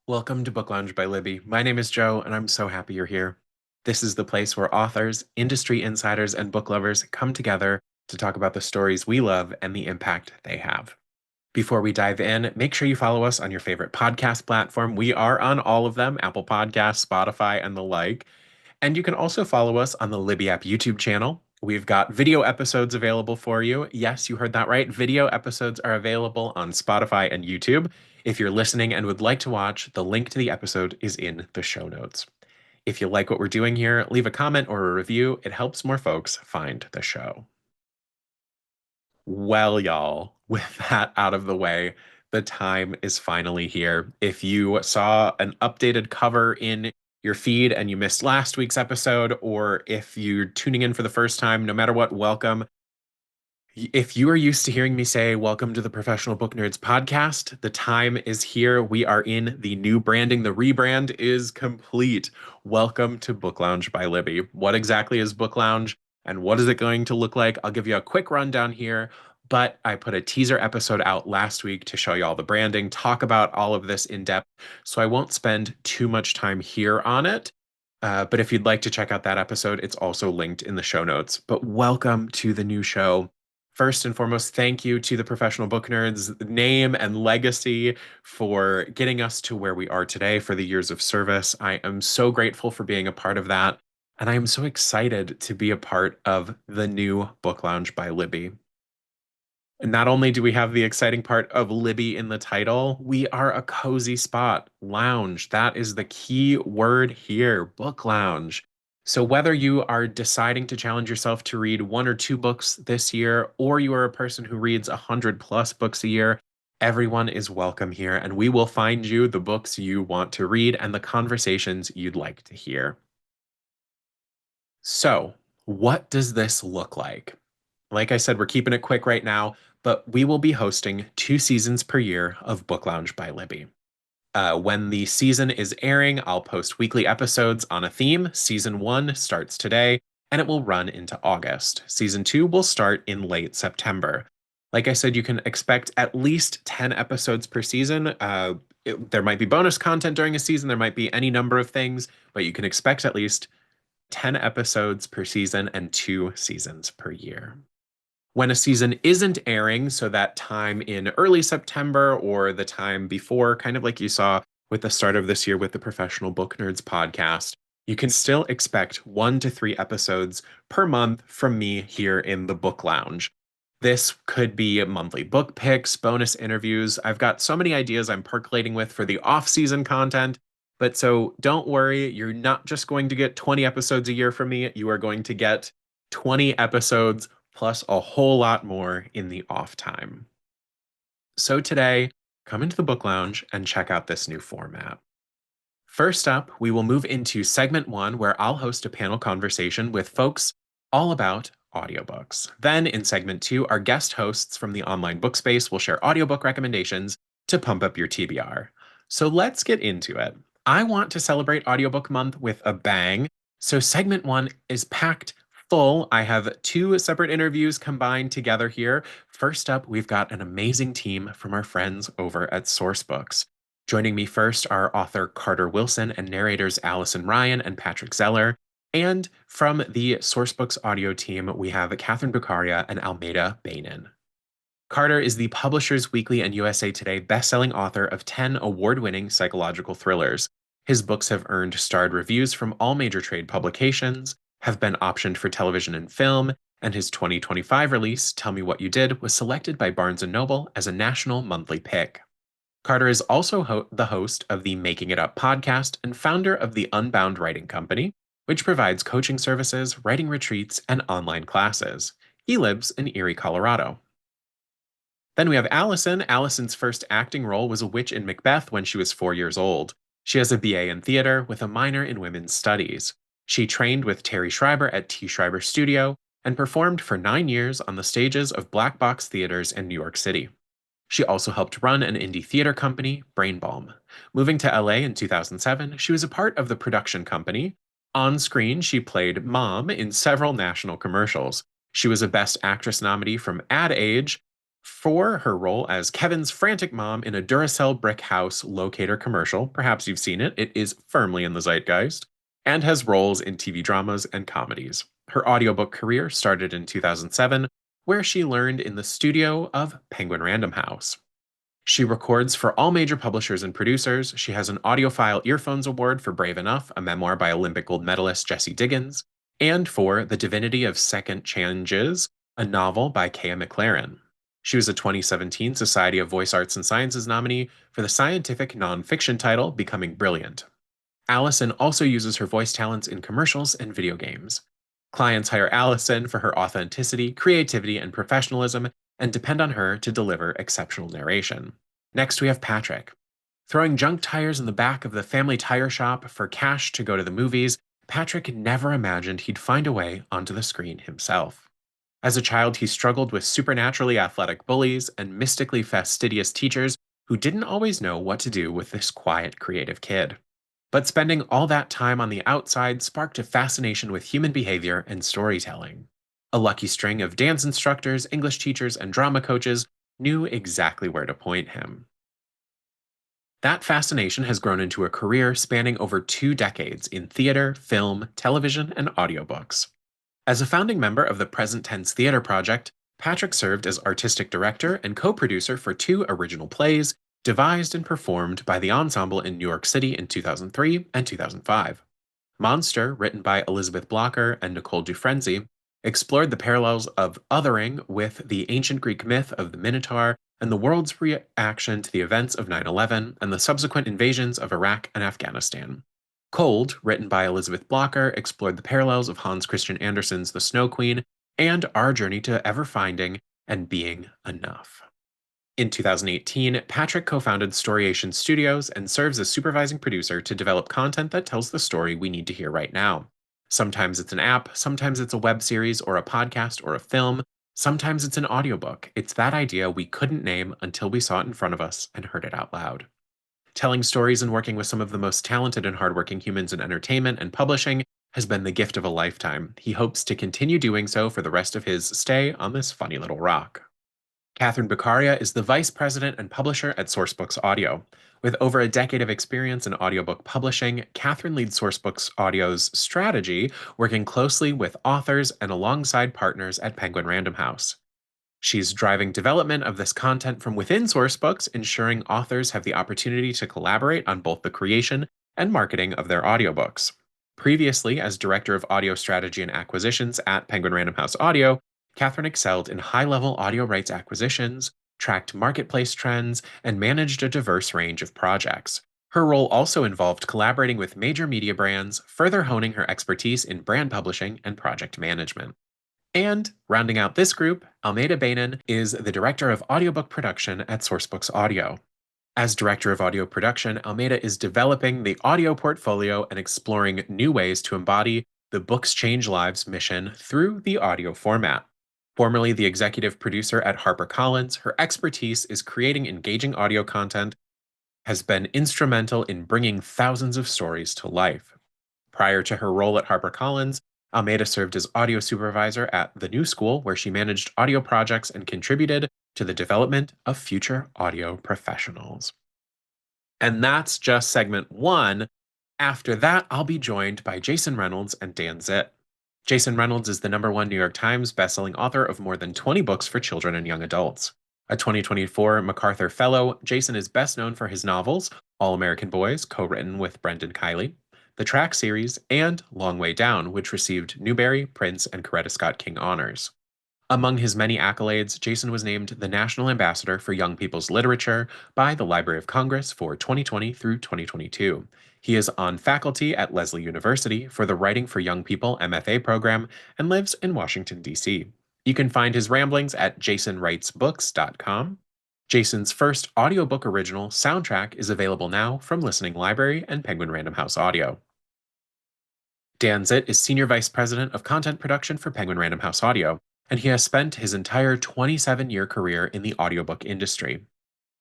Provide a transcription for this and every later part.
Welcome to Book Lounge by Libby. My name is Joe, and I'm so happy you're here. This is the place where authors, industry insiders, and book lovers come together to talk about the stories we love and the impact they have. Before we dive in, make sure you follow us on your favorite podcast platform. We are on all of them: Apple Podcasts, Spotify, and the like. And you can also follow us on the Libby app YouTube channel. We've got video episodes available for you. Yes, you heard that right. Video episodes are available on Spotify and YouTube. If you're listening and would like to watch, the link to the episode is in the show notes. If you like what we're doing here, leave a comment or a review. It helps more folks find the show. Well, y'all, with that out of the way, the time is finally here. If you saw an updated cover in your feed and you missed last week's episode, or if you're tuning in for the first time, no matter what, welcome. If you are used to hearing me say, welcome to the Professional Book Nerds podcast, the time is here. We are in the new branding. The rebrand is complete. Welcome to Book Lounge by Libby. What exactly is Book Lounge and what is it going to look like? I'll give you a quick rundown here, but I put a teaser episode out last week to show you all the branding, talk about all of this in depth. So I won't spend too much time here on it. But if you'd like to check out that episode, it's also linked in the show notes. But welcome to the new show. First and foremost, thank you to the Professional Book Nerds name and legacy for getting us to where we are today, for the years of service. I am so grateful for being a part of that. And I am so excited to be a part of the new Book Lounge by Libby. And not only do we have the exciting part of Libby in the title, we are a cozy spot. Lounge. That is the key word here. Book lounge. So whether you are deciding to challenge yourself to read one or two books this year, or you are a person who reads 100+ books a year, everyone is welcome here, and we will find you the books you want to read and the conversations you'd like to hear. So, what does this look like? Like I said, we're keeping it quick right now, but we will be hosting 2 seasons per year of Book Lounge by Libby. When the season is airing, I'll post weekly episodes on a theme. Season 1 starts today, and it will run into August. Season 2 will start in late September. Like I said, you can expect at least 10 episodes per season. There might be bonus content during a season, there might be any number of things, but you can expect at least 10 episodes per season and 2 seasons per year. When a season isn't airing, so that time in early September or the time before, kind of like you saw with the start of this year with the Professional Book Nerds podcast, you can still expect 1 to 3 episodes per month from me here in the Book Lounge. This could be monthly book picks, bonus interviews. I've got so many ideas I'm percolating with for the off-season content. But so don't worry, you're not just going to get 20 episodes a year from me. You are going to get 20 episodes plus a whole lot more in the off time. So today, come into the Book Lounge and check out this new format. First up, we will move into segment 1, where I'll host a panel conversation with folks all about audiobooks. Then in segment 2, our guest hosts from the online book space will share audiobook recommendations to pump up your TBR. So let's get into it. I want to celebrate Audiobook Month with a bang, so segment 1 is packed full. I have 2 separate interviews combined together here. First up, we've got an amazing team from our friends over at Sourcebooks. Joining me first are author Carter Wilson and narrators Allyson Ryan and Patrick Zeller. And from the Sourcebooks audio team, we have Catherine Bucaria and Almeida Bainan. Carter is the Publishers Weekly and USA Today bestselling author of 10 award-winning psychological thrillers. His books have earned starred reviews from all major trade publications, have been optioned for television and film, and his 2025 release, Tell Me What You Did, was selected by Barnes & Noble as a national monthly pick. Carter is also the host of the Making It Up podcast and founder of the Unbound Writing Company, which provides coaching services, writing retreats, and online classes. He lives in Erie, Colorado. Then we have Allyson. Allyson's first acting role was a witch in Macbeth when she was 4 years old. She has a BA in theater with a minor in women's studies. She trained with Terry Schreiber at T. Schreiber Studio and performed for 9 years on the stages of black box theaters in New York City. She also helped run an indie theater company, Brainbalm. Moving to LA in 2007, she was a part of the production company. On screen, she played Mom in several national commercials. She was a Best Actress nominee from Ad Age For her role as Kevin's frantic mom in a Duracell brick house locator commercial. Perhaps you've seen it, it is firmly in the zeitgeist, and has roles in TV dramas and comedies. Her audiobook career started in 2007, where she learned in the studio of Penguin Random House. She records for all major publishers and producers. She has an Audiophile Earphones Award for Brave Enough, a memoir by Olympic gold medalist Jessie Diggins, and for The Divinity of Second Changes, a novel by Kaya McLaren. She was a 2017 Society of Voice Arts and Sciences nominee for the scientific nonfiction title Becoming Brilliant. Allyson also uses her voice talents in commercials and video games. Clients hire Allyson for her authenticity, creativity, and professionalism, and depend on her to deliver exceptional narration. Next, we have Patrick. Throwing junk tires in the back of the family tire shop for cash to go to the movies, Patrick never imagined he'd find a way onto the screen himself. As a child, he struggled with supernaturally athletic bullies and mystically fastidious teachers who didn't always know what to do with this quiet, creative kid. But spending all that time on the outside sparked a fascination with human behavior and storytelling. A lucky string of dance instructors, English teachers, and drama coaches knew exactly where to point him. That fascination has grown into a career spanning over 2 decades in theater, film, television, and audiobooks. As a founding member of the Present Tense Theater Project, Patrick served as artistic director and co producer for 2 original plays devised and performed by the ensemble in New York City in 2003 and 2005. Monster, written by Elizabeth Blocker and Nicole Dufresne, explored the parallels of othering with the ancient Greek myth of the Minotaur and the world's reaction to the events of 9/11 and the subsequent invasions of Iraq and Afghanistan. Cold, written by Elizabeth Blocker, explored the parallels of Hans Christian Andersen's The Snow Queen and our journey to ever finding and being enough. In 2018, Patrick co founded Storyation Studios and serves as supervising producer to develop content that tells the story we need to hear right now. Sometimes it's an app, sometimes it's a web series or a podcast or a film, sometimes it's an audiobook. It's that idea we couldn't name until we saw it in front of us and heard it out loud. Telling stories and working with some of the most talented and hardworking humans in entertainment and publishing has been the gift of a lifetime. He hopes to continue doing so for the rest of his stay on this funny little rock. Catherine Beccaria is the vice president and publisher at Sourcebooks Audio. With over a decade of experience in audiobook publishing, Catherine leads Sourcebooks Audio's strategy, working closely with authors and alongside partners at Penguin Random House. She's driving development of this content from within Sourcebooks, ensuring authors have the opportunity to collaborate on both the creation and marketing of their audiobooks. Previously, as Director of Audio Strategy and Acquisitions at Penguin Random House Audio, Catherine excelled in high-level audio rights acquisitions, tracked marketplace trends, and managed a diverse range of projects. Her role also involved collaborating with major media brands, further honing her expertise in brand publishing and project management. And rounding out this group, Almeida Bainan is the Director of Audiobook Production at Sourcebooks Audio. As Director of Audio Production, Almeida is developing the audio portfolio and exploring new ways to embody the Books Change Lives mission through the audio format. Formerly the executive producer at HarperCollins, her expertise is creating engaging audio content, has been instrumental in bringing thousands of stories to life. Prior to her role at HarperCollins, Almeida served as audio supervisor at The New School, where she managed audio projects and contributed to the development of future audio professionals. And that's just segment 1. After that, I'll be joined by Jason Reynolds and Dan Zitt. Jason Reynolds is the #1 New York Times bestselling author of more than 20 books for children and young adults. A 2024 MacArthur Fellow, Jason is best known for his novels, All American Boys, co-written with Brendan Kiley, the Track series, and Long Way Down, which received Newbery, Prince, and Coretta Scott King honors. Among his many accolades, Jason was named the National Ambassador for Young People's Literature by the Library of Congress for 2020 through 2022. He is on faculty at Lesley University for the Writing for Young People MFA program and lives in Washington, D.C. You can find his ramblings at jasonwritesbooks.com. Jason's first audiobook original, Soundtrack, is available now from Listening Library and Penguin Random House Audio. Dan Zitt is Senior Vice President of Content Production for Penguin Random House Audio, and he has spent his entire 27-year career in the audiobook industry.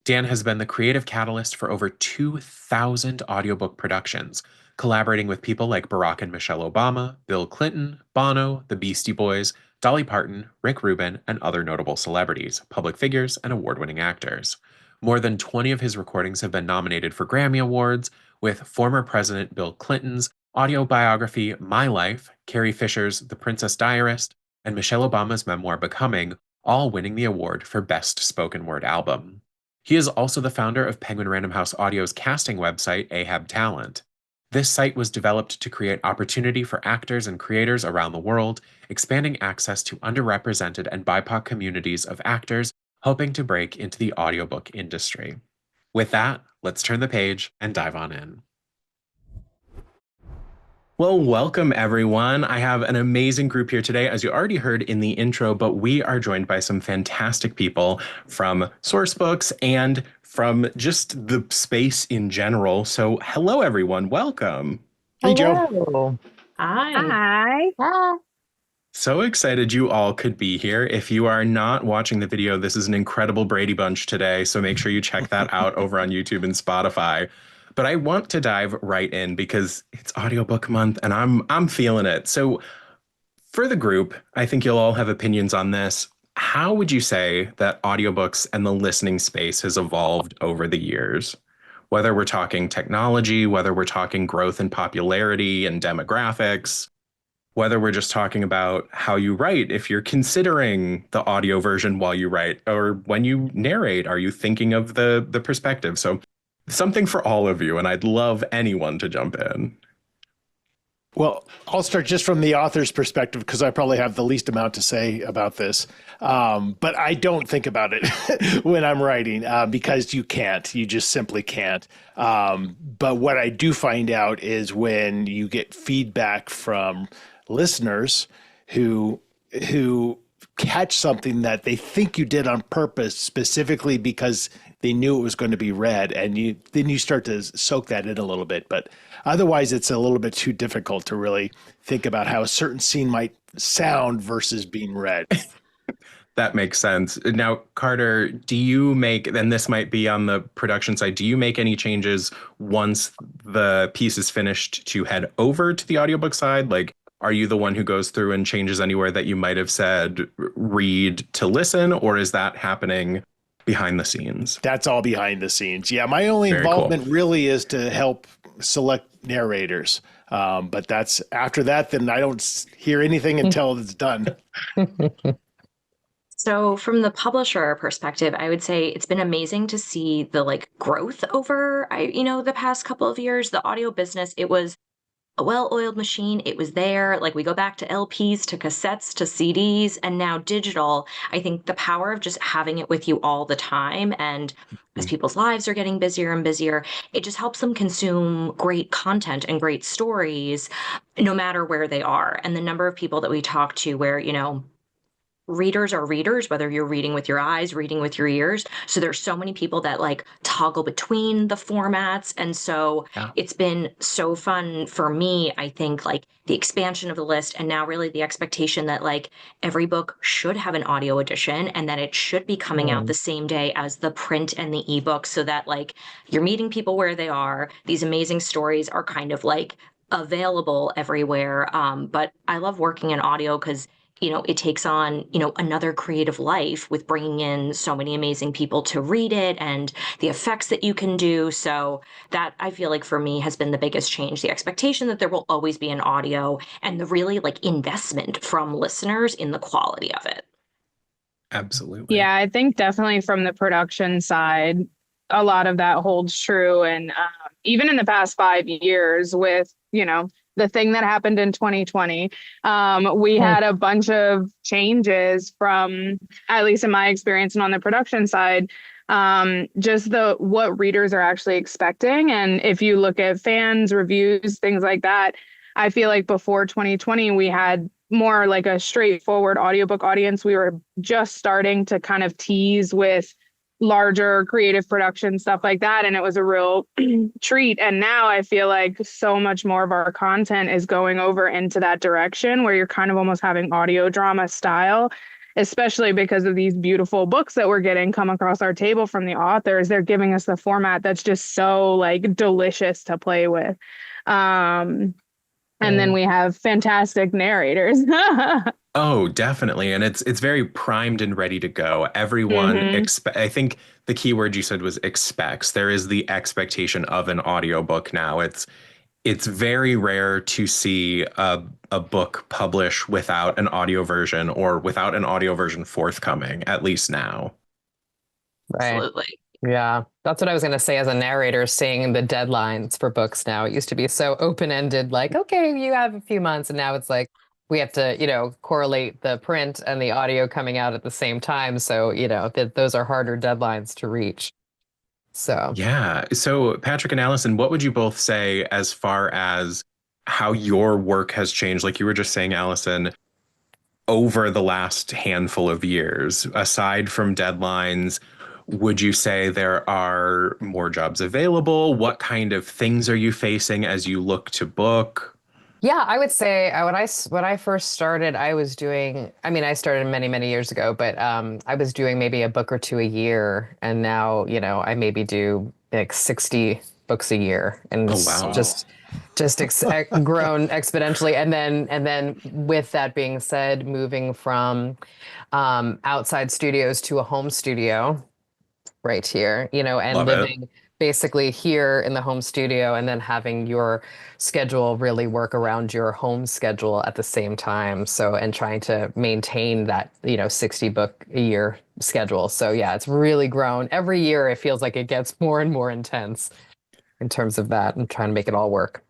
Dan has been the creative catalyst for over 2,000 audiobook productions, collaborating with people like Barack and Michelle Obama, Bill Clinton, Bono, the Beastie Boys, Dolly Parton, Rick Rubin, and other notable celebrities, public figures, and award-winning actors. More than 20 of his recordings have been nominated for Grammy Awards, with former President Bill Clinton's audio biography My Life, Carrie Fisher's The Princess Diarist, and Michelle Obama's memoir Becoming, all winning the award for Best Spoken Word Album. He is also the founder of Penguin Random House Audio's casting website, Ahab Talent. This site was developed to create opportunity for actors and creators around the world, expanding access to underrepresented and BIPOC communities of actors hoping to break into the audiobook industry. With that, let's turn the page and dive on in. Well, welcome everyone. I have an amazing group here today, as you already heard in the intro, but we are joined by some fantastic people from Sourcebooks and from just the space in general. So hello everyone, welcome. Hey, Hello. Joe. Hi. Hi. So excited you all could be here. If you are not watching the video, this is an incredible Brady Bunch today, so make sure you check that out over on YouTube and Spotify. But I want to dive right in because it's audiobook month and I'm feeling it. So for the group, I think you'll all have opinions on this. How would you say that audiobooks and the listening space has evolved over the years? Whether we're talking technology, whether we're talking growth in popularity and demographics, whether we're just talking about how you write, if you're considering the audio version while you write, or when you narrate, are you thinking of the perspective? So something for all of you, and I'd love anyone to jump in. Well, I'll start just from the author's perspective because I probably have the least amount to say about this. But I don't think about it when I'm writing because you can't. You just simply can't. But what I do find out is when you get feedback from listeners who catch something that they think you did on purpose specifically because they knew it was going to be read, and then you start to soak that in a little bit. But otherwise, it's a little bit too difficult to really think about how a certain scene might sound versus being read. That makes sense. Now, Carter, do you make, and this might be on the production side, do you make any changes once the piece is finished to head over to the audiobook side? Like, are you the one who goes through and changes anywhere that you might have said read to listen, or is that happening behind the scenes? That's all behind the scenes. Yeah, my only Very involvement cool. really is to help select narrators. But that's after that, then I don't hear anything until it's done. So from the publisher perspective, I would say it's been amazing to see the growth over the past couple of years. The audio business, it was a well-oiled machine. It was there. Like, we go back to LPs, to cassettes, to CDs, and now digital. I think the power of just having it with you all the time, and as people's lives are getting busier and busier, it just helps them consume great content and great stories no matter where they are. And the number of people that we talk to where, readers are readers, whether you're reading with your eyes, reading with your ears. So there's so many people that toggle between the formats. And so It's been so fun for me, I think, the expansion of the list, and now really the expectation that every book should have an audio edition, and that it should be coming out the same day as the print and the ebook, so that you're meeting people where they are. These amazing stories are kind of available everywhere. But I love working in audio because it takes on, another creative life with bringing in so many amazing people to read it and the effects that you can do. So that, I feel like, for me, has been the biggest change, the expectation that there will always be an audio, and the really investment from listeners in the quality of it. Absolutely. Yeah, I think definitely from the production side, a lot of that holds true. And even in the past 5 years with, the thing that happened in 2020, we had a bunch of changes from, at least in my experience and on the production side, just what readers are actually expecting. And if you look at fans, reviews, things like that, I feel like before 2020, we had more like a straightforward audiobook audience. We were just starting to kind of tease with larger creative production, stuff like that. And it was a real treat. And now I feel like so much more of our content is going over into that direction where you're kind of almost having audio drama style. especially because of these beautiful books that we're getting come across our table from the authors. They're giving us the format that's just so like delicious to play with. And then we have fantastic narrators. Oh, definitely. And it's very primed and ready to go. Everyone I think the key word you said was expects. There is the expectation of an audiobook now. It's very rare to see a book publish without an audio version or without an audio version forthcoming, at least now. Right. Absolutely. Yeah, that's what I was going to say as a narrator, seeing the deadlines for books now. It used to be so open-ended, like, okay, you have a few months, and now it's like we have to, correlate the print and the audio coming out at the same time. So, those are harder deadlines to reach. So, Yeah. So, Patrick and Allyson, what would you both say as far as how your work has changed? Like you were just saying, Allyson, over the last handful of years, aside from deadlines, would you say there are more jobs available? What kind of things are you facing as you look to book? yeah, I would say when I first started, I was doing, I mean, I started many, many years ago, but I was doing maybe a book or two a year. And now, I maybe do like 60 books a year. And Oh, it's wow. just grown exponentially. And then with that being said, moving from outside studios to a home studio right here, and Love it. living basically here in the home studio and then having your schedule really work around your home schedule at the same time. So, and trying to maintain that, 60 book a year schedule. So yeah, it's really grown. Every year it feels like it gets more and more intense in terms of that and trying to make it all work.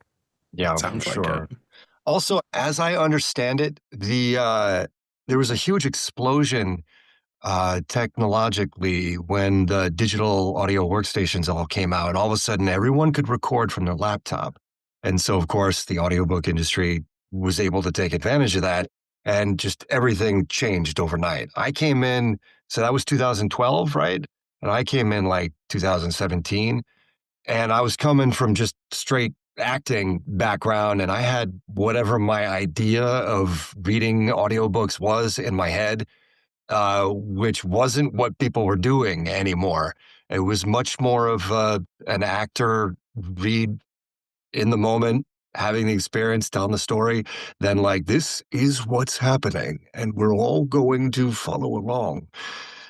Yeah, for Sounds like sure. it. Also, as I understand it, there was a huge explosion technologically when the digital audio workstations all came out, and all of a sudden everyone could record from their laptop. And so, of course, the audiobook industry was able to take advantage of that, and just everything changed overnight. I came in, so that was 2012, right? And I came in like 2017, and I was coming from just straight acting background, and I had whatever my idea of reading audiobooks was in my head, which wasn't what people were doing anymore. It was much more of an actor read in the moment, having the experience, telling the story, than like, this is what's happening, and we're all going to follow along.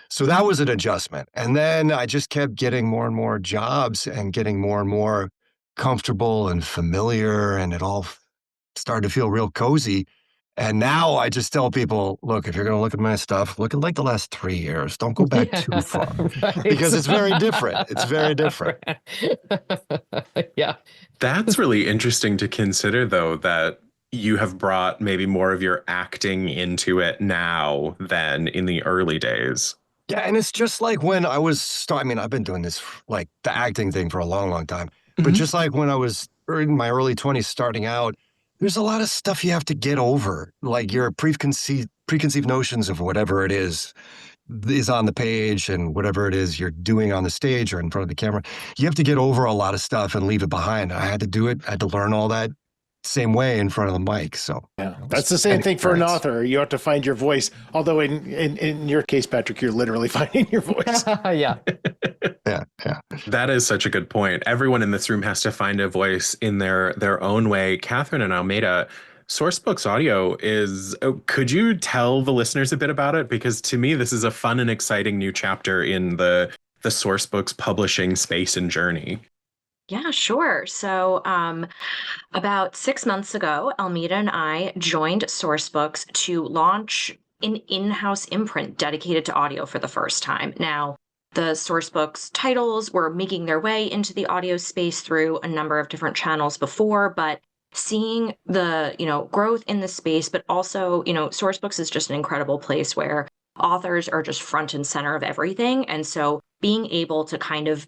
So that was an adjustment. And then I just kept getting more and more jobs and getting more and more comfortable and familiar, and it all started to feel real cozy. And now I just tell people, look, if you're going to look at my stuff, look at like the last 3 years. Don't go back too far, right. because it's very different. It's very different. Yeah. That's really interesting to consider, though, that you have brought maybe more of your acting into it now than in the early days. Yeah, and it's just like when I was, I mean, I've been doing this, like the acting thing for a long, long time. But just like when I was in my early 20s starting out, there's a lot of stuff you have to get over, like your preconceived notions of whatever it is on the page and whatever it is you're doing on the stage or in front of the camera. You have to get over a lot of stuff and leave it behind. I had to do it. I had to learn all that same way in front of the mic. So yeah, that's the same thing for an author. You have to find your voice. Although in your case, Patrick, you're literally finding your voice. Yeah. Yeah. That is such a good point. Everyone in this room has to find a voice in their own way. Catherine and Almeida, Sourcebooks Audio is, could you tell the listeners a bit about it? Because to me, this is a fun and exciting new chapter in the Sourcebooks publishing space and journey. Yeah, sure. So about 6 months ago, Almeida and I joined Sourcebooks to launch an in-house imprint dedicated to audio for the first time. Now, the Sourcebooks titles were making their way into the audio space through a number of different channels before, but seeing the, growth in the space, but also, Sourcebooks is just an incredible place where authors are just front and center of everything. And so being able to kind of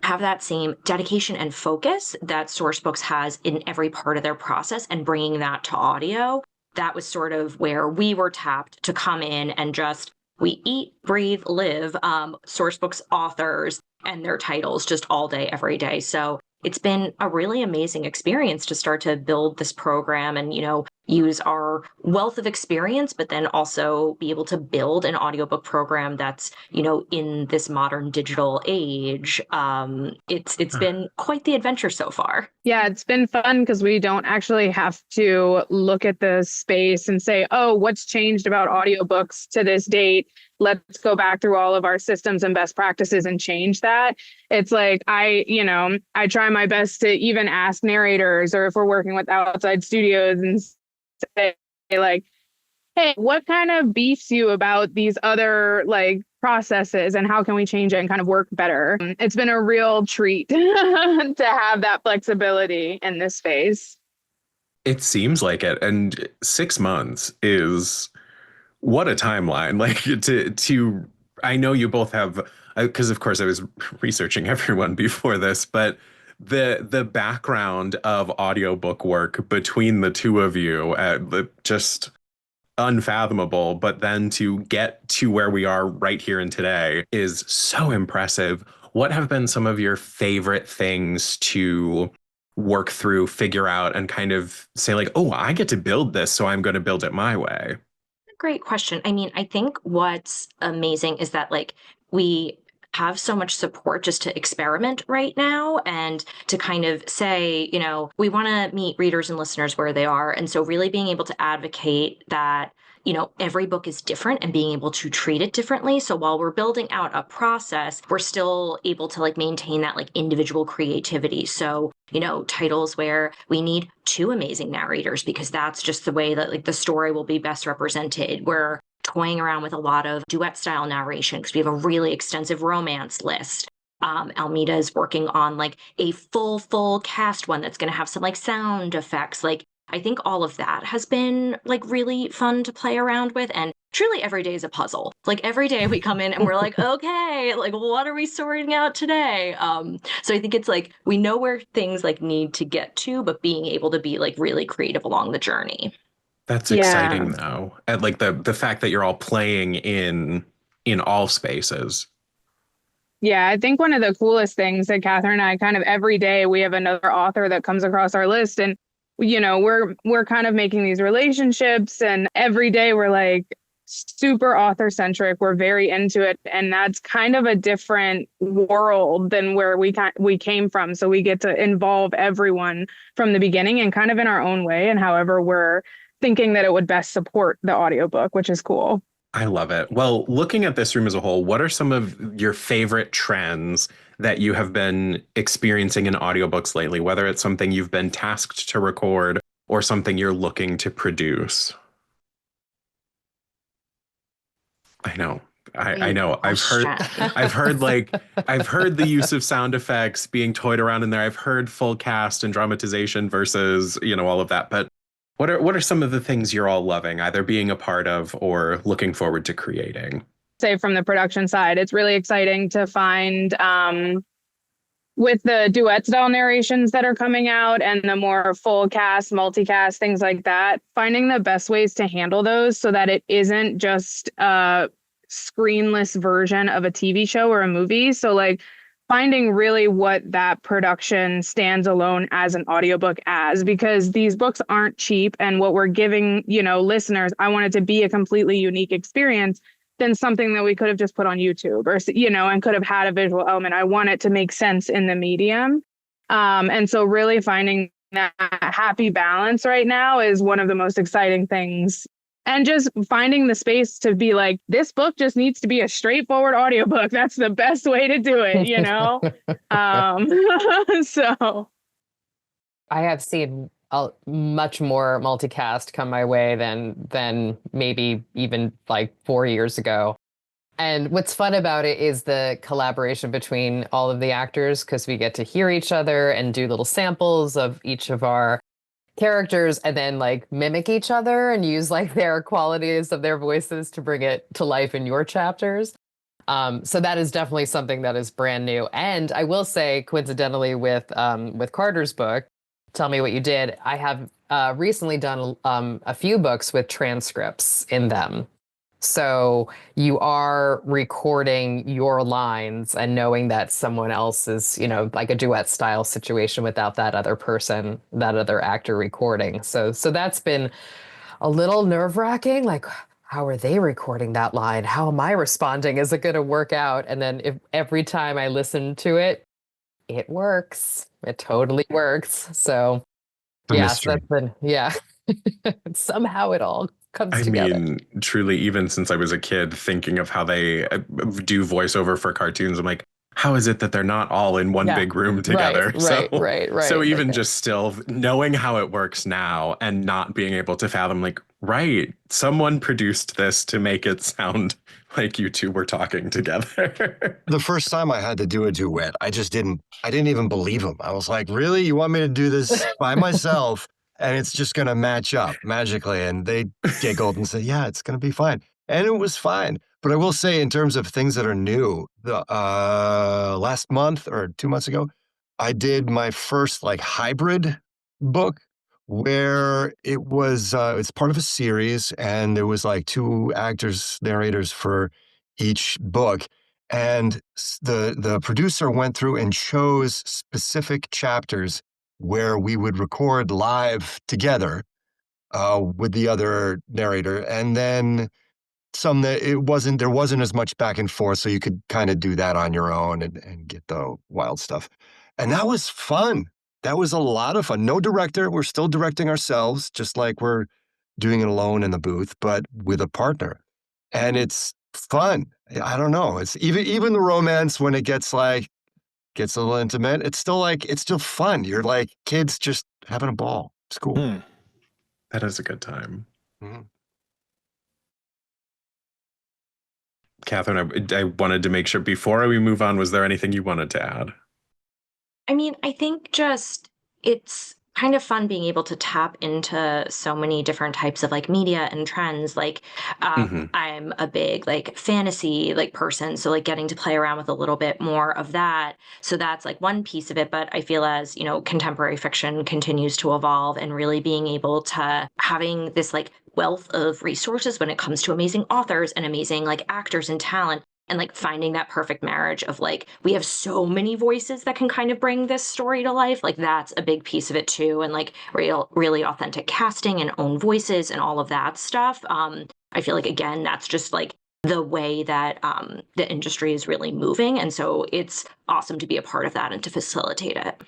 have that same dedication and focus that Sourcebooks has in every part of their process and bringing that to audio, that was sort of where we were tapped to come in and just, we eat, breathe, live Sourcebooks authors and their titles just all day, every day. So it's been a really amazing experience to start to build this program and, use our wealth of experience, but then also be able to build an audiobook program that's, in this modern digital age. It's been quite the adventure so far. Yeah, it's been fun because we don't actually have to look at the space and say, oh, what's changed about audiobooks to this date? Let's go back through all of our systems and best practices and change that. It's like, I try my best to even ask narrators, or if we're working with outside studios, and say like, hey, what kind of beefs you about these other like processes, and how can we change it and kind of work better? It's been a real treat to have that flexibility in this space. It seems like it. And 6 months is what a timeline. Like to I know you both have, because of course I was researching everyone before this, but the background of audiobook work between the two of you, just unfathomable. But then to get to where we are right here and today is so impressive. What have been some of your favorite things to work through, figure out, and kind of say like, oh, I get to build this, so I'm going to build it my way? Great question. I mean, I think what's amazing is that like we have so much support just to experiment right now and to kind of say, we want to meet readers and listeners where they are. And so really being able to advocate that, every book is different and being able to treat it differently. So while we're building out a process, we're still able to like maintain that like individual creativity. So, titles where we need two amazing narrators because that's just the way that like the story will be best represented. We're toying around with a lot of duet style narration because we have a really extensive romance list. Almeida is working on like a full cast one that's going to have some like sound effects. Like I think all of that has been like really fun to play around with. And truly every day is a puzzle. Like every day we come in and we're like, okay, like what are we sorting out today? So I think it's like we know where things like need to get to, but being able to be like really creative along the journey. That's Yeah. exciting though. And like the fact that you're all playing in all spaces. Yeah, I think one of the coolest things that Catherine and I kind of every day we have another author that comes across our list, and we're kind of making these relationships, and every day we're like super author centric. We're very into it, and that's kind of a different world than where we came from. So we get to involve everyone from the beginning and kind of in our own way, and however we're thinking that it would best support the audiobook, which is cool. I love it. Well, looking at this room as a whole, what are some of your favorite trends that you have been experiencing in audiobooks lately, whether it's something you've been tasked to record or something you're looking to produce? I know. I know. I've heard the use of sound effects being toyed around in there. I've heard full cast and dramatization versus, all of that. But what are some of the things you're all loving, either being a part of or looking forward to creating? Say from the production side, it's really exciting to find with the duet style narrations that are coming out and the more full cast, multicast, things like that, finding the best ways to handle those so that it isn't just a screenless version of a TV show or a movie. So like finding really what that production stands alone as an audiobook as, because these books aren't cheap, and what we're giving, listeners, I want it to be a completely unique experience than something that we could have just put on YouTube or, and could have had a visual element. I want it to make sense in the medium. And so really finding that happy balance right now is one of the most exciting things. And just finding the space to be like, this book just needs to be a straightforward audiobook. That's the best way to do it, So I have seen much more multicast come my way than maybe even like 4 years ago. And what's fun about it is the collaboration between all of the actors, because we get to hear each other and do little samples of each of our characters and then like mimic each other and use like their qualities of their voices to bring it to life in your chapters. So that is definitely something that is brand new. And I will say, coincidentally, with Carter's book, Tell Me What You Did, I have recently done a few books with transcripts in them. So you are recording your lines and knowing that someone else is, like a duet style situation without that other person, that other actor recording. So that's been a little nerve-wracking. Like, how are they recording that line? How am I responding? Is it going to work out? And then if every time I listen to it, it works. It totally works. So The mystery. that's been, somehow it all comes I together. mean, truly, even since I was a kid, thinking of how they do voiceover for cartoons, I'm like, how is it that they're not all in one big room together? Right. So even just still knowing how it works now and not being able to fathom, like, right, someone produced this to make it sound like you two were talking together. The first time I had to do a duet, I didn't even believe him. I was like, really? You want me to do this by myself? And it's just going to match up magically. And they giggled and said, yeah, it's going to be fine. And it was fine. But I will say, in terms of things that are new, the last month or 2 months ago, I did my first like hybrid book where it's part of a series, and there was like 2 actors, narrators for each book. And the producer went through and chose specific chapters where we would record live together with the other narrator, and then some that there wasn't as much back and forth, so you could kind of do that on your own and get the wild stuff. And that was fun. That was a lot of fun. No director. We're still directing ourselves, just like we're doing it alone in the booth, but with a partner. And it's fun. I don't know. It's even the romance, when it gets a little intimate, it's still fun. You're like kids just having a ball. It's cool. That is a good time. Mm-hmm. Catherine, I wanted to make sure before we move on, was there anything you wanted to add? I mean, I think just it's kind of fun being able to tap into so many different types of like media and trends. Like I'm a big like fantasy like person, so like getting to play around with a little bit more of that. So that's like one piece of it. But I feel as, contemporary fiction continues to evolve, and really being able to having this like wealth of resources when it comes to amazing authors and amazing like actors and talent, and like finding that perfect marriage of like, we have so many voices that can kind of bring this story to life. Like that's a big piece of it too. And like really authentic casting and own voices and all of that stuff. I feel like, again, that's just like the way that the industry is really moving. And so it's awesome to be a part of that and to facilitate it.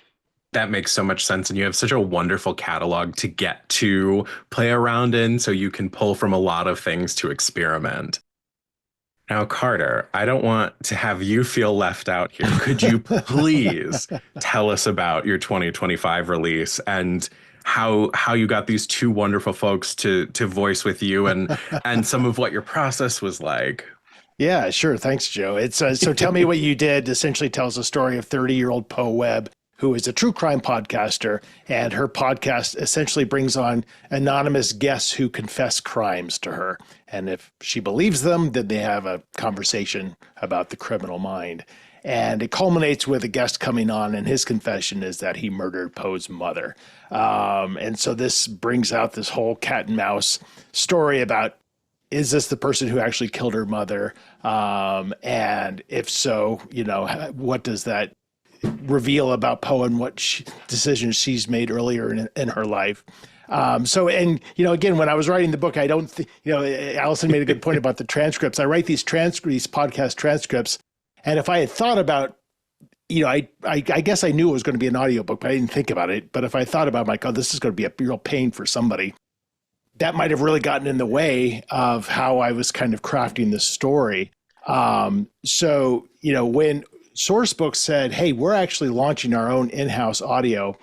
That makes so much sense. And you have such a wonderful catalog to get to play around in, so you can pull from a lot of things to experiment. Now, Carter, I don't want to have you feel left out here. Could you please tell us about your 2025 release and how you got these 2 wonderful folks to voice with you, and some of what your process was like? Yeah, sure. Thanks, Joe. It's So Tell Me What You Did essentially tells the story of 30-year-old Poe Webb, who is a true crime podcaster, and her podcast essentially brings on anonymous guests who confess crimes to her. And if she believes them, then they have a conversation about the criminal mind. And it culminates with a guest coming on, and his confession is that he murdered Poe's mother. And so this brings out this whole cat and mouse story about, is this the person who actually killed her mother? And if so, what does that reveal about Poe and what decisions she's made earlier in her life? Again, when I was writing the book, I don't think, Allyson made a good point about the transcripts. I write these podcast transcripts. And if I had thought about, I guess I knew it was going to be an audiobook, but I didn't think about it. But if I thought about, like, oh, this is going to be a real pain for somebody, that might have really gotten in the way of how I was kind of crafting the story. When Sourcebooks said, hey, we're actually launching our own in-house audio,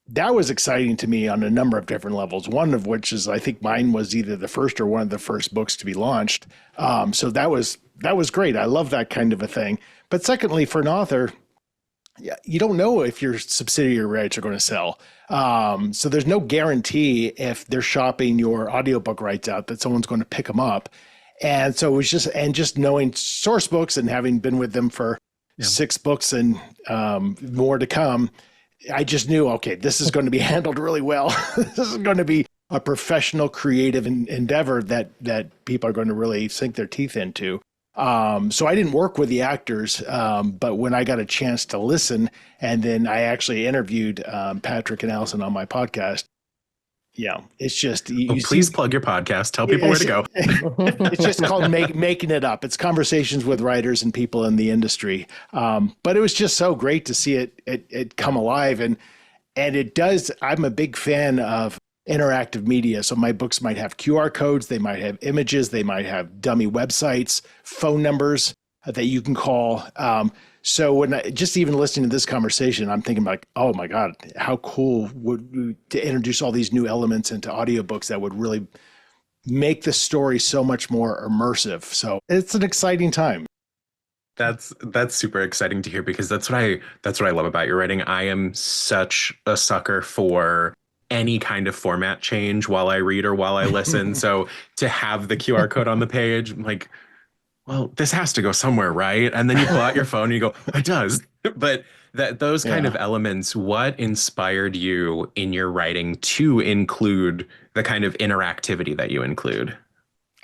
that was exciting to me on a number of different levels, one of which is I think mine was either the first or one of the first books to be launched. So that was great. I love that kind of a thing. But secondly, for an author, you don't know if your subsidiary rights are going to sell. So there's no guarantee if they're shopping your audiobook rights out that someone's going to pick them up. And so it was just knowing Sourcebooks and having been with them for 6 books and more to come, I just knew, okay, this is going to be handled really well. This is going to be a professional creative endeavor that people are going to really sink their teeth into. So I didn't work with the actors, but when I got a chance to listen, and then I actually interviewed Patrick and Allyson on my podcast. Yeah, it's just please plug your podcast. Tell people where to go. It's just called Making It Up. It's conversations with writers and people in the industry. But it was just so great to see it come alive, and it does. I'm a big fan of interactive media. So my books might have QR codes, they might have images, they might have dummy websites, phone numbers that you can call. So when just even listening to this conversation, I'm thinking like, oh my God, how cool would to introduce all these new elements into audiobooks that would really make the story so much more immersive. So it's an exciting time. That's super exciting to hear, because that's what I love about your writing. I am such a sucker for any kind of format change while I read or while I listen. So to have the QR code on the page, I'm like, well, this has to go somewhere, right? And then you pull out your phone and you go, it does. But those kind of elements, what inspired you in your writing to include the kind of interactivity that you include?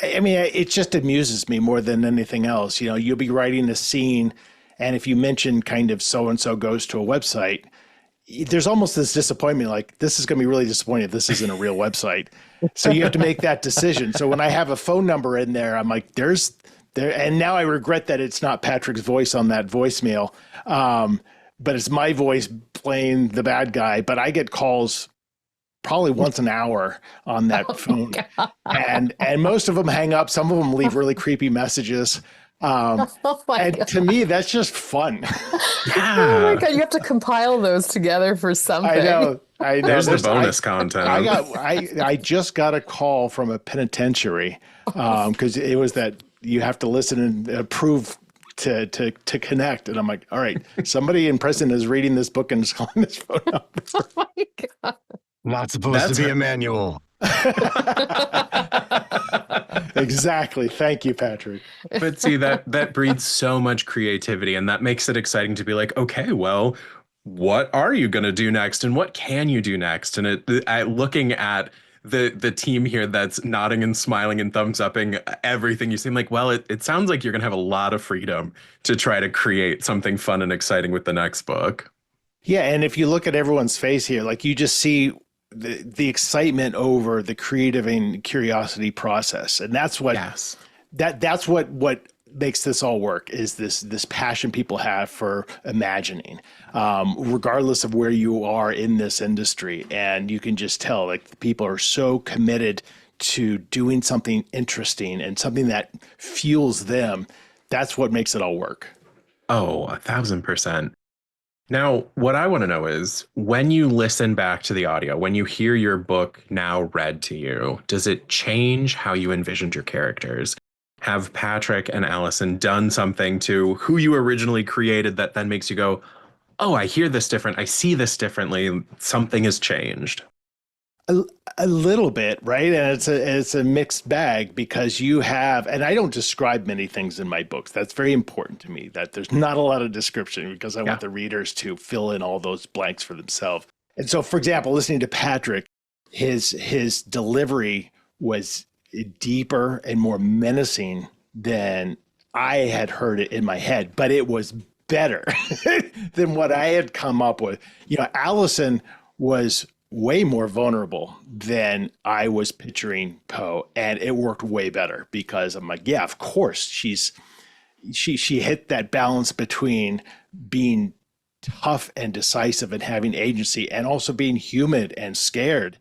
I mean, it just amuses me more than anything else. You know, you'll be writing a scene, and if you mention kind of so-and-so goes to a website, there's almost this disappointment, like this is going to be really disappointing if this isn't a real website. So you have to make that decision. So when I have a phone number in there, I'm like, there, and now I regret that it's not Patrick's voice on that voicemail, but it's my voice playing the bad guy. But I get calls probably once an hour on that phone, and most of them hang up. Some of them leave really creepy messages. And God. To me, that's just fun. Oh my God, you have to compile those together for something. I know. There's the bonus content. I just got a call from a penitentiary because it was that you have to listen and approve to connect. And I'm like, all right, somebody in prison is reading this book and is calling this phone number. Oh my God. Not supposed to be a manual. Exactly. Thank you, Patrick. But see, that breeds so much creativity, and that makes it exciting to be like, okay, well, what are you going to do next, and what can you do next? And looking at the team here that's nodding and smiling and thumbs upping everything, you seem like, well, it sounds like you're going to have a lot of freedom to try to create something fun and exciting with the next book. Yeah, and if you look at everyone's face here, like you just see the excitement over the creative and curiosity process, and that's what that's what makes this all work, is this passion people have for imagining, regardless of where you are in this industry. And you can just tell, like, people are so committed to doing something interesting and something that fuels them. That's what makes it all work. Oh, 1,000%. Now, what I want to know is, when you listen back to the audio, when you hear your book now read to you, does it change how you envisioned your characters? Have Patrick and Allyson done something to who you originally created that then makes you go, oh, I hear this different, I see this differently, something has changed? A little bit, right? And it's a mixed bag, because you have, and I don't describe many things in my books. That's very important to me, that there's not a lot of description, because I want the readers to fill in all those blanks for themselves. And so, for example, listening to Patrick, his delivery was deeper and more menacing than I had heard it in my head, but it was better than what I had come up with. You know, Allyson was way more vulnerable than I was picturing Poe, and it worked way better, because I'm like, yeah, of course she hit that balance between being tough and decisive and having agency, and also being human and scared.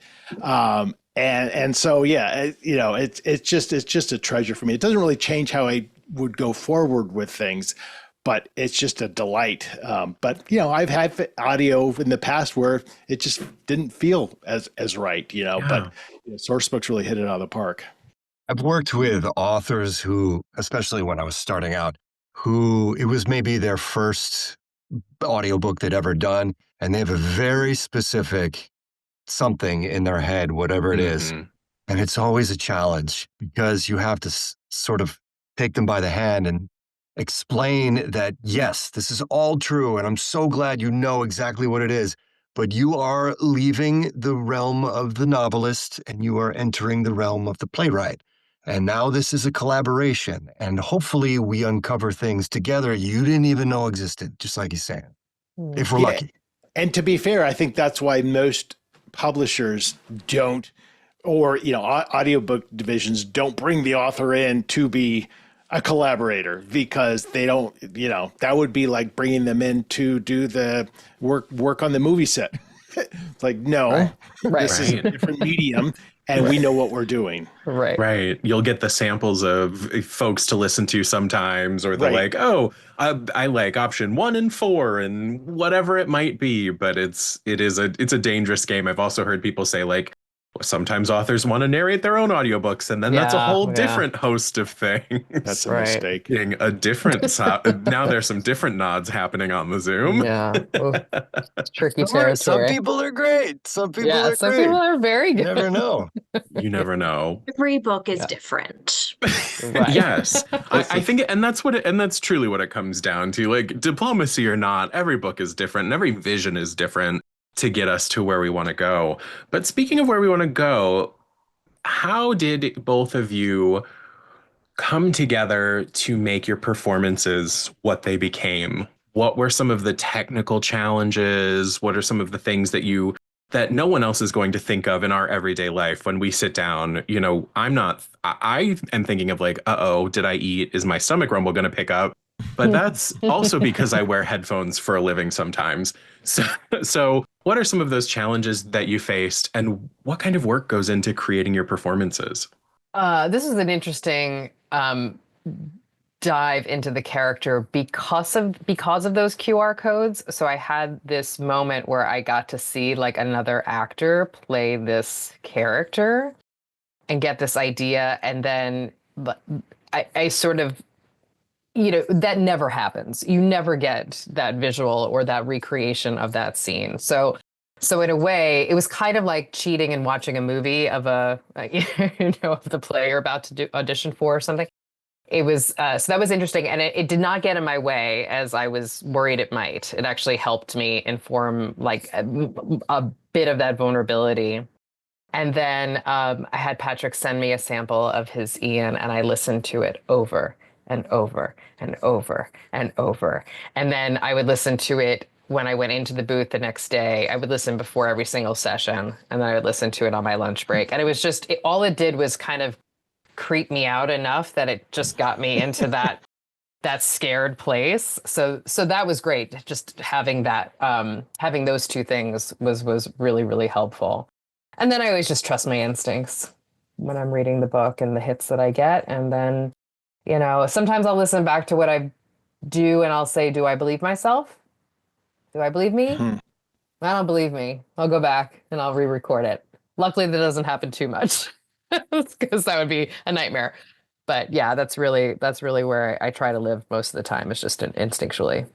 And so, yeah, you know, it's just a treasure for me. It doesn't really change how I would go forward with things, but it's just a delight. But, you know, I've had audio in the past where it just didn't feel as right, you know, but Sourcebooks really hit it out of the park. I've worked with authors who, especially when I was starting out, who it was maybe their first audiobook they'd ever done, and they have a very specific something in their head, whatever it is. And it's always a challenge, because you have to sort of take them by the hand and explain that, yes, this is all true, and I'm so glad you know exactly what it is, but you are leaving the realm of the novelist and you are entering the realm of the playwright. And now this is a collaboration, and hopefully we uncover things together you didn't even know existed, just like he's saying, if we're lucky. And to be fair, I think that's why most publishers don't, or, audiobook divisions don't bring the author in to be a collaborator, because they don't, that would be like bringing them in to do the work on the movie set. It's like, no, this is a different medium, and we know what we're doing. Right. You'll get the samples of folks to listen to sometimes, or they're like, oh, I like option 1 and 4 and whatever it might be. But it's a dangerous game. I've also heard people say, like, sometimes authors want to narrate their own audiobooks, and then that's a whole different host of things. That's a mistake. Being a different now there's some different nods happening on the Zoom. Yeah. It's tricky territory. Some people are great. Some people are some great. people are very good. You never know. You never know. Every book is different. Yes. I think, and that's truly what it comes down to. Like, diplomacy or not, every book is different and every vision is different to get us to where we want to go. But speaking of where we want to go, how did both of you come together to make your performances what they became? What were some of the technical challenges? What are some of the things that no one else is going to think of in our everyday life when we sit down? I am thinking of like, uh-oh, did I eat? Is my stomach rumble going to pick up? But that's also because I wear headphones for a living sometimes. So what are some of those challenges that you faced, and what kind of work goes into creating your performances? This is an interesting dive into the character because of those QR codes. So I had this moment where I got to see like another actor play this character and get this idea, and then I sort of, that never happens. You never get that visual or that recreation of that scene. So in a way, it was kind of like cheating and watching a movie of of the play you're about to audition for or something. It was, so that was interesting. And it did not get in my way as I was worried it might. It actually helped me inform like a bit of that vulnerability. And then I had Patrick send me a sample of his Ian, and I listened to it over and over and over and over. And then I would listen to it when I went into the booth the next day. I would listen before every single session, and then I would listen to it on my lunch break. And it was just, all it did was kind of creep me out enough that it just got me into that scared place. So that was great. Just having that, having those two things was really, really helpful. And then I always just trust my instincts when I'm reading the book and the hits that I get. And then, sometimes I'll listen back to what I do and I'll say, do I believe myself? Do I believe me? I don't believe me. I'll go back and I'll re-record it. Luckily, that doesn't happen too much because that would be a nightmare. But yeah, that's really where I try to live most of the time. It's just instinctually.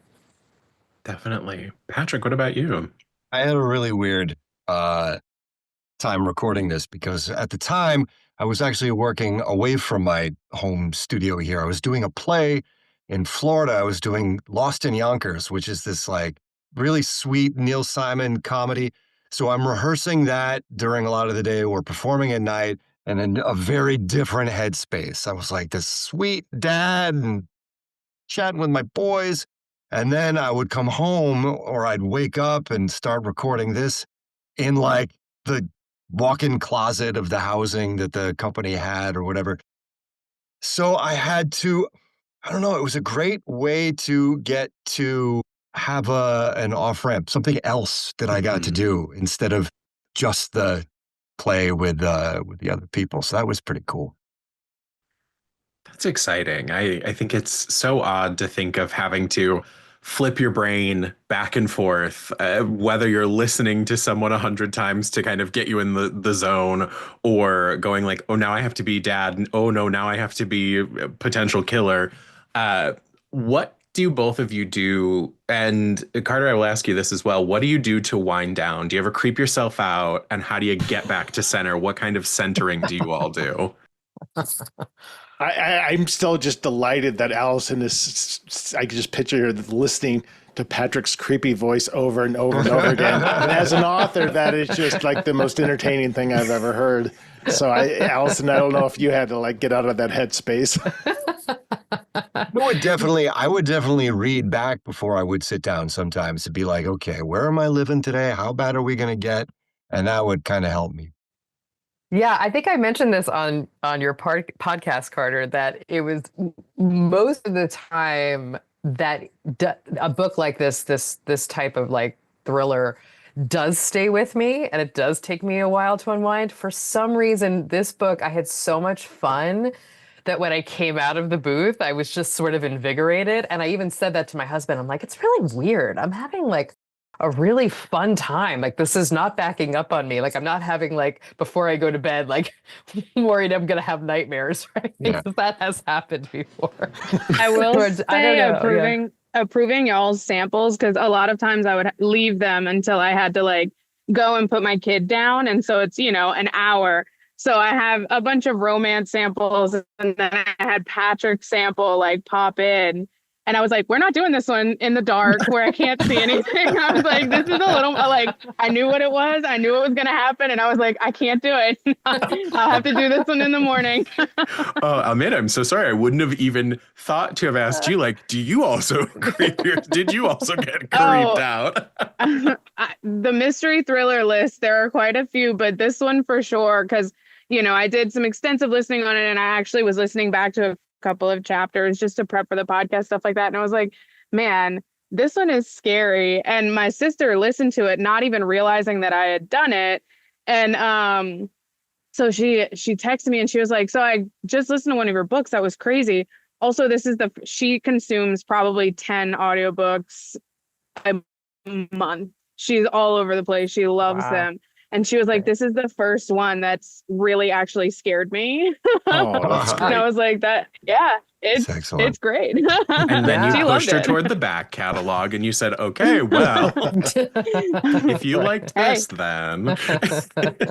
Definitely. Patrick, what about you? I had a really weird time recording this because at the time I was actually working away from my home studio here. I was doing a play in Florida. I was doing Lost in Yonkers, which is this like really sweet Neil Simon comedy. So I'm rehearsing that during a lot of the day. We're performing at night, and in a very different headspace. I was like this sweet dad and chatting with my boys. And then I would come home, or I'd wake up and start recording this in like the walk-in closet of the housing that the company had or whatever. So I had to, I don't know, it was a great way to get to have an off-ramp, something else that I got to do instead of just the play with the other people. So that was pretty cool. That's exciting. I think it's so odd to think of having to flip your brain back and forth, whether you're listening to someone 100 times to kind of get you in the zone, or going like, oh, now I have to be dad. And, oh, no, now I have to be a potential killer. What do both of you do? And Carter, I will ask you this as well. What do you do to wind down? Do you ever creep yourself out? And how do you get back to center? What kind of centering do you all do? I'm still just delighted that Allyson is, I can just picture her listening to Patrick's creepy voice over and over and over again. And as an author, that is just like the most entertaining thing I've ever heard. So Allyson, I don't know if you had to like get out of that headspace. I would definitely read back before I would sit down sometimes to be like, okay, where am I living today? How bad are we going to get? And that would kind of help me. Yeah, I think I mentioned this on your podcast, Carter, that it was most of the time that a book like this type of like thriller does stay with me, and it does take me a while to unwind. For some reason, this book, I had so much fun that when I came out of the booth, I was just sort of invigorated. And I even said that to my husband. I'm like, it's really weird. I'm having like a really fun time. Like, this is not backing up on me. Like, I'm not having like, before I go to bed, like worried I'm going to have nightmares, right? Yeah. Because that has happened before. I will say I don't know, approving y'all's samples, because a lot of times I would leave them until I had to like go and put my kid down. And so it's, an hour. So I have a bunch of romance samples, and then I had Patrick's sample like pop in. And I was like, we're not doing this one in the dark where I can't see anything. I was like, this is a little, like, I knew what it was. I knew it was going to happen. And I was like, I can't do it. I'll have to do this one in the morning. Oh, Almeida, I'm so sorry. I wouldn't have even thought to have asked you, like, did you also get creeped out? The mystery thriller list, there are quite a few, but this one for sure, because, I did some extensive listening on it, and I actually was listening back to a couple of chapters just to prep for the podcast, stuff like that. And I was like, man, this one is scary. And my sister listened to it, not even realizing that I had done it. And so she texted me and she was like, so I just listened to one of your books. That was crazy. Also, she consumes probably 10 audiobooks a month. She's all over the place. She loves them. And she was like, this is the first one that's really actually scared me. Oh, that's great. And I was like, it's great. And then you pushed her toward the back catalog and you said, okay, well, if you liked this, then.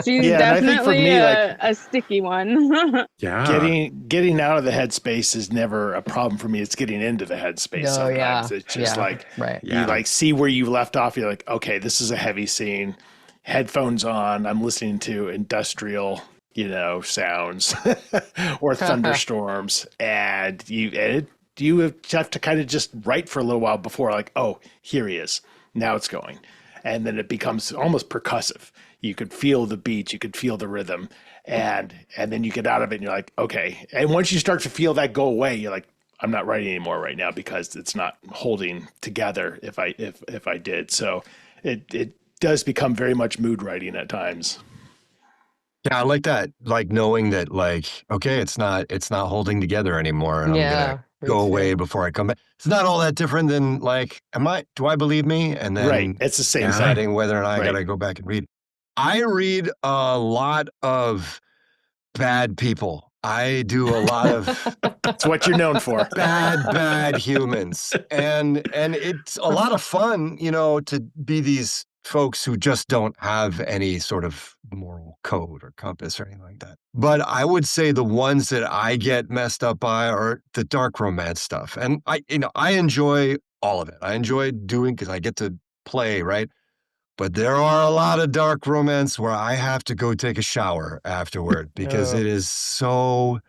She's definitely a sticky one. Yeah. Getting out of the headspace is never a problem for me. It's getting into the headspace sometimes. It's just you like see where you left off. You're like, okay, this is a heavy scene. Headphones on, I'm listening to industrial, sounds or thunderstorms, and you have to kind of just write for a little while before like, oh, here he is. Now it's going. And then it becomes almost percussive. You could feel the beat, you could feel the rhythm, and then you get out of it and you're like, okay. And once you start to feel that go away, you're like, I'm not writing anymore right now because it's not holding together if I did. So it does become very much mood writing at times. Yeah, I like that. Like knowing that, like, okay, it's not holding together anymore, and I'm gonna go away before I come back. It's not all that different than like, do I believe me? And then it's the same deciding whether or not I gotta go back and read. I read a lot of bad people. I do a lot of That's what you're known for. bad humans. And it's a lot of fun, to be these folks who just don't have any sort of moral code or compass or anything like that. But I would say the ones that I get messed up by are the dark romance stuff. And I enjoy all of it. I enjoy doing because I get to play, right? But there are a lot of dark romance where I have to go take a shower afterward because it is so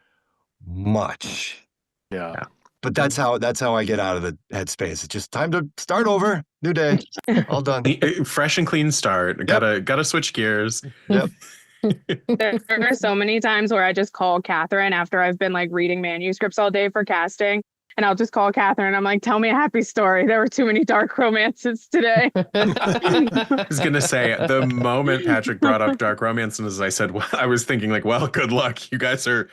much. Yeah. But that's how I get out of the headspace. It's just time to start over. New day. All done. Fresh and clean start. Yep. Gotta switch gears. Yep. There are so many times where I just call Catherine after I've been like reading manuscripts all day for casting. And I'll just call Catherine. I'm like, tell me a happy story. There were too many dark romances today. I was going to say, the moment Patrick brought up dark romances, I said, well, I was thinking like, well, good luck. You guys are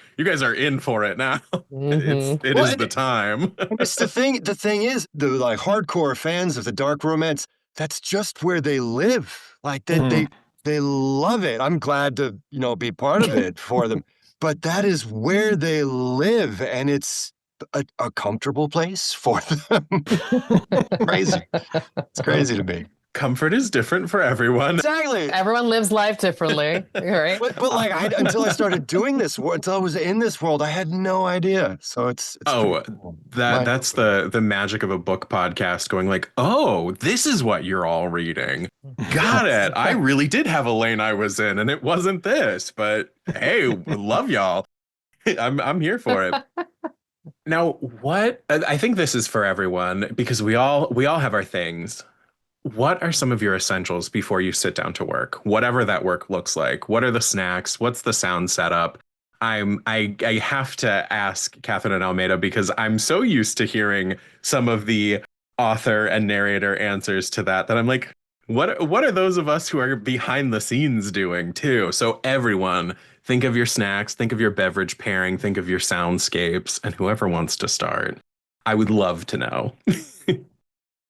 in for it now. It is the time. It's the thing. The thing is, the like hardcore fans of the dark romance, that's just where they live. Like they love it. I'm glad to, be part of it for them. But that is where they live. And it's a comfortable place for them. Crazy. It's crazy to me. Comfort is different for everyone. Exactly. Everyone lives life differently, right? But like until I started doing this, until I was in this world, I had no idea. So it's Oh, pretty cool. that's the magic of a book podcast going like, oh, this is what you're all reading. Got it. I really did have a lane I was in, and it wasn't this. But hey, love y'all. I'm here for it. Now, what I think this is for everyone because we all have our things. What are some of your essentials before you sit down to work? Whatever that work looks like. What are the snacks? What's the sound setup? I have to ask Catherine and Almeida because I'm so used to hearing some of the author and narrator answers to that I'm like, what are those of us who are behind the scenes doing too? So everyone, think of your snacks, think of your beverage pairing, think of your soundscapes, and whoever wants to start. I would love to know.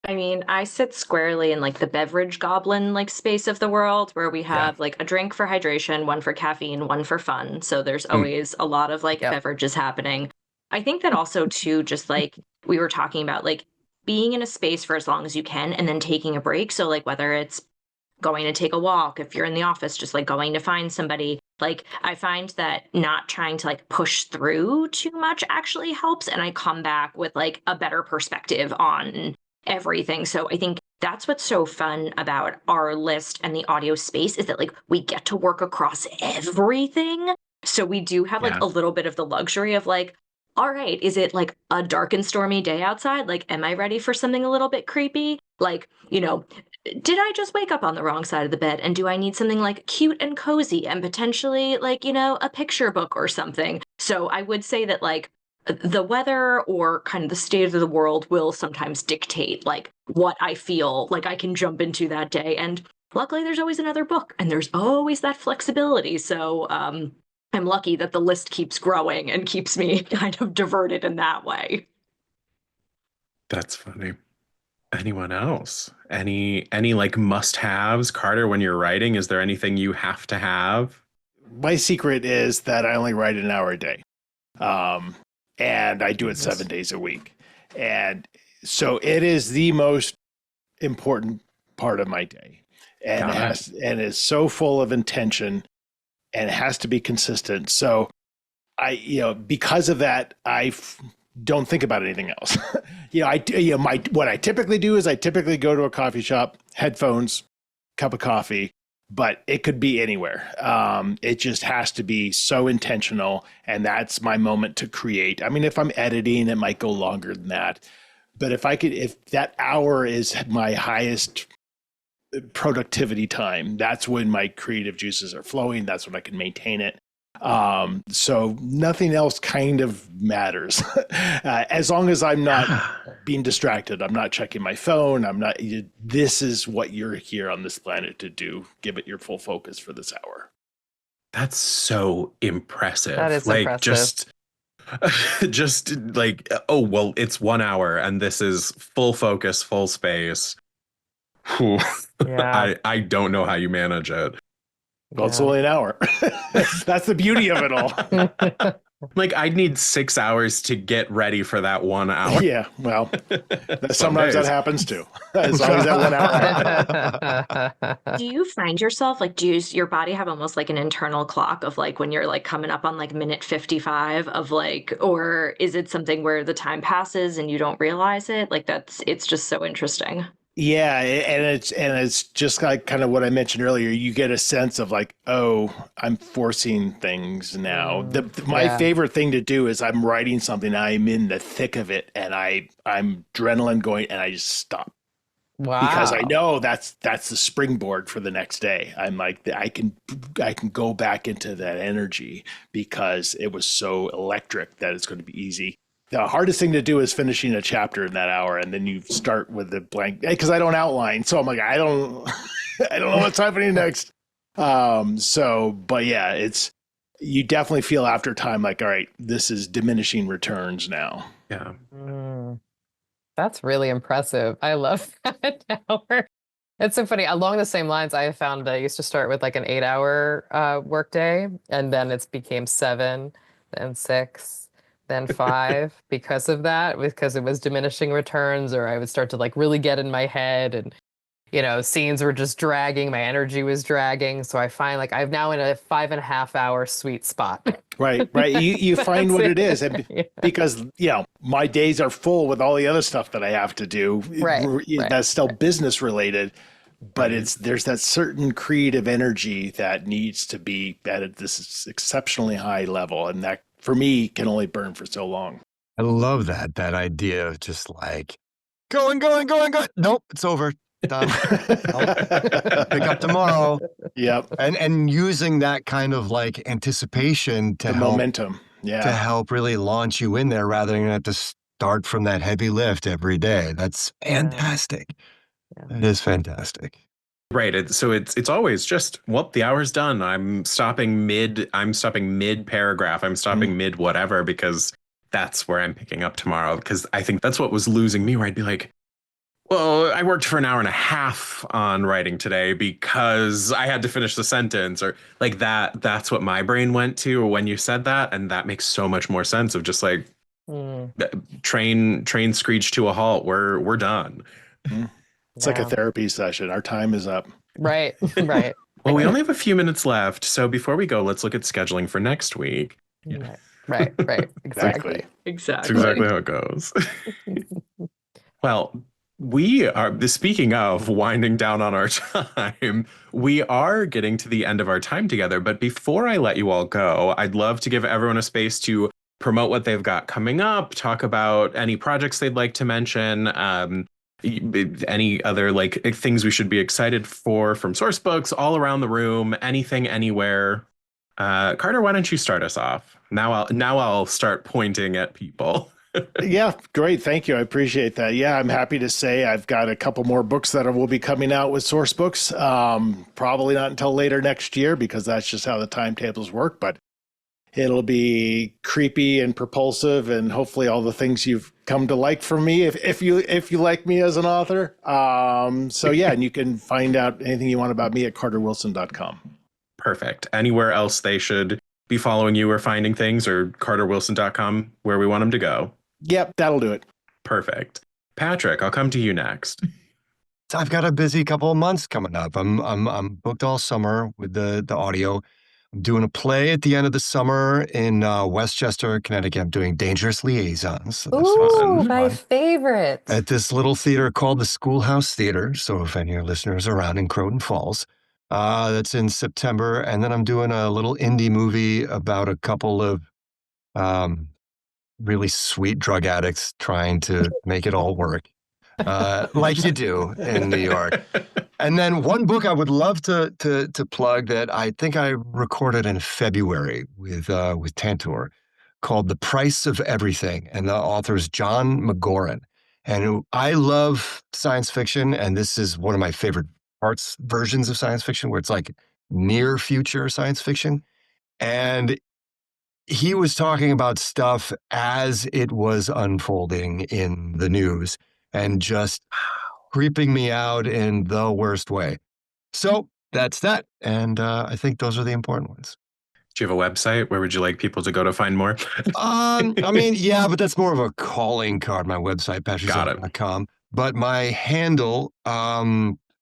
I mean, I sit squarely in like the beverage goblin like space of the world where we have like a drink for hydration, one for caffeine, one for fun. So there's always a lot of like beverages happening. I think that also too, just like we were talking about, like being in a space for as long as you can and then taking a break. So like whether it's going to take a walk, if you're in the office, just like going to find somebody. Like I find that not trying to like push through too much actually helps. And I come back with like a better perspective on everything. So I think that's what's so fun about our list and the audio space is that like we get to work across everything. So we do have like a little bit of the luxury of like, all right, is it like a dark and stormy day outside? Like, am I ready for something a little bit creepy? Like, you know, did I just wake up on the wrong side of the bed? And do I need something like cute and cozy and potentially like, you know, a picture book or something? So I would say that like the weather or kind of the state of the world will sometimes dictate like what I feel like I can jump into that day. And luckily there's always another book and there's always that flexibility. So I'm lucky that the list keeps growing and keeps me kind of diverted in that way. That's funny. Anyone else? Any like must-haves, Carter, when you're writing? Is there anything you have to have? My secret is that I only write an hour a day. And I do it 7 days a week. And so it is the most important part of my day. And it's so full of intention and it has to be consistent. So because of that, don't think about anything else. What I typically do is I typically go to a coffee shop, headphones, cup of coffee, but it could be anywhere. It just has to be so intentional. And that's my moment to create. I mean, if I'm editing, it might go longer than that. But if that hour is my highest productivity time, that's when my creative juices are flowing. That's when I can maintain it. So nothing else kind of matters. As long as I'm not being distracted, I'm not checking my phone. This is what you're here on this planet to do. Give it your full focus for this hour. That's so impressive. That is like impressive. just like, oh, well, it's 1 hour and this is full focus, full space. Whew. Yeah. I don't know how you manage it. Well, it's only an hour. That's the beauty of it all. Like I'd need 6 hours to get ready for that 1 hour. Yeah, well, sometimes that happens too. As long as that 1 hour. Do you find yourself like, does your body have almost like an internal clock of like when you're like coming up on like minute 55 of like, or is it something where the time passes and you don't realize it? Like it's just so interesting. Yeah, and it's just like kind of what I mentioned earlier. You get a sense of like, oh, I'm forcing things now. My favorite thing to do is I'm writing something, I'm in the thick of it, and I'm adrenaline going, and I just stop. Wow. Because I know that's the springboard for the next day. I'm like, I can go back into that energy because it was so electric that it's going to be easy. The hardest thing to do is finishing a chapter in that hour, and then you start with the blank because I don't outline. So I'm like, I don't know what's happening next. But yeah, you definitely feel after time like, all right, this is diminishing returns now. Yeah. That's really impressive. I love that hour. It's so funny. Along the same lines, I found I used to start with like an 8-hour workday, and then it became 7, then 6. Then 5 because of that, because it was diminishing returns, or I would start to like really get in my head and scenes were just dragging, my energy was dragging. So I find like I'm now in a 5.5 hour sweet spot. Right. You find That's what it is. And Yeah. because, my days are full with all the other stuff that I have to do. Right. That's still business related, but Right. there's that certain creative energy that needs to be at this exceptionally high level. And that for me can only burn for so long. I love that idea of just like going. Nope, it's over. Done. Pick up tomorrow. Yep. And using that kind of like anticipation to The help momentum. Yeah. really launch you in there rather than have to start from that heavy lift every day. That's fantastic. Yeah. That is fantastic. Right. So it's always just, well, the hour's done. I'm stopping mid paragraph. I'm stopping mid whatever, because that's where I'm picking up tomorrow. Because I think that's what was losing me, where I'd be like, well, I worked for an hour and a half on writing today because I had to finish the sentence, or like that. That's what my brain went to when you said that. And that makes so much more sense of just like train screech to a halt. We're done. It's like a therapy session. Our time is up. Right. Right. Well, we only have a few minutes left. So before we go, let's look at scheduling for next week. Yeah. Right. Exactly. That's exactly how it goes. Well, we are, speaking of winding down on our time, we are getting to the end of our time together. But before I let you all go, I'd love to give everyone a space to promote what they've got coming up, talk about any projects they'd like to mention, any other like things we should be excited for from Sourcebooks, all around the room, anything, anywhere. Carter, why don't you start us off? Now I'll start pointing at people. Yeah, great. Thank you. I appreciate that. Yeah, I'm happy to say I've got a couple more books that will be coming out with Sourcebooks. Probably not until later next year, because that's just how the timetables work. But it'll be creepy and propulsive, and hopefully all the things you've come to like from me, if you like me as an author. So yeah, and you can find out anything you want about me at carterwilson.com. Perfect. Anywhere else they should be following you or finding things, or carterwilson.com, where we want them to go? Yep, that'll do it. Perfect. Patrick, I'll come to you next. So I've got a busy couple of months coming up. I'm booked all summer with the audio. I'm doing a play at the end of the summer in Westchester, Connecticut. I'm doing Dangerous Liaisons. So that's Ooh, fun. my favorite. At this little theater called the Schoolhouse Theater. So if any of your listeners are around in Croton Falls, that's in September. And then I'm doing a little indie movie about a couple of really sweet drug addicts trying to make it all work, like you do in New York. And then one book I would love to plug that I think I recorded in February with Tantor, called The Price of Everything, and the author is John McGoran. And I love science fiction, and this is one of my favorite versions of science fiction, where it's like near future science fiction. And he was talking about stuff as it was unfolding in the news and just creeping me out in the worst way. So that's that. And I think those are the important ones. Do you have a website? Where would you like people to go to find more? I mean, yeah, but that's more of a calling card, my website, patrickzeller.com. But my handle,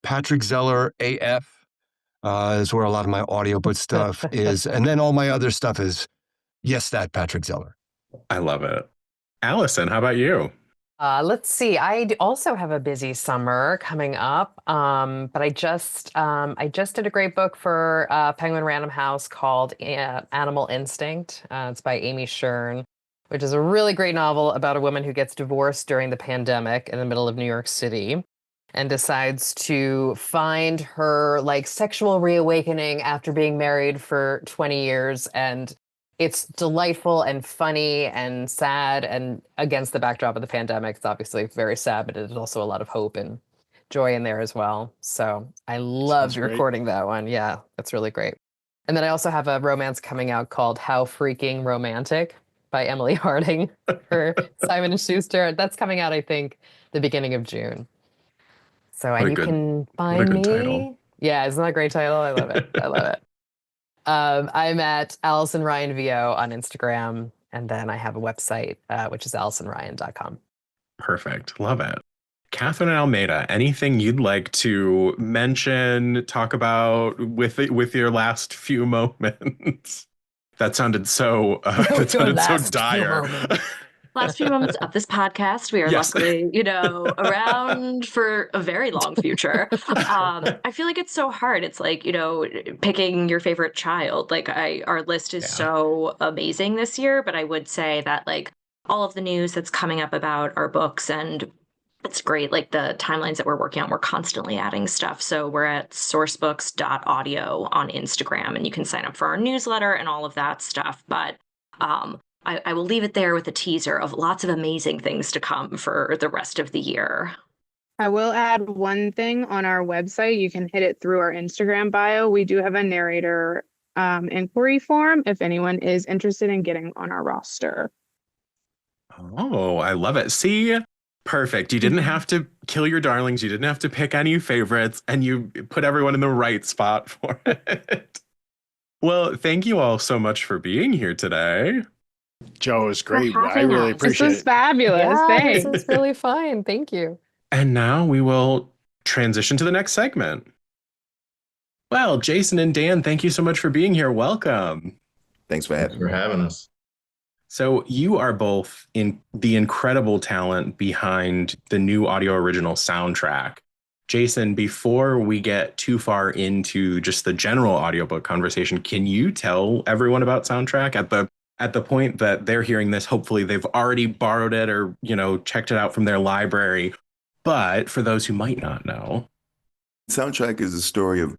Patrick Zeller AF, is where a lot of my audiobook stuff is. And then all my other stuff is, yes, that Patrick Zeller. I love it. Allyson, how about you? Let's see. I also have a busy summer coming up, but I just did a great book for Penguin Random House called Animal Instinct. It's by Amy Shern, which is a really great novel about a woman who gets divorced during the pandemic in the middle of New York City and decides to find her like sexual reawakening after being married for 20 years. And it's delightful and funny and sad, and against the backdrop of the pandemic, it's obviously very sad, but there's also a lot of hope and joy in there as well. So I loved recording that one. Yeah, that's really great. And then I also have a romance coming out called How Freaking Romantic by Emily Harding for Simon & Schuster. That's coming out, I think, the beginning of June. So and you can find me. Title. Yeah, isn't that a great title? I love it. I love it. I'm at Allyson Ryan VO on Instagram, and then I have a website, which is AllysonRyan.com. Perfect. Love it. Catherine Almeida, anything you'd like to mention, talk about with your last few moments? That sounded so that With your sounded so last few dire. moments. Last few moments of this podcast, we are Yes. luckily, around for a very long future. I feel like it's so hard. It's like, picking your favorite child. Like our list is Yeah. so amazing this year, but I would say that like all of the news that's coming up about our books, and it's great. Like the timelines that we're working on, we're constantly adding stuff. So we're at sourcebooks.audio on Instagram, and you can sign up for our newsletter and all of that stuff. But I will leave it there with a teaser of lots of amazing things to come for the rest of the year. I will add one thing on our website. You can hit it through our Instagram bio. We do have a narrator inquiry form if anyone is interested in getting on our roster. Oh, I love it. See, perfect. You didn't have to kill your darlings. You didn't have to pick any favorites, and you put everyone in the right spot for it. Well, thank you all so much for being here today. Joe, it was great. For I having really us. appreciate This was it. fabulous. Yeah, Thanks. this is really fun. Thank you. And now we will transition to the next segment. Well, Jason and Dan, thank you so much for being here. Welcome. Thanks for having us. So you are both in the incredible talent behind the new audio original soundtrack. Jason, before we get too far into just the general audiobook conversation, can you tell everyone about soundtrack at the point that they're hearing this? Hopefully they've already borrowed it or, checked it out from their library. But for those who might not know, Soundtrack is a story of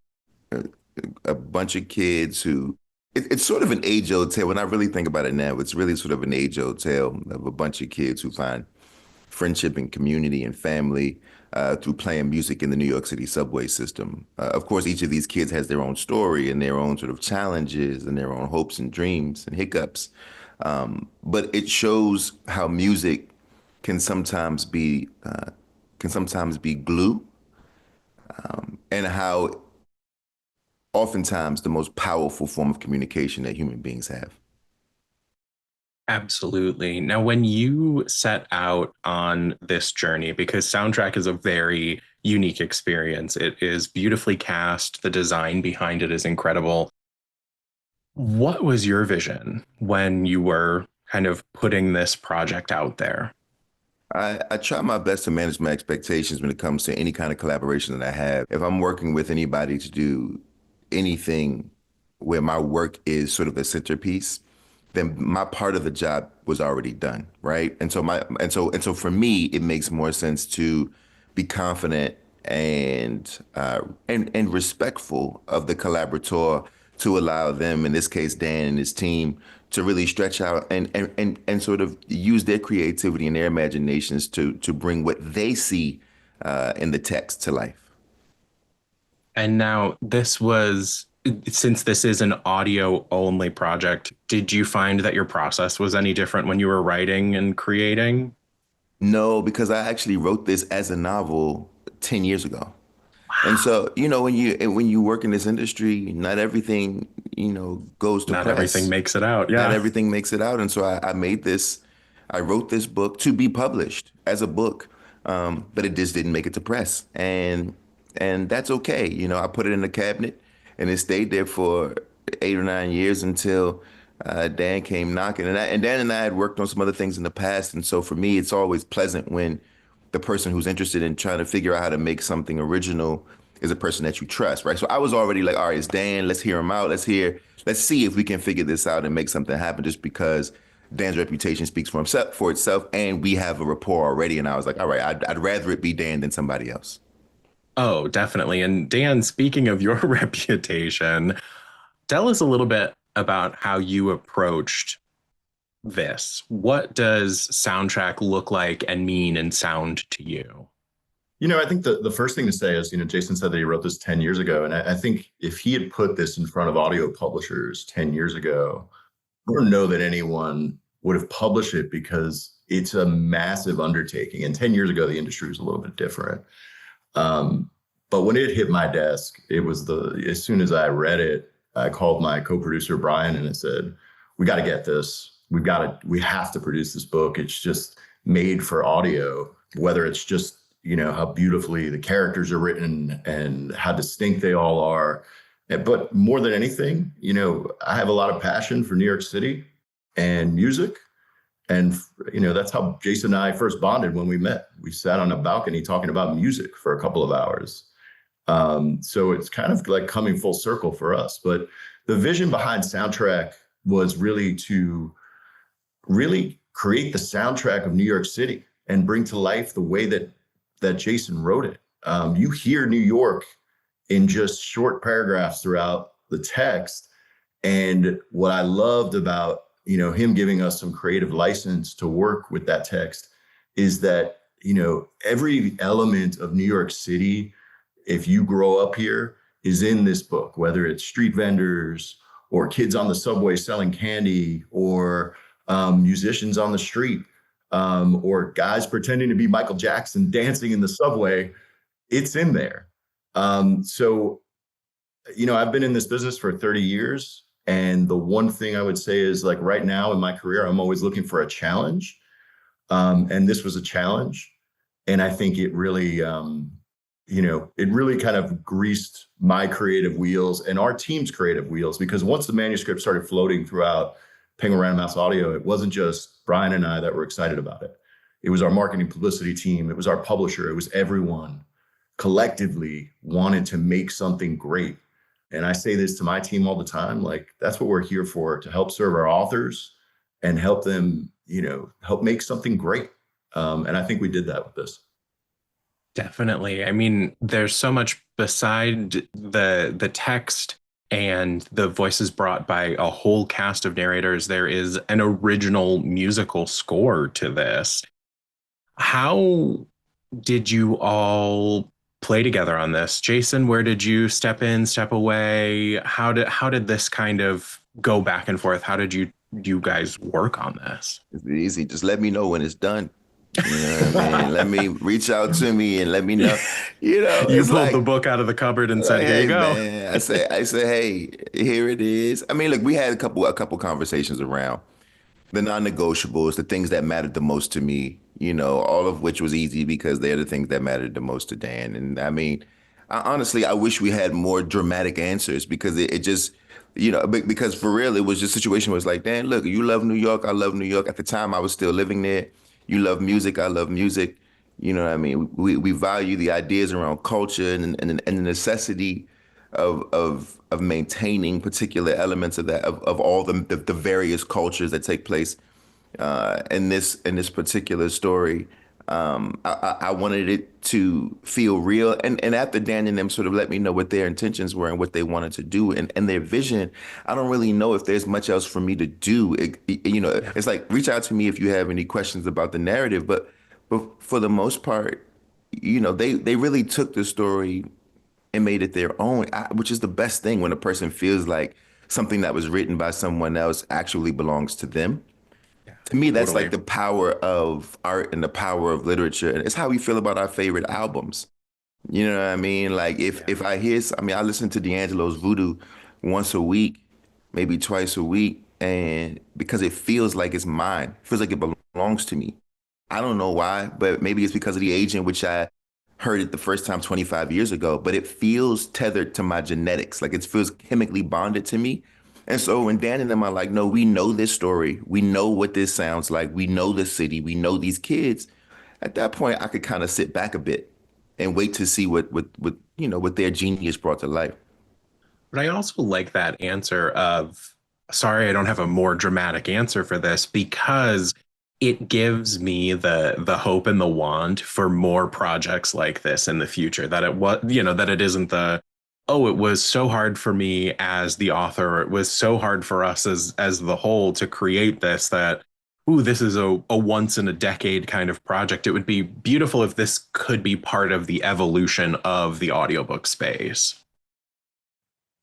a bunch of kids who, it's sort of an age-old tale. When I really think about it now, it's really sort of an age-old tale of a bunch of kids who find friendship and community and family through playing music in the New York City subway system. Of course, each of these kids has their own story and their own sort of challenges and their own hopes and dreams and hiccups. But it shows how music can sometimes be glue, and how oftentimes the most powerful form of communication that human beings have. absolutely. Now, when you set out on this journey, because soundtrack is a very unique experience, it is beautifully cast. The design behind it is incredible. What was your vision when you were kind of putting this project out there? I try my best to manage my expectations when it comes to any kind of collaboration that I have. If I'm working with anybody to do anything where my work is sort of a centerpiece, then my part of the job was already done, right? And so for me, it makes more sense to be confident and respectful of the collaborator, to allow them, in this case, Dan and his team, to really stretch out and sort of use their creativity and their imaginations to bring what they see in the text to life. And now since this is an audio only project, did you find that your process was any different when you were writing and creating? No, because I actually wrote this as a novel 10 years ago. And so, when you work in this industry, not everything, goes to Not press. everything makes it out. Yeah. Not everything makes it out. And so I wrote this book to be published as a book, but it just didn't make it to press. And that's okay. I put it in the cabinet and it stayed there for 8 or 9 years until Dan came knocking. And Dan and I had worked on some other things in the past. And so for me, it's always pleasant when the person who's interested in trying to figure out how to make something original is a person that you trust, right? So I was already like, all right, it's Dan, let's hear him out. Let's see if we can figure this out and make something happen, just because Dan's reputation speaks for itself, and we have a rapport already. And I was like, all right, I'd rather it be Dan than somebody else. Oh, definitely. And Dan, speaking of your reputation, tell us a little bit about how you approached this. What does soundtrack look like and mean and sound to you? I think the first thing to say is, Jason said that he wrote this 10 years ago. And I think if he had put this in front of audio publishers 10 years ago, I don't know that anyone would have published it, because it's a massive undertaking. And 10 years ago, the industry was a little bit different. But when it hit my desk, it was as soon as I read it, I called my co-producer, Brian, and I said, we got to get this. We have to produce this book. It's just made for audio, whether it's just, how beautifully the characters are written and how distinct they all are. But more than anything, I have a lot of passion for New York City and music. And, that's how Jason and I first bonded when we met. We sat on a balcony talking about music for a couple of hours. So it's kind of like coming full circle for us. But the vision behind Soundtrack was really to create the soundtrack of New York City and bring to life the way that Jason wrote it. You hear New York in just short paragraphs throughout the text. And what I loved about, him giving us some creative license to work with that text is that, every element of New York City, if you grow up here, is in this book, whether it's street vendors or kids on the subway selling candy or musicians on the street or guys pretending to be Michael Jackson dancing in the subway. It's in there. So, I've been in this business for 30 years. And the one thing I would say is, like, right now in my career, I'm always looking for a challenge. And this was a challenge. And I think it really, it really kind of greased my creative wheels and our team's creative wheels, because once the manuscript started floating throughout Penguin Random House Audio, it wasn't just Brian and I that were excited about it. It was our marketing publicity team. It was our publisher. It was everyone collectively wanted to make something great. And I say this to my team all the time, like, that's what we're here for, to help serve our authors and help them, help make something great. And I think we did that with this. Definitely. I mean, there's so much beside the text and the voices brought by a whole cast of narrators. There is an original musical score to this. How did you all play together on this? Jason, where did you step in, step away? How did this kind of go back and forth? How did you guys work on this? It's easy. Just let me know when it's done. You know what I mean? Let me reach out to me and let me know. You pulled the book out of the cupboard and said, "Here you go." Man. I say, hey, here it is. I mean, look, we had a couple conversations around the non-negotiables, the things that mattered the most to me, all of which was easy because they're the things that mattered the most to Dan. And I mean, honestly, I wish we had more dramatic answers, because it just, because for real, it was just a situation where it's like, Dan, look, you love New York, I love New York. At the time, I was still living there. You love music, I love music. You know what I mean? We value the ideas around culture and the necessity of maintaining particular elements of that, of all the various cultures that take place in this particular story. I wanted it to feel real, and after Dan and them sort of let me know what their intentions were and what they wanted to do and their vision, I don't really know if there's much else for me to do. It's like, reach out to me if you have any questions about the narrative, but for the most part, they really took the story and made it their own, which is the best thing, when a person feels like something that was written by someone else actually belongs to them. To me, that's totally like the power of art and the power of literature. And it's how we feel about our favorite albums. You know what I mean? Like, if I listen to D'Angelo's Voodoo once a week, maybe twice a week, and because it feels like it's mine, it feels like it belongs to me. I don't know why, but maybe it's because of the age in which I heard it the first time 25 years ago, but it feels tethered to my genetics. Like, it feels chemically bonded to me. And so when Dan and them are like, no, we know this story. We know what this sounds like. We know the city. We know these kids. At that point, I could kind of sit back a bit and wait to see what their genius brought to life. But I also like that answer of, sorry, I don't have a more dramatic answer for this, because it gives me the hope and the want for more projects like this in the future, that it isn't it was so hard for me as the author, it was so hard for us as the whole to create this, that, this is a once in a decade kind of project. It would be beautiful if this could be part of the evolution of the audiobook space.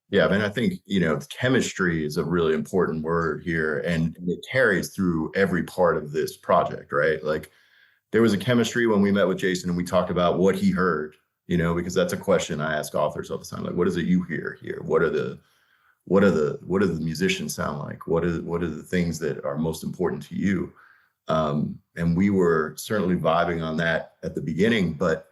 Yeah, I mean, I think, chemistry is a really important word here, and it carries through every part of this project, right? Like, there was a chemistry when we met with Jason and we talked about what he heard, because that's a question I ask authors all the time. Like, what is it you hear here? What do the musicians sound like? What are the things that are most important to you? And we were certainly vibing on that at the beginning, but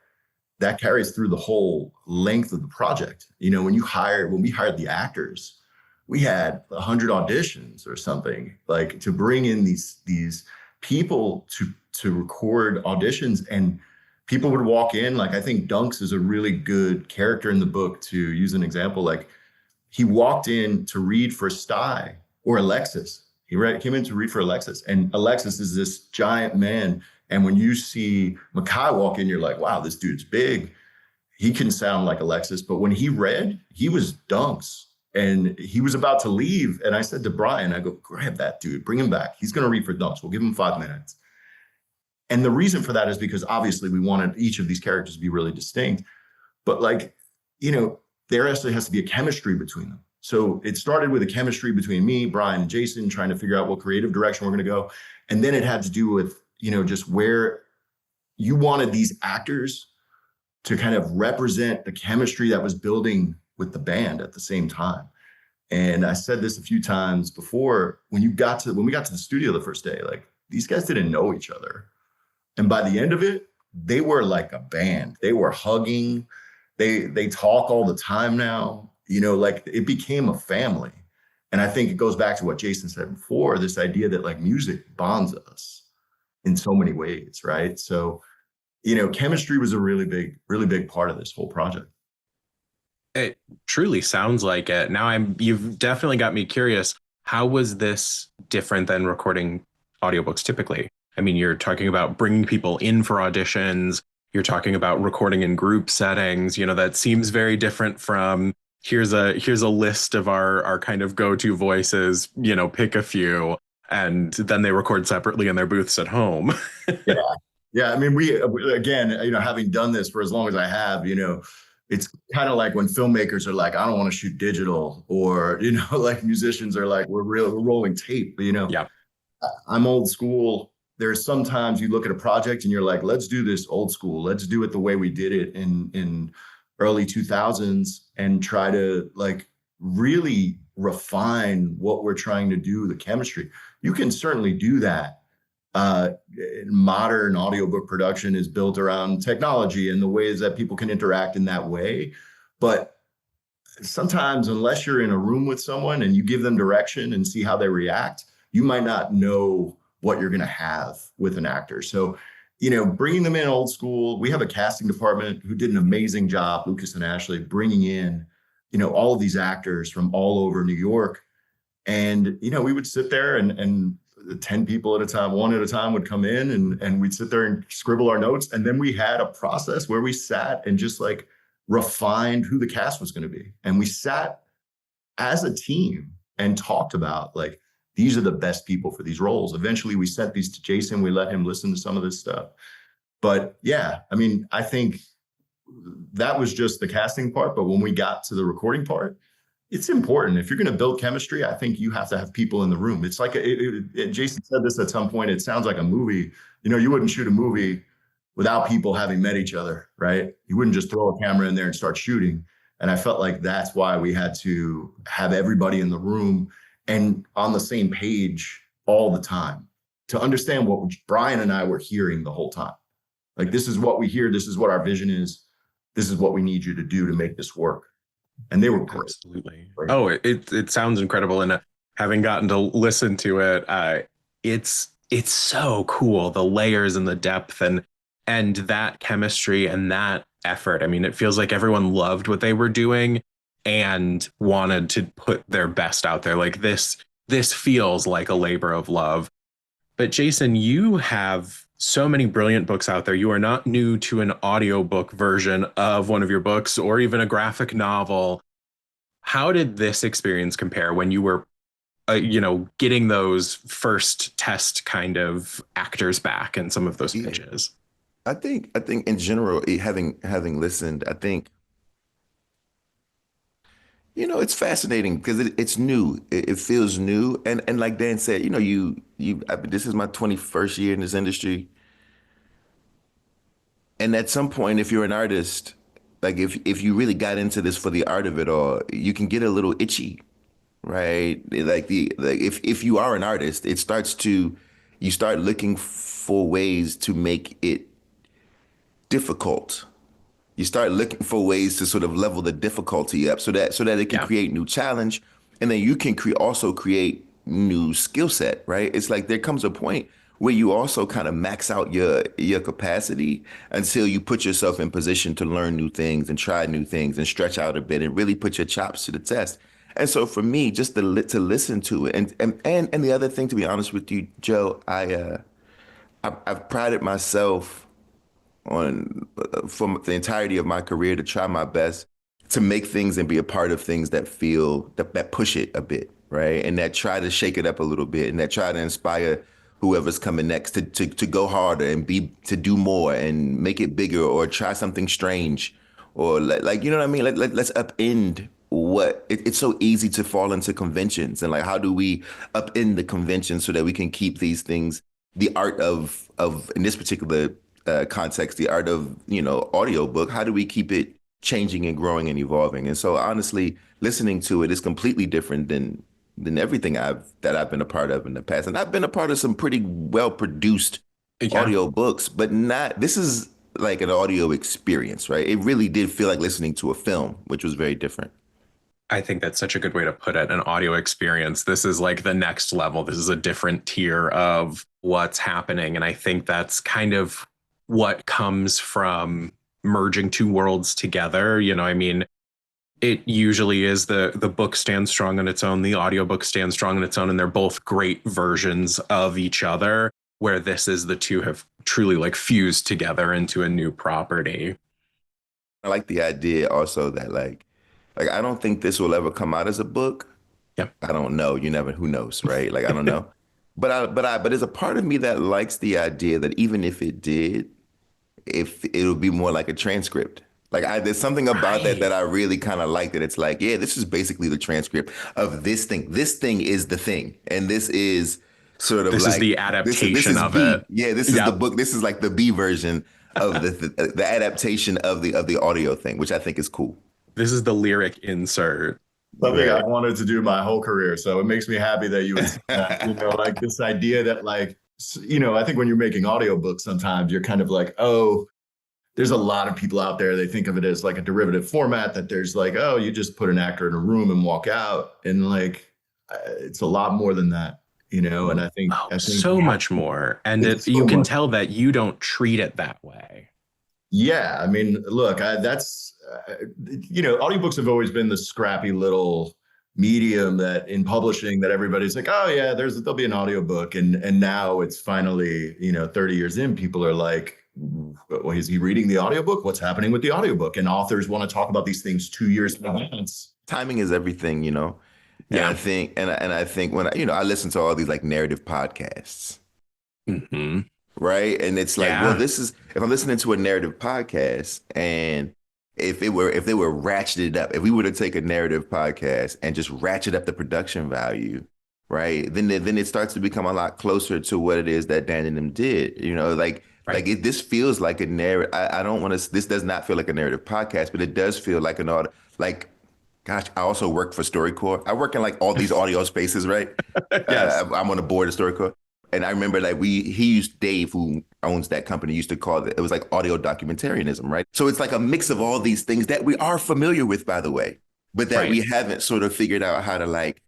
that carries through the whole length of the project. You know, when we hired the actors, we had 100 auditions or something, like, to bring in these people to record auditions. And people would walk in, like, I think Dunks is a really good character in the book, to use an example. Like, he walked in to read for Sty or Alexis. Came in to read for Alexis, and Alexis is this giant man. And when you see Makai walk in, you're like, wow, this dude's big. He can sound like Alexis. But when he read, he was Dunks. And he was about to leave. And I said to Brian, I go, grab that dude, bring him back. He's going to read for Dunks. We'll give him 5 minutes. And the reason for that is because obviously we wanted each of these characters to be really distinct. But, like, you know, there actually has to be a chemistry between them. So it started with a chemistry between me, Brian, and Jason, trying to figure out what creative direction we're going to go. And then it had to do with, you know, just where you wanted these actors to kind of represent the chemistry that was building with the band at the same time. And I said this a few times before, when we got to the studio the first day, like, these guys didn't know each other. And by the end of it, they were like a band. They were hugging. They talk all the time now. You know, like, it became a family. And I think it goes back to what Jason said before, this idea that, like, music bonds us in so many ways, right? So, you know, chemistry was a really big part of this whole project. It truly sounds like it. Now you've definitely got me curious. How was this different than recording audiobooks typically? I mean, you're talking about bringing people in for auditions. You're talking about recording in group settings. You know, that seems very different from here's a list of our kind of go-to voices, you know, pick a few, and then they record separately in their booths at home. Yeah. I mean, we again, you know, having done this for as long as I have, you know, it's kind of like when filmmakers are like, I don't want to shoot digital, or, you know, like, musicians are like, we're rolling tape, you know. Yeah. I'm old school. There's sometimes you look at a project and you're like, let's do this old school. Let's do it the way we did it in early 2000s, and try to, like, really refine what we're trying to do, the chemistry. You can certainly do that. Modern audiobook production is built around technology and the ways that people can interact in that way. But sometimes, unless you're in a room with someone and you give them direction and see how they react, you might not know what you're going to have with an actor. So, you know, bringing them in old school, we have a casting department who did an amazing job, Lucas and Ashley, bringing in, you know, all of these actors from all over New York. And, you know, we would sit there and 10 people at a time, one at a time, would come in, and we'd sit there and scribble our notes. And then we had a process where we sat and just, like, refined who the cast was going to be. And we sat as a team and talked about, like, these are the best people for these roles. Eventually we sent these to Jason. We let him listen to some of this stuff. But yeah, I mean, I think that was just the casting part. But when we got to the recording part, it's important. If you're going to build chemistry, I think you have to have people in the room. It's like, Jason said this at some point, it sounds like a movie. You know, you wouldn't shoot a movie without people having met each other, right? You wouldn't just throw a camera in there and start shooting. And I felt like that's why we had to have everybody in the room and on the same page all the time, to understand what Brian and I were hearing the whole time. Like, this is what we hear. This is what our vision is. This is what we need you to do to make this work. And they were great. Absolutely. Oh, it sounds incredible. And having gotten to listen to it, it's so cool, the layers and the depth and that chemistry and that effort. I mean, it feels like everyone loved what they were doing and wanted to put their best out there. Like, this feels like a labor of love. But Jason, you have so many brilliant books out there. You are not new to an audiobook version of one of your books or even a graphic novel. How did this experience compare when you were, you know, getting those first test kind of actors back and some of those pitches? I think in general, having listened, I think, you know, it's fascinating because it's new. It feels new. And like Dan said, you know, this is my 21st year in this industry. And at some point, if you're an artist, like, if you really got into this for the art of it all, you can get a little itchy, right? Like, if you are an artist, you start looking for ways to make it difficult You start looking for ways to sort of level the difficulty up so that it can Yeah. create new challenge, and then you can also create new skill set, right? It's like there comes a point where you also kind of max out your capacity until you put yourself in position to learn new things and try new things and stretch out a bit and really put your chops to the test. And so for me, just to listen to it, and the other thing, to be honest with you, Joe, I've prided myself on for the entirety of my career to try my best to make things and be a part of things that feel that push it a bit, right? And that try to shake it up a little bit and that try to inspire whoever's coming next to go harder and to do more and make it bigger or try something strange or like you know what I mean? Let's upend what it's so easy to fall into conventions, and like how do we upend the convention so that we can keep these things, the art of in this particular context, the art of, audiobook, how do we keep it changing and growing and evolving? And so honestly, listening to it is completely different than everything that I've been a part of in the past. And I've been a part of some pretty well produced audiobooks, but this is like an audio experience, right? It really did feel like listening to a film, which was very different. I think that's such a good way to put it, an audio experience. This is like the next level. This is a different tier of what's happening. And I think that's kind of what comes from merging two worlds together. I mean, it usually is the book stands strong on its own, the audiobook stands strong on its own, and they're both great versions of each other, where this is the two have truly like fused together into a new property. I like the idea also that like I don't think this will ever come out as a book. Yeah. I don't know. Who knows, right? Like I don't know. But there's a part of me that likes the idea that even if it did, if it'll be more like a transcript. Like there's something about that I really kind of like, that it's like, yeah, this is basically the transcript of this thing. This thing is the thing. And this is sort of this is the adaptation of it. Yeah, this is the book. This is like the B version of the adaptation of the audio thing, which I think is cool. This is the lyric insert. Something I wanted to do my whole career. So it makes me happy that you would say that, like this idea that like, I think when you're making audiobooks, sometimes you're kind of like, oh, there's a lot of people out there, they think of it as like a derivative format, that there's like, oh, you just put an actor in a room and walk out. And like, it's a lot more than that, and I think so much more. And you can tell that you don't treat it that way. Yeah. I mean, look, audiobooks have always been the scrappy little medium that in publishing that everybody's like, oh yeah, there'll be an audiobook. And now it's finally, 30 years in, people are like, well, is he reading the audiobook? What's happening with the audiobook? And authors want to talk about these things 2 years in advance. Timing is everything, And Yeah. I think, and I think when I listen to all these like narrative podcasts, Mm-hmm. right? And it's like, well, if I'm listening to a narrative podcast, and if they were ratcheted up, if we were to take a narrative podcast and just ratchet up the production value, right? Then it starts to become a lot closer to what it is that Dan and them did, this feels like a narrative. I don't want to, this does not feel like a narrative podcast, but it does feel like gosh, I also work for StoryCorps. I work in like all these audio spaces, right? Yes. I'm on the board of StoryCorps. And I remember Dave, who owns that company, used to call it was like audio documentarianism, right? So it's like a mix of all these things that we are familiar with, by the way, but that we haven't sort of figured out how to like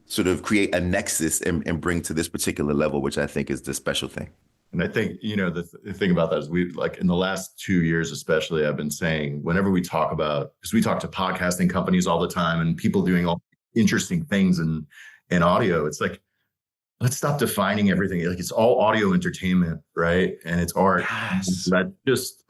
sort of create a nexus and bring to this particular level, which I think is the special thing. And I think, the thing about that is we like in the last 2 years, especially, I've been saying whenever we talk about, because we talk to podcasting companies all the time and people doing all interesting things in audio, it's like, let's stop defining everything. Like it's all audio entertainment, right? And it's art. Yes. That just,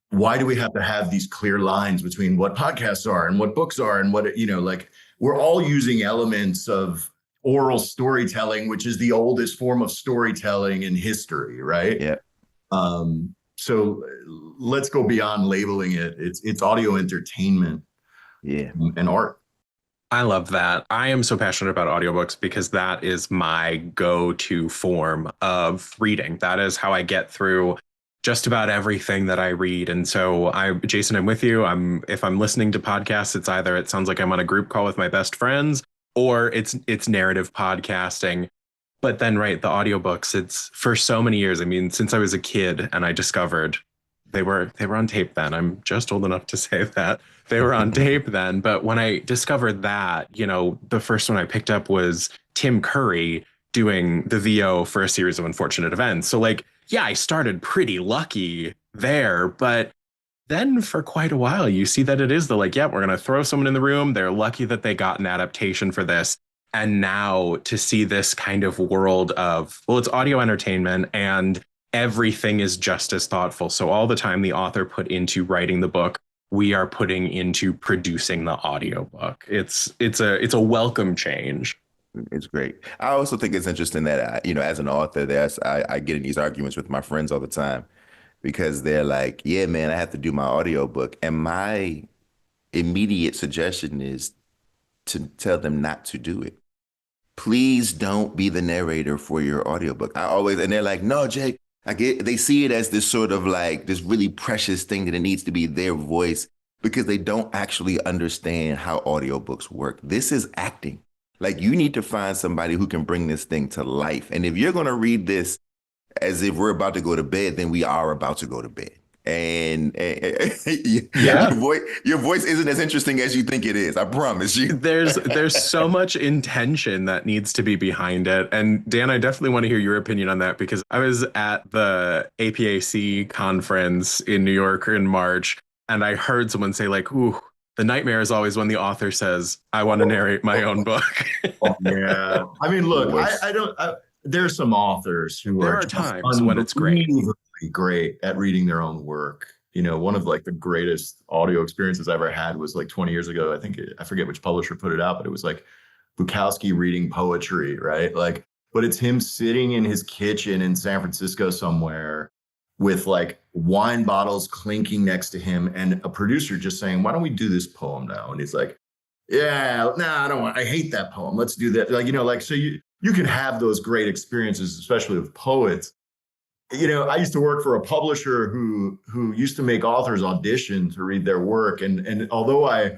why do we have to have these clear lines between what podcasts are and what books are and what, like we're all using elements of oral storytelling, which is the oldest form of storytelling in history, right? Yeah. So let's go beyond labeling it. It's audio entertainment, and art. I love that. I am so passionate about audiobooks because that is my go-to form of reading. That is how I get through just about everything that I read. And so Jason, I'm with you. If I'm listening to podcasts, it's either it sounds like I'm on a group call with my best friends, or it's narrative podcasting. But then, right, the audiobooks, it's for so many years. I mean, since I was a kid and I discovered they were on tape then. I'm just old enough to say that they were on tape then. But when I discovered that, the first one I picked up was Tim Curry doing the VO for A Series of Unfortunate Events. So like, yeah, I started pretty lucky there, but then for quite a while, you see that it is the like, yeah, we're going to throw someone in the room. They're lucky that they got an adaptation for this. And now to see this kind of world of, well, it's audio entertainment and everything is just as thoughtful. So all the time the author put into writing the book, we are putting into producing the audiobook. It's a welcome change. It's great. I also think it's interesting that as an author, I get in these arguments with my friends all the time because they're like, "Yeah, man, I have to do my audiobook," and my immediate suggestion is to tell them not to do it. Please don't be the narrator for your audiobook. And they're like, "No, Jake." They see it as this sort of like this really precious thing that it needs to be their voice because they don't actually understand how audiobooks work. This is acting. Like you need to find somebody who can bring this thing to life. And if you're going to read this as if we're about to go to bed, then we are about to go to bed. And Yeah. your voice isn't as interesting as you think it is. I promise you. There's so much intention that needs to be behind it. And Dan, I definitely want to hear your opinion on that because I was at the APAC conference in New York in March, and I heard someone say like, "Ooh, the nightmare is always when the author says, I want to narrate my own book." Yeah. I mean, look, there's some authors who there are times when it's great. Great at reading their own work. One of like the greatest audio experiences I ever had was like 20 years ago. I forget which publisher put it out, but it was like Bukowski reading poetry, right? Like, but it's him sitting in his kitchen in San Francisco somewhere with like wine bottles clinking next to him and a producer just saying, "Why don't we do this poem now?" And he's like, "Yeah, no, I don't want, I hate that poem. Let's do that." Like, so you can have those great experiences, especially with poets. I used to work for a publisher who used to make authors audition to read their work. And although I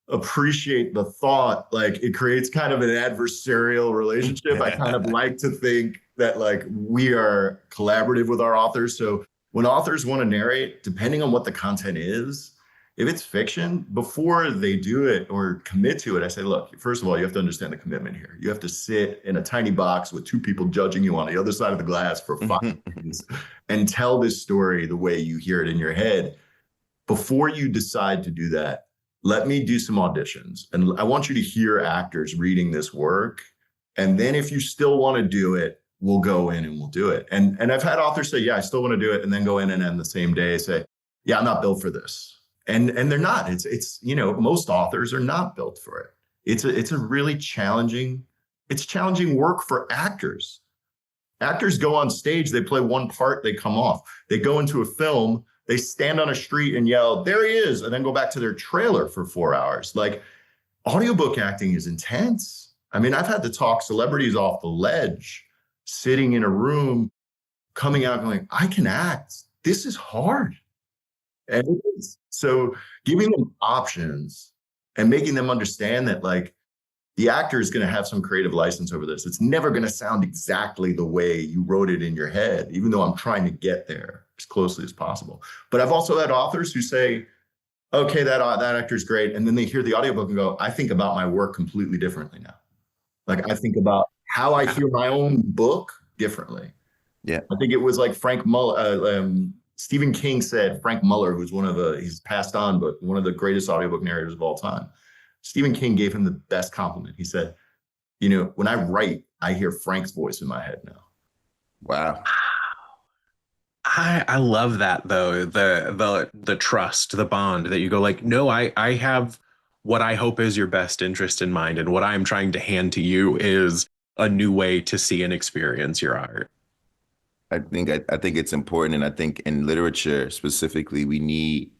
appreciate the thought, like it creates kind of an adversarial relationship, I kind of like to think that like we are collaborative with our authors. So when authors want to narrate, depending on what the content is, if it's fiction, before they do it or commit to it, I say, look, first of all, you have to understand the commitment here. You have to sit in a tiny box with two people judging you on the other side of the glass for 5 minutes and tell this story the way you hear it in your head. Before you decide to do that, let me do some auditions. And I want you to hear actors reading this work. And then if you still want to do it, we'll go in and we'll do it. And I've had authors say, "Yeah, I still want to do it." And then go in and on the same day say, "Yeah, I'm not built for this." And they're not. It's most authors are not built for it. It's a really challenging work for actors. Actors go on stage, they play one part, they come off. They go into a film, they stand on a street and yell, "There he is," and then go back to their trailer for 4 hours. Like audiobook acting is intense. I mean, I've had to talk celebrities off the ledge, sitting in a room, coming out going, "I can act. This is hard." And it is. So giving them options and making them understand that like the actor is going to have some creative license over this. It's never going to sound exactly the way you wrote it in your head, even though I'm trying to get there as closely as possible. But I've also had authors who say, "Okay, that actor's great." And then they hear the audiobook and go, "I think about my work completely differently now. Like I think about how I hear my own book differently." Yeah. I think it was like Frank Muller, Stephen King said, Frank Muller, who's he's passed on, but one of the greatest audiobook narrators of all time. Stephen King gave him the best compliment. He said, "When I write, I hear Frank's voice in my head now." Wow. I love that though. The trust, the bond that you go like, "No, I have what I hope is your best interest in mind. And what I'm trying to hand to you is a new way to see and experience your art." I think it's important, and I think in literature specifically, we need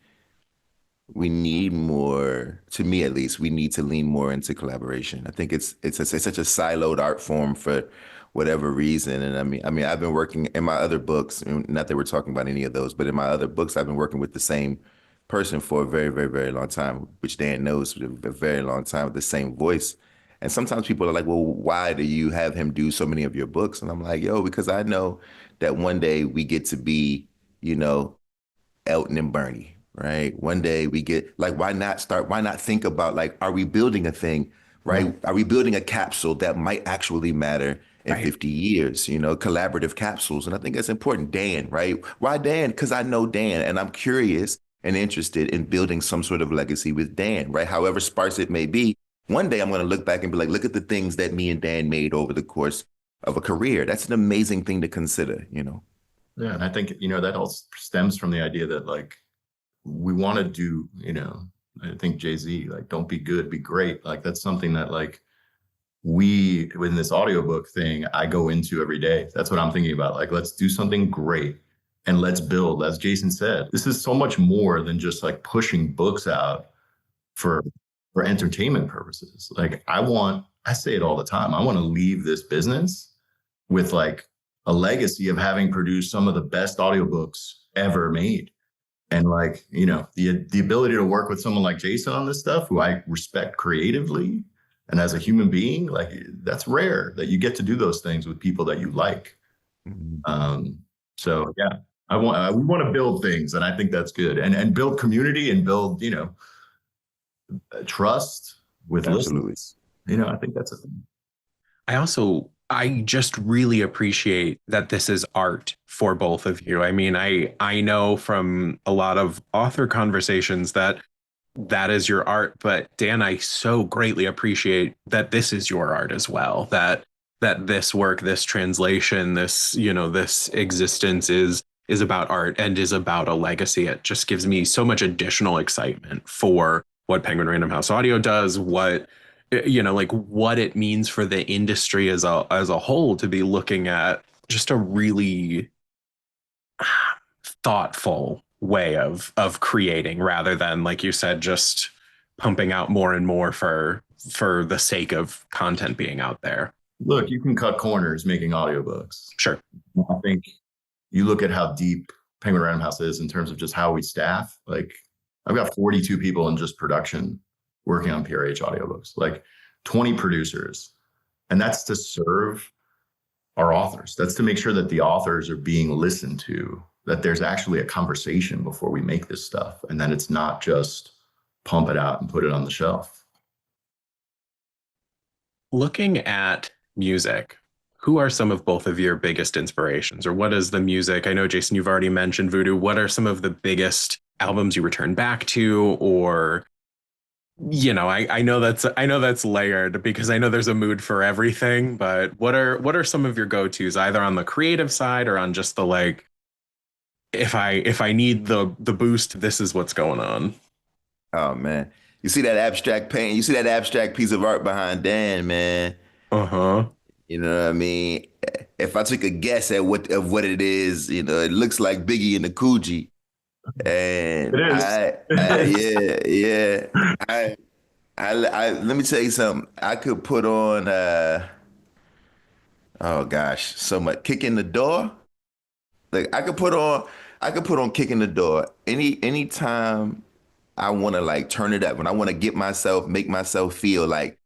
more. To me, at least, we need to lean more into collaboration. I think it's such a siloed art form for whatever reason. And I mean, I've been working in my other books. Not that we're talking about any of those, but in my other books, I've been working with the same person for a very, very, very long time, which Dan knows, a very long time with the same voice. And sometimes people are like, "Well, why do you have him do so many of your books?" And I'm like, "Yo, because I know that one day we get to be, Elton and Bernie, right? One day we get like, why not think about like, are we building a thing, right? Are we building a capsule that might actually matter in Right. 50 years, collaborative capsules? And I think that's important. Dan, right? Why Dan? Because I know Dan and I'm curious and interested in building some sort of legacy with Dan, right? However sparse it may be. One day I'm going to look back and be like, look at the things that me and Dan made over the course of a career. That's an amazing thing to consider. Yeah, and I think, that all stems from the idea that like we want to do, I think Jay-Z, like, don't be good, be great. Like that's something that like we, in this audiobook thing, I go into every day. That's what I'm thinking about. Like, let's do something great and let's build. As Jason said, this is so much more than just like pushing books out for entertainment purposes. Like I say it all the time. I want to leave this business with like a legacy of having produced some of the best audiobooks ever made. And like, the ability to work with someone like Jason on this stuff, who I respect creatively and as a human being, like that's rare that you get to do those things with people that you like. So yeah, we want to build things, and I think that's good, and build community and build, trust with listeners. I think that's a thing. I just really appreciate that this is art for both of you. I mean, I know from a lot of author conversations that is your art, but Dan, I so greatly appreciate that this is your art as well. That this work, this translation, this existence is about art and is about a legacy. It just gives me so much additional excitement for what Penguin Random House Audio does, what it means for the industry as a whole to be looking at just a really thoughtful way of creating, rather than, like you said, just pumping out more and more for the sake of content being out there. Look, you can cut corners making audiobooks. Sure. I think you look at how deep Penguin Random House is in terms of just how we staff. Like, I've got 42 people in just production working on PRH audiobooks, like 20 producers. And that's to serve our authors. That's to make sure that the authors are being listened to, that there's actually a conversation before we make this stuff, and that it's not just pump it out and put it on the shelf. Looking at music, who are some of both of your biggest inspirations, or what is the music? I know, Jason, you've already mentioned Voodoo. What are some of the biggest albums you return back to? Or, I know that's layered, because I know there's a mood for everything, but what are some of your go-tos, either on the creative side or on just the, like, if I need the boost, this is what's going on? Oh man. You see that abstract painting? You see that abstract piece of art behind Dan, man? Uh-huh. You know what I mean? If I took a guess at what it is, it looks like Biggie and the Coogee. And it is. let me tell you something. I could put on oh gosh, so much. Kick in the Door. Like I could put on Kick in the Door anytime I want to like turn it up, when I want to make myself feel like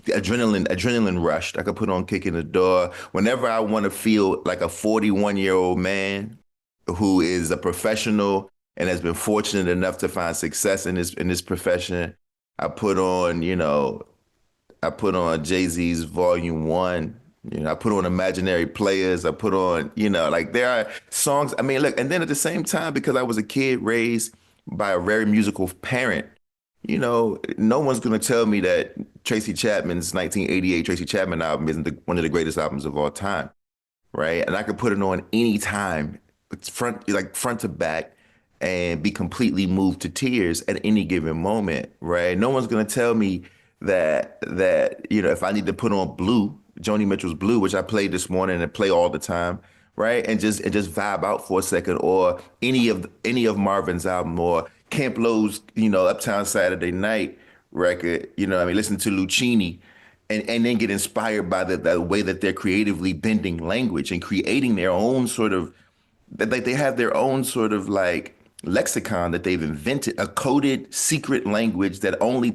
adrenaline rushed. I could put on Kick in the Door. Whenever I want to feel like a 41-year-old man who is a professional and has been fortunate enough to find success in this profession, I put on Jay-Z's Volume 1. I put on Imaginary Players. I put on, like there are songs. I mean, look, and then at the same time, because I was a kid raised by a very musical parent, no one's going to tell me that Tracy Chapman's 1988 Tracy Chapman album isn't one of the greatest albums of all time, right? And I could put it on any time, front to back, and be completely moved to tears at any given moment, right? No one's going to tell me that if I need to put on Blue, Joni Mitchell's Blue, which I played this morning and play all the time, right? And just vibe out for a second, or any of Marvin's album, or Camp Lo's, Uptown Saturday Night record, listen to Lucchini, and then get inspired by the way that they're creatively bending language and creating their own sort of, like they have their own sort of like lexicon that they've invented, a coded secret language that only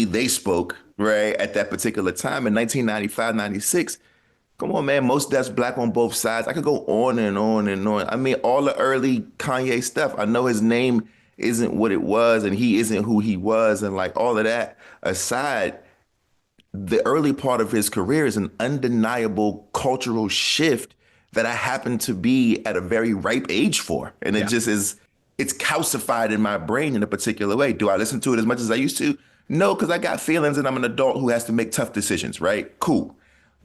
they spoke, right, at that particular time in 1995, 96. Come on, man. Most Deaths Black on Both Sides. I could go on and on and on. I mean, all the early Kanye stuff. I know his name isn't what it was and he isn't who he was. And like all of that aside, the early part of his career is an undeniable cultural shift that I happen to be at a very ripe age for. And it just is, it's calcified in my brain in a particular way. Do I listen to it as much as I used to? No, because I got feelings and I'm an adult who has to make tough decisions, right? Cool.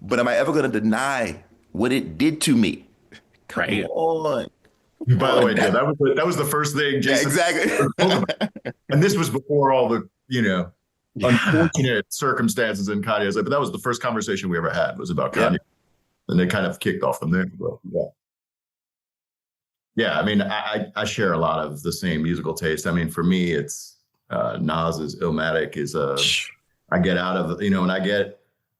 But am I ever going to deny what it did to me? Come Right. on. By the way, Joe, that was the first thing Jason exactly. And this was before all the, Yeah. unfortunate circumstances in Kanye's life. But that was the first conversation we ever had was about Kanye. And they kind of kicked off from there. But, yeah, I mean, I share a lot of the same musical taste. I mean, for me, it's Nas's Illmatic is I get out of, and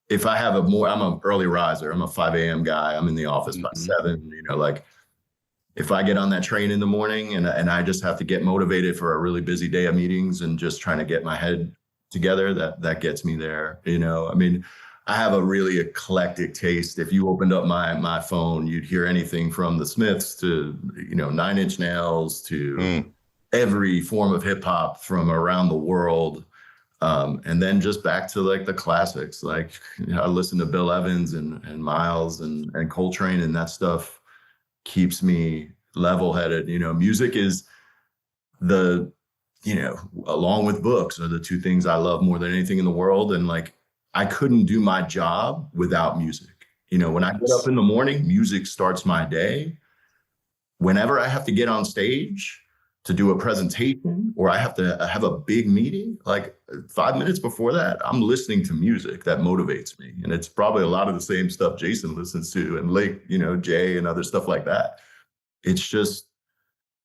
if I have I'm an early riser. I'm a 5 a.m. guy. I'm in the office by 7, like if I get on that train in the morning and I just have to get motivated for a really busy day of meetings and just trying to get my head together, that gets me there. I mean, I have a really eclectic taste. If you opened up my phone, you'd hear anything from the Smiths to, 9 Inch Nails to every form of hip hop from around the world. And then just back to like the classics. Like I listen to Bill Evans and Miles and Coltrane, and that stuff keeps me level-headed. Music is along with books are the two things I love more than anything in the world. And like, I couldn't do my job without music. When I get up in the morning, music starts my day. Whenever I have to get on stage to do a presentation or I have to have a big meeting, like 5 minutes before that, I'm listening to music that motivates me. And it's probably a lot of the same stuff Jason listens to and Lake, Jay and other stuff like that. It's just,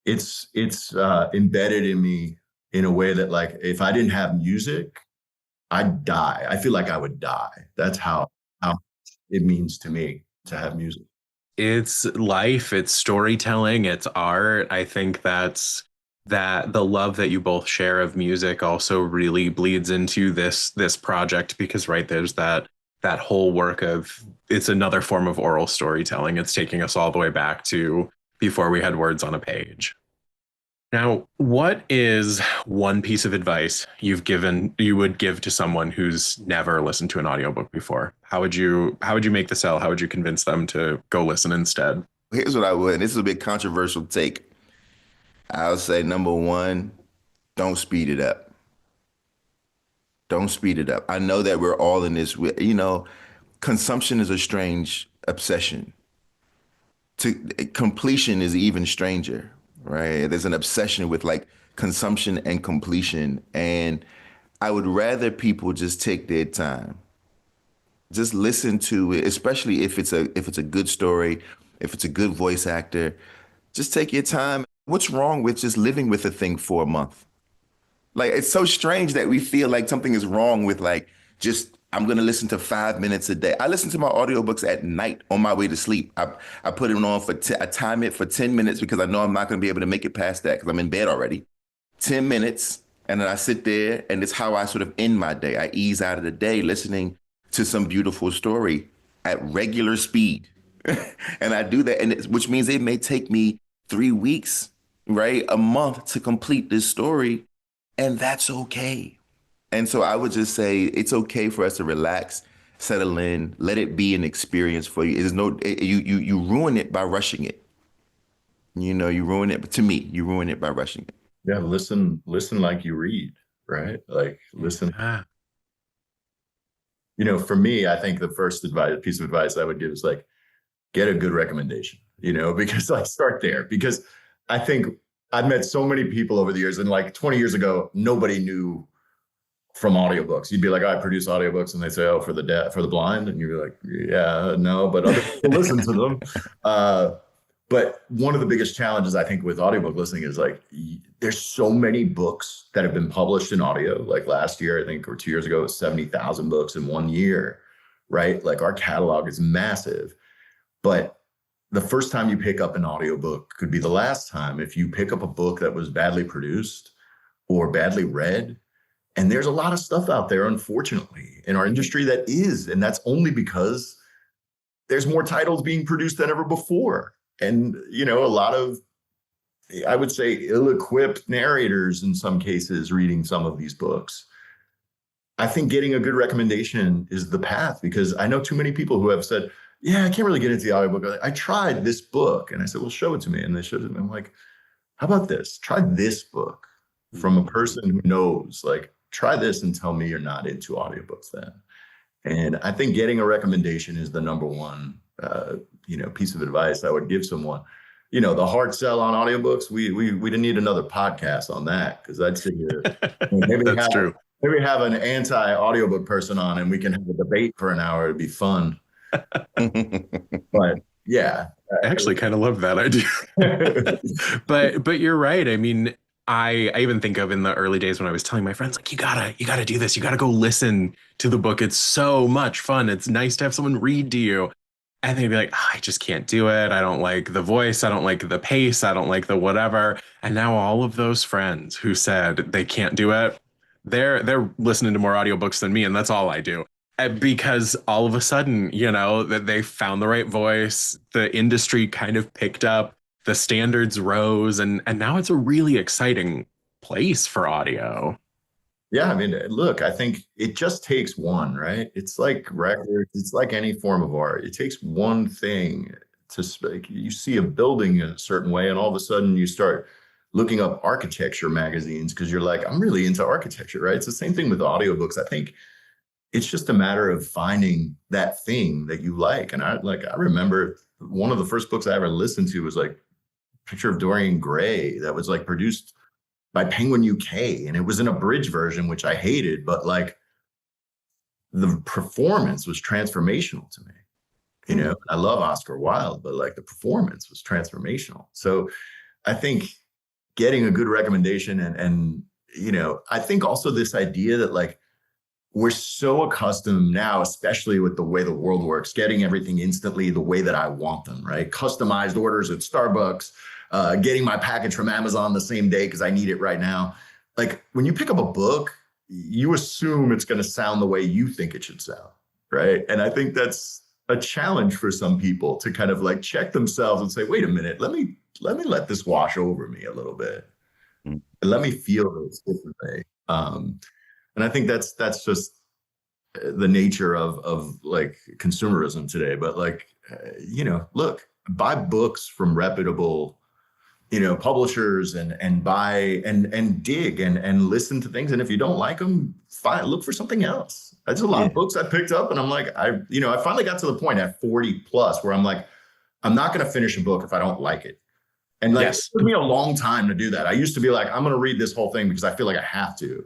it's embedded in me in a way that like, if I didn't have music, I'd die. I feel like I would die. That's how it means to me to have music. It's life, it's storytelling, it's art. I think that the love that you both share of music also really bleeds into this project because there's that whole work of it's another form of oral storytelling. It's taking us all the way back to before we had words on a page. Now, what is one piece of advice you would give to someone who's never listened to an audiobook before? How would you make the sell? How would you convince them to go listen instead? Here's what I would. This is a bit controversial take. I'll say number one, don't speed it up. Don't speed it up. I know that we're all in this, consumption is a strange obsession. Completion is even stranger. Right. There's an obsession with like consumption and completion. And I would rather people just take their time. Just listen to it, especially if it's a good story, if it's a good voice actor. Just take your time. What's wrong with just living with a thing for a month? Like, it's so strange that we feel like something is wrong with like just I'm going to listen to 5 minutes a day. I listen to my audiobooks at night on my way to sleep. I put it on I time it for 10 minutes because I know I'm not going to be able to make it past that because I'm in bed already. 10 minutes. And then I sit there and it's how I sort of end my day. I ease out of the day listening to some beautiful story at regular speed. And I do that. Which means it may take me 3 weeks, right? A month to complete this story. And that's okay. And so I would just say it's okay for us to relax, settle in, let it be an experience for you. You ruin it by rushing it. You ruin it. But to me, you ruin it by rushing it. Yeah, listen like you read, right? Like listen. For me, I think the first piece of advice I would give is like get a good recommendation. Because I start there because I think I've met so many people over the years, and like 20 years ago, nobody knew from audiobooks. You'd be like, I produce audiobooks, and they say, oh, for the blind, and you'd be like, yeah, no, but other people listen to them. But one of the biggest challenges I think with audiobook listening is like, there's so many books that have been published in audio. Like last year, I think, or 2 years ago, it was 70,000 books in 1 year, right? Like our catalog is massive, but the first time you pick up an audiobook could be the last time if you pick up a book that was badly produced or badly read. And there's a lot of stuff out there, unfortunately, in our industry that is, and that's only because there's more titles being produced than ever before. And, a lot of, I would say, ill-equipped narrators in some cases reading some of these books. I think getting a good recommendation is the path, because I know too many people who have said, yeah, I can't really get into the audiobook. I tried this book. And I said, well, show it to me. And they showed it to me. I'm like, how about this? Try this book from a person who knows, like, try this and tell me you're not into audiobooks then. And I think getting a recommendation is the number one, piece of advice I would give someone. The hard sell on audiobooks, we didn't need another podcast on that, because I'd sit here. That's true. Maybe have an anti-audiobook person on and we can have a debate for an hour. It'd be fun. But yeah. I actually kind of love that idea. But you're right. I mean, I even think of in the early days when I was telling my friends, like, you gotta do this. You gotta go listen to the book. It's so much fun. It's nice to have someone read to you. And they'd be like, I just can't do it. I don't like the voice. I don't like the pace. I don't like the whatever. And now all of those friends who said they can't do it, they're listening to more audiobooks than me. And that's all I do. Because all of a sudden, that they found the right voice, the industry kind of picked up, the standards rose, and now it's a really exciting place for audio. Yeah, I mean, look, I think it just takes one, right? It's like records, it's like any form of art. It takes one thing to speak. You see a building a certain way, and all of a sudden you start looking up architecture magazines because you're like, I'm really into architecture, right? It's the same thing with audiobooks. I think it's just a matter of finding that thing that you like. And I remember one of the first books I ever listened to was like Picture of Dorian Gray, that was like produced by Penguin UK, and it was an abridged version, which I hated, but like the performance was transformational to me. I love Oscar Wilde, but like the performance was transformational. So I think getting a good recommendation and I think also this idea that like we're so accustomed now, especially with the way the world works, getting everything instantly the way that I want them, right? Customized orders at Starbucks, getting my package from Amazon the same day because I need it right now. Like when you pick up a book, you assume it's going to sound the way you think it should sound, right? And I think that's a challenge for some people to kind of like check themselves and say, wait a minute, let me let this wash over me a little bit. And let me feel this differently. And I think that's just the nature of like consumerism today. But like, look, buy books from reputable, publishers and buy and dig and listen to things. And if you don't like them, look for something else. There's a lot of books I picked up and I'm like, I finally got to the point at 40 plus where I'm like, I'm not going to finish a book if I don't like it. And like, It took me a long time to do that. I used to be like, I'm going to read this whole thing because I feel like I have to.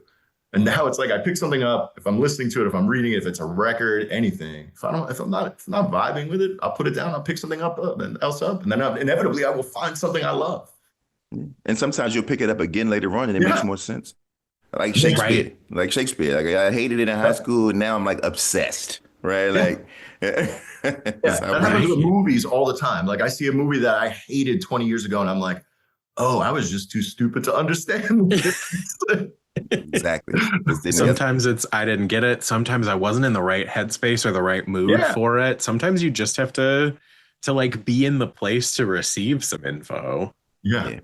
And now it's like I pick something up. If I'm listening to it, if I'm reading it, if it's a record, anything. If I'm not vibing with it, I'll put it down. I'll pick something else up, and then inevitably I will find something I love. And sometimes you'll pick it up again later on, and it makes more sense. Like Shakespeare, Right. Like Shakespeare. Like I hated it in high school, and now I'm like obsessed. Right? Like that happens with movies all the time. Like I see a movie that I hated 20 years ago, and I'm like, oh, I was just too stupid to understand. Exactly. Sometimes it's I didn't get it. Sometimes I wasn't in the right headspace or the right mood for it. Sometimes you just have to like be in the place to receive some info. Yeah.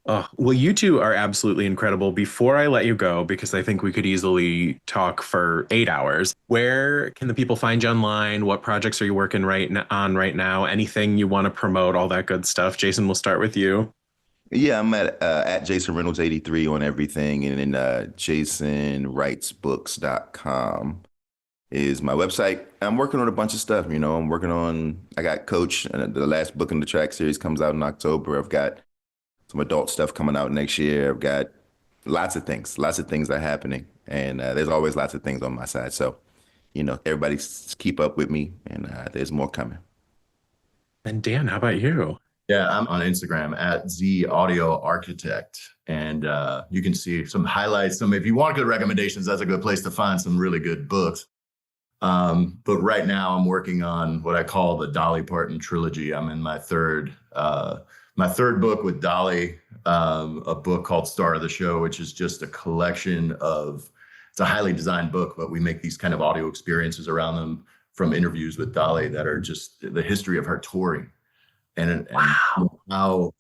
Oh, well, you two are absolutely incredible. Before I let you go, because I think we could easily talk for 8 hours, where can the people find you online? What projects are you working on right now? Anything you want to promote, all that good stuff? Jason, we'll start with you. Yeah, I'm at Jason Reynolds 83 on everything, and then jasonwritesbooks.com is my website. I'm working on a bunch of stuff. I got Coach, and the last book in the track series comes out in October. I've got some adult stuff coming out next year. I've got lots of things are happening, and there's always lots of things on my side. So, everybody keep up with me, and there's more coming. And Dan, how about you? Yeah, I'm on Instagram at @ZAudioArchitect, and you can see some highlights. If you want good recommendations, that's a good place to find some really good books. But right now, I'm working on what I call the Dolly Parton trilogy. I'm in my third book with Dolly, a book called Star of the Show, which is just a collection of. It's a highly designed book, but we make these kind of audio experiences around them from interviews with Dolly that are just the history of her touring and how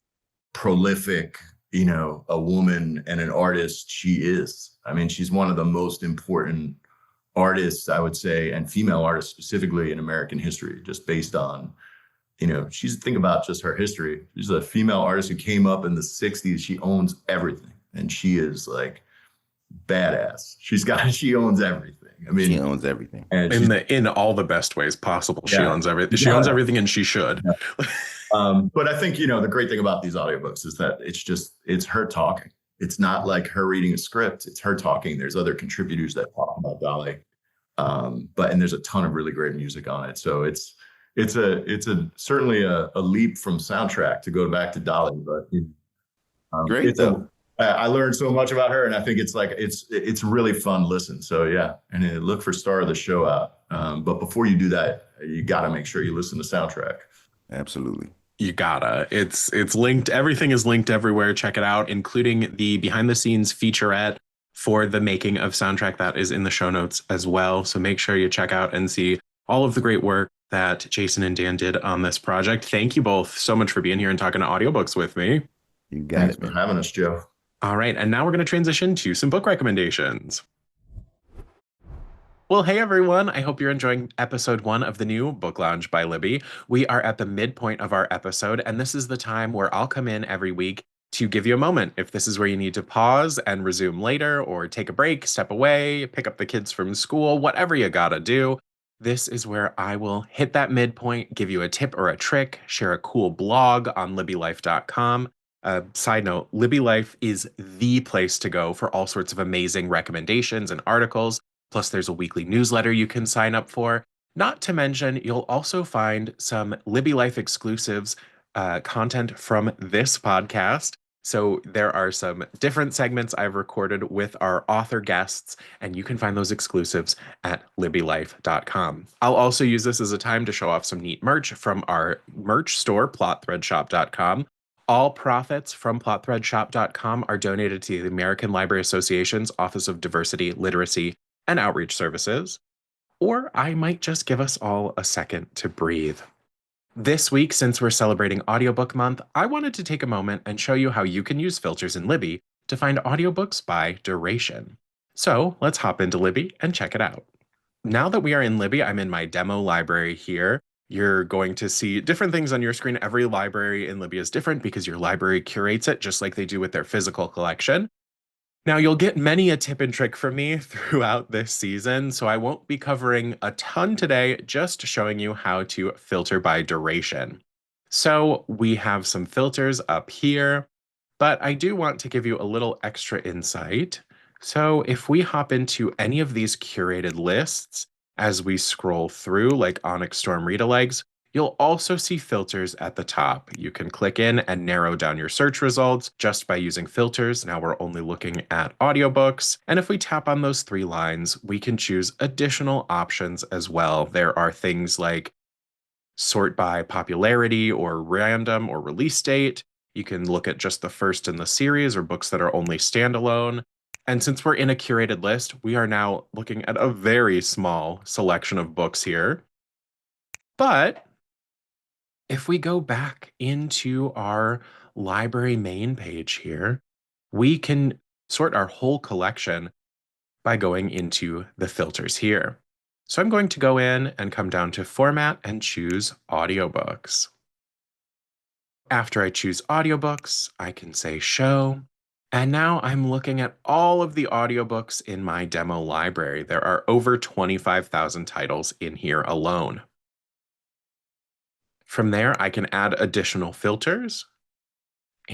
prolific, a woman and an artist she is. I mean, she's one of the most important artists, I would say, and female artists specifically in American history, just based on, think about just her history. She's a female artist who came up in the 60s. She owns everything. And she is like badass. She owns everything. I mean, She owns everything. and In all the best ways possible. She Yeah. owns everything. She owns everything, and she should. but I think, the great thing about these audiobooks is that it's her talking. It's not like her reading a script. It's her talking. There's other contributors that talk about Dolly. And there's a ton of really great music on it. So it's certainly a leap from soundtrack to go back to Dolly, but Great, though. I learned so much about her, and I think it's really fun listen. So yeah, and look for Star of the Show out. But before you do that, you got to make sure you listen to soundtrack. Absolutely. You gotta. It's linked. Everything is linked everywhere. Check it out, including the behind the scenes featurette for the making of soundtrack that is in the show notes as well. So make sure you check out and see all of the great work that Jason and Dan did on this project. Thank you both so much for being here and talking to audiobooks with me. You got Thanks it, for man. having us, Joe. All right, and now we're going to transition to some book recommendations. Well, hey everyone. I hope you're enjoying episode 1 of the new Book Lounge by Libby. We are at the midpoint of our episode, and this is the time where I'll come in every week to give you a moment. If this is where you need to pause and resume later, or take a break, step away, pick up the kids from school, whatever you gotta do, this is where I will hit that midpoint, give you a tip or a trick, share a cool blog on libbylife.com. Side note, Libby Life is the place to go for all sorts of amazing recommendations and articles. Plus, there's a weekly newsletter you can sign up for. Not to mention, you'll also find some Libby Life exclusives, content from this podcast. So there are some different segments I've recorded with our author guests, and you can find those exclusives at libbylife.com. I'll also use this as a time to show off some neat merch from our merch store, plotthreadshop.com. All profits from plotthreadshop.com are donated to the American Library Association's Office of Diversity, Literacy, and Outreach Services. Or I might just give us all a second to breathe. This week, since we're celebrating Audiobook Month, I wanted to take a moment and show you how you can use filters in Libby to find audiobooks by duration. So let's hop into Libby and check it out. Now that we are in Libby, I'm in my demo library here. You're going to see different things on your screen. Every library in Libby is different because your library curates it just like they do with their physical collection. Now, you'll get many a tip and trick from me throughout this season, so I won't be covering a ton today, just showing you how to filter by duration. So we have some filters up here, but I do want to give you a little extra insight. So if we hop into any of these curated lists, as we scroll through, like Onyx Storm Read-Alikes, you'll also see filters at the top. You can click in and narrow down your search results just by using filters. Now we're only looking at audiobooks. And if we tap on those 3 lines, we can choose additional options as well. There are things like sort by popularity or random or release date. You can look at just the first in the series or books that are only standalone. And since we're in a curated list, we are now looking at a very small selection of books here. But if we go back into our library main page here, we can sort our whole collection by going into the filters here. So I'm going to go in and come down to Format and choose Audiobooks. After I choose Audiobooks, I can say Show. And now I'm looking at all of the audiobooks in my demo library. There are over 25,000 titles in here alone. From there, I can add additional filters.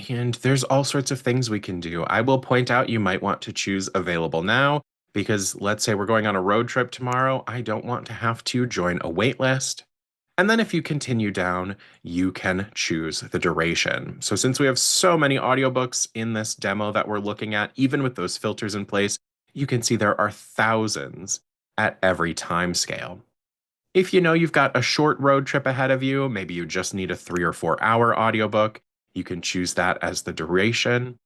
And there's all sorts of things we can do. I will point out you might want to choose Available Now, because let's say we're going on a road trip tomorrow. I don't want to have to join a wait list. And then if you continue down, you can choose the duration. So since we have so many audiobooks in this demo that we're looking at, even with those filters in place, you can see there are thousands at every time scale. If you know you've got a short road trip ahead of you, maybe you just need a 3 or 4 hour audiobook, you can choose that as the duration.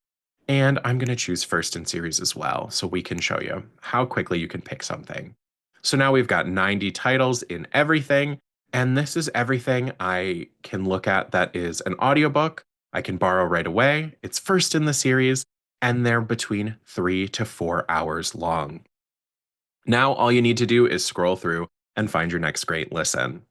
And I'm going to choose first in series as well, so we can show you how quickly you can pick something. So now we've got 90 titles in everything. And this is everything I can look at that is an audiobook I can borrow right away. It's first in the series, and they're between 3 to 4 hours long. Now, all you need to do is scroll through and find your next great listen.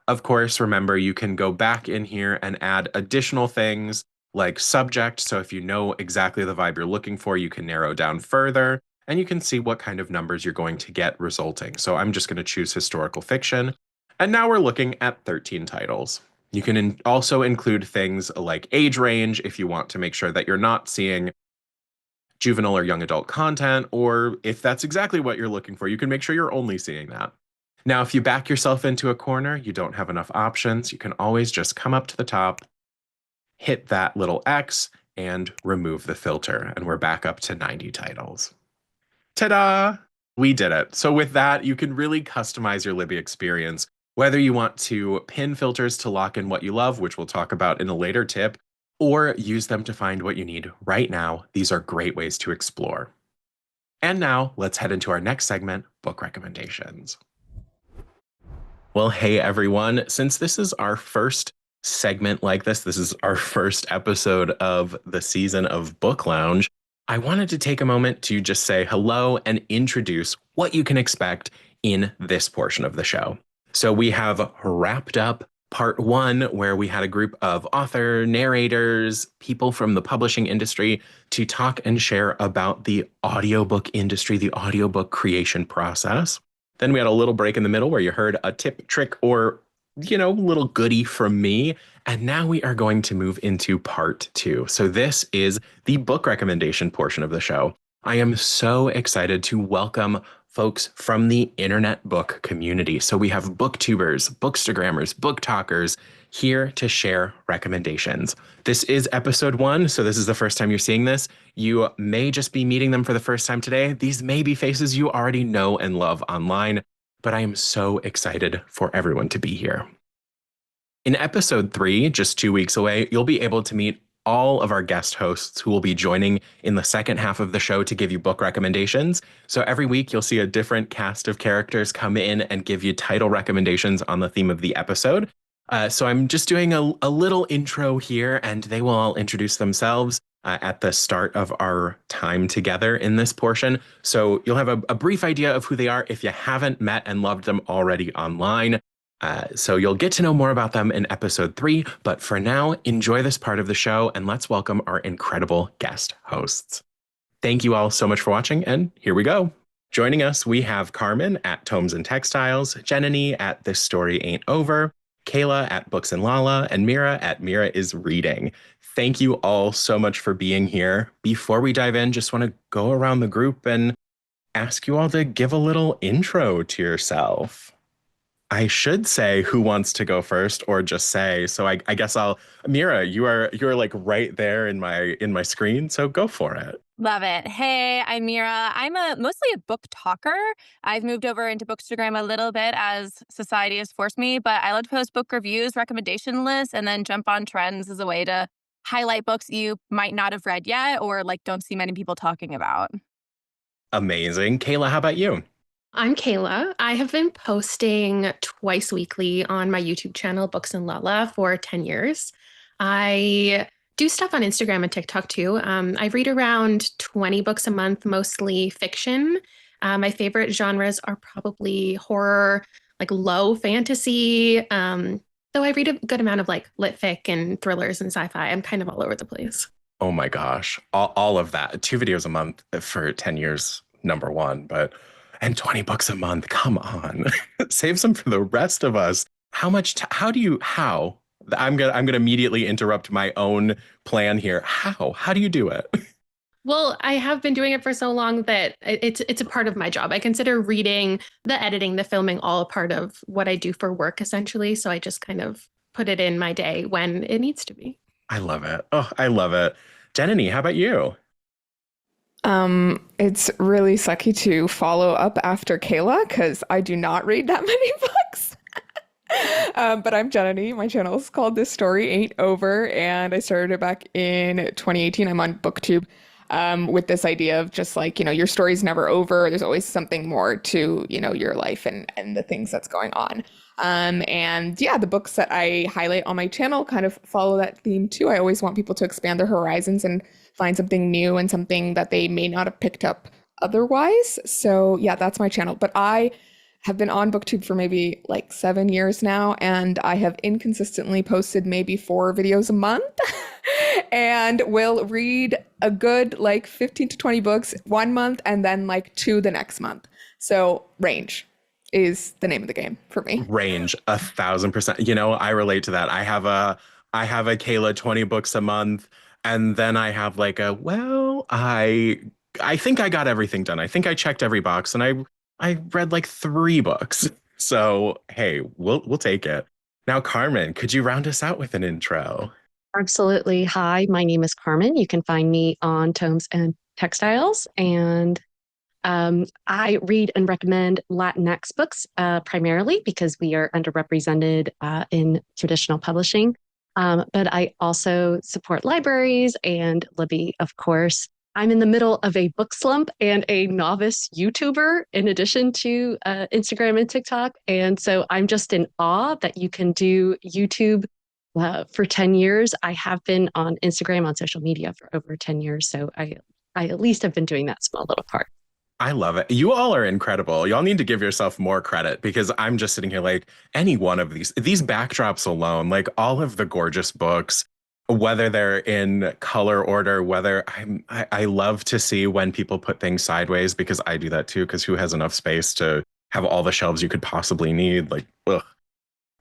Of course, remember, you can go back in here and add additional things like subject. So if you know exactly the vibe you're looking for, you can narrow down further and you can see what kind of numbers you're going to get resulting. So I'm just going to choose historical fiction. And now we're looking at 13 titles. You can also include things like age range if you want to make sure that you're not seeing juvenile or young adult content, or if that's exactly what you're looking for, you can make sure you're only seeing that. Now, if you back yourself into a corner, you don't have enough options, you can always just come up to the top, hit that little X, and remove the filter, and we're back up to 90 titles. Ta-da! We did it. So with that, you can really customize your Libby experience, whether you want to pin filters to lock in what you love, which we'll talk about in a later tip, or use them to find what you need right now. These are great ways to explore. And now let's head into our next segment, book recommendations. Well, hey everyone, since this is our first segment like this is our first episode of the season of Book Lounge, I wanted to take a moment to just say hello and introduce what you can expect in this portion of the show. So we have wrapped up part 1, where we had a group of author, narrators, people from the publishing industry to talk and share about the audiobook industry, the audiobook creation process. Then we had a little break in the middle where you heard a tip, trick, or, little goodie from me. And now we are going to move into part 2. So this is the book recommendation portion of the show. I am so excited to welcome folks from the internet book community. So we have booktubers, bookstagrammers, book talkers here to share recommendations. This is episode 1, so this is the first time you're seeing this. You may just be meeting them for the first time today. These may be faces you already know and love online, but I am so excited for everyone to be here. In episode 3, just 2 weeks away, you'll be able to meet all of our guest hosts who will be joining in the second half of the show to give you book recommendations. So every week you'll see a different cast of characters come in and give you title recommendations on the theme of the episode. So I'm just doing a little intro here, and they will all introduce themselves at the start of our time together in this portion. So you'll have a brief idea of who they are if you haven't met and loved them already online. So you'll get to know more about them in episode 3. But for now, enjoy this part of the show and let's welcome our incredible guest hosts. Thank you all so much for watching, and here we go. Joining us, we have Carmen at Tomes and Textiles, Jananie at This Story Ain't Over, Kayla at Books and Lala, and Meara at Meara is Reading. Thank you all so much for being here. Before we dive in, just want to go around the group and ask you all to give a little intro to yourself. I should say who wants to go first, or just say. So I guess Meara, you're like right there in my screen, so go for it. Love it. Hey, I'm Meara. I'm mostly a book talker. I've moved over into Bookstagram a little bit as society has forced me, but I love to post book reviews, recommendation lists, and then jump on trends as a way to highlight books you might not have read yet or like don't see many people talking about. Amazing. Kayla, how about you? I'm Kayla. I have been posting twice weekly on my YouTube channel, Books and Lala, for 10 years. I do stuff on Instagram and TikTok too. I read around 20 books a month, mostly fiction. My favorite genres are probably horror, like low fantasy, though I read a good amount of like lit fic and thrillers and sci-fi. I'm kind of all over the place. Oh my gosh. All of that. 2 videos a month for 10 years, number one, and 20 books a month. Come on. Save some for the rest of us. I'm going to immediately interrupt my own plan here. How do you do it? Well, I have been doing it for so long that it's a part of my job. I consider reading, the editing, the filming all a part of what I do for work, essentially. So I just kind of put it in my day when it needs to be. I love it. Oh, I love it. Jananie, how about you? It's really sucky to follow up after Kayla because I do not read that many books. But I'm Jananie. My channel is called This Story Ain't Over, and I started it back in 2018. I'm on BookTube. with this idea of just like, your story's never over. There's always something more to, your life and the things that's going on. And yeah, the books that I highlight on my channel kind of follow that theme too. I always want people to expand their horizons and find something new and something that they may not have picked up otherwise. So yeah, that's my channel. But I have been on BookTube for maybe like 7 years now, and I have inconsistently posted maybe 4 videos a month and will read a good like 15 to 20 books one month and then like 2 the next month. So range is the name of the game for me. Range 1,000%. I relate to that. I have a Kayla 20 books a month, and then I have like I think I got everything done. I think I checked every box, and I read like 3 books. So hey, we'll take it. Now, Carmen, could you round us out with an intro? Absolutely. Hi, my name is Carmen. You can find me on Tomes and Textiles, and I read and recommend Latinx books primarily because we are underrepresented in traditional publishing. But I also support libraries and Libby, of course. I'm in the middle of a book slump and a novice YouTuber in addition to Instagram and TikTok. And so I'm just in awe that you can do YouTube for 10 years. I have been on Instagram, on social media for over 10 years. So I at least have been doing that small little part. I love it. You all are incredible. Y'all need to give yourself more credit, because I'm just sitting here like, any one of these backdrops alone, like all of the gorgeous books, whether they're in color order, whether I love to see when people put things sideways, because I do that too, because who has enough space to have all the shelves you could possibly need? Like, ugh.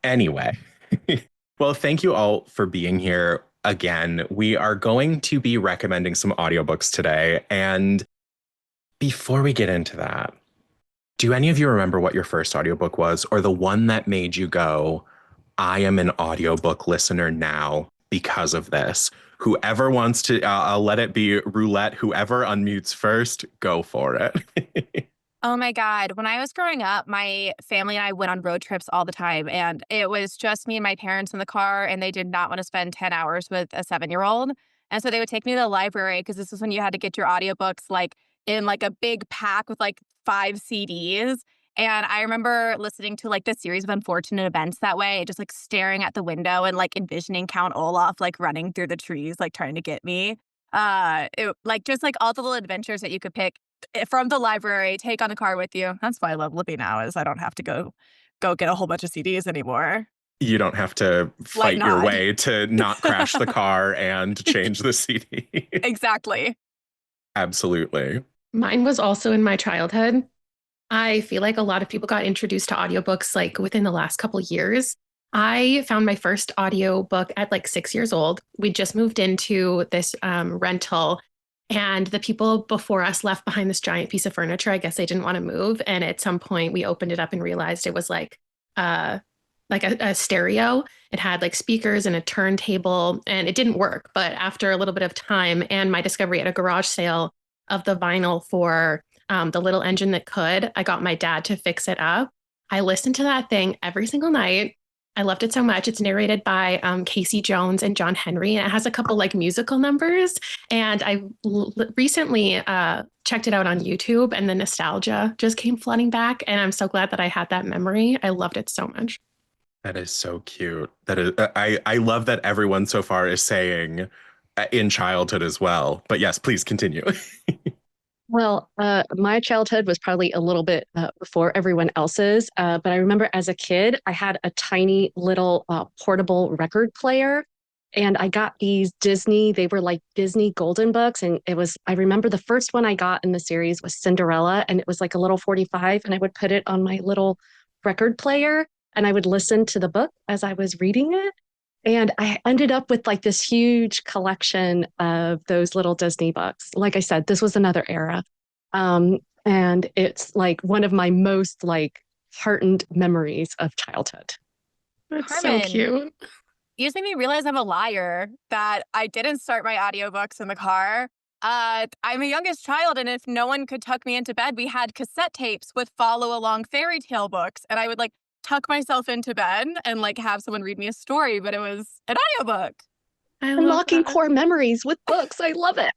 Anyway, well, thank you all for being here again. We are going to be recommending some audiobooks today. And before we get into that, do any of you remember what your first audiobook was, or the one that made you go, I am an audiobook listener now because of this? Whoever wants to, I'll let it be roulette. Whoever unmutes first, go for it. Oh my God. When I was growing up, my family and I went on road trips all the time. And it was just me and my parents in the car, and they did not want to spend 10 hours with a 7-year-old. And so they would take me to the library, because this was when you had to get your audiobooks like in like a big pack with like 5 CDs. And I remember listening to like the series of unfortunate events that way, just like staring at the window and like envisioning Count Olaf like running through the trees, like trying to get me. Like just like all the little adventures that you could pick from the library, take on the car with you. That's why I love Libby now, is I don't have to go get a whole bunch of CDs anymore. You don't have to fight your way to not crash the car and change the CD. Exactly. Absolutely. Mine was also in my childhood. I feel like a lot of people got introduced to audiobooks like within the last couple of years. I found my first audiobook at like 6 years old. We just moved into this rental, and the people before us left behind this giant piece of furniture. I guess they didn't want to move. And at some point we opened it up and realized it was like a stereo. It had like speakers and a turntable, and it didn't work. But after a little bit of time and my discovery at a garage sale of the vinyl for The Little Engine That Could, I got my dad to fix it up. I listened to that thing every single night. I loved it so much. It's narrated by Casey Jones and John Henry, and it has a couple like musical numbers. And I recently checked it out on YouTube, and the nostalgia just came flooding back. And I'm so glad that I had that memory. I loved it so much. That is so cute. That is, I love that everyone so far is saying in childhood as well. But yes, please continue. Well, my childhood was probably a little bit before everyone else's, but I remember as a kid, I had a tiny little portable record player, and I got these they were like Disney Golden books, and I remember the first one I got in the series was Cinderella, and it was like a little 45, and I would put it on my little record player, and I would listen to the book as I was reading it. And I ended up with like this huge collection of those little Disney books. Like I said, this was another era. And it's like one of my most like heartened memories of childhood. That's Carmen, so cute. You just made me realize I'm a liar, that I didn't start my audiobooks in the car. I'm a youngest child, and if no one could tuck me into bed, we had cassette tapes with follow along fairy tale books. And I would like tuck myself into bed and like have someone read me a story, but it was an audiobook. Unlocking core memories with books. I love it.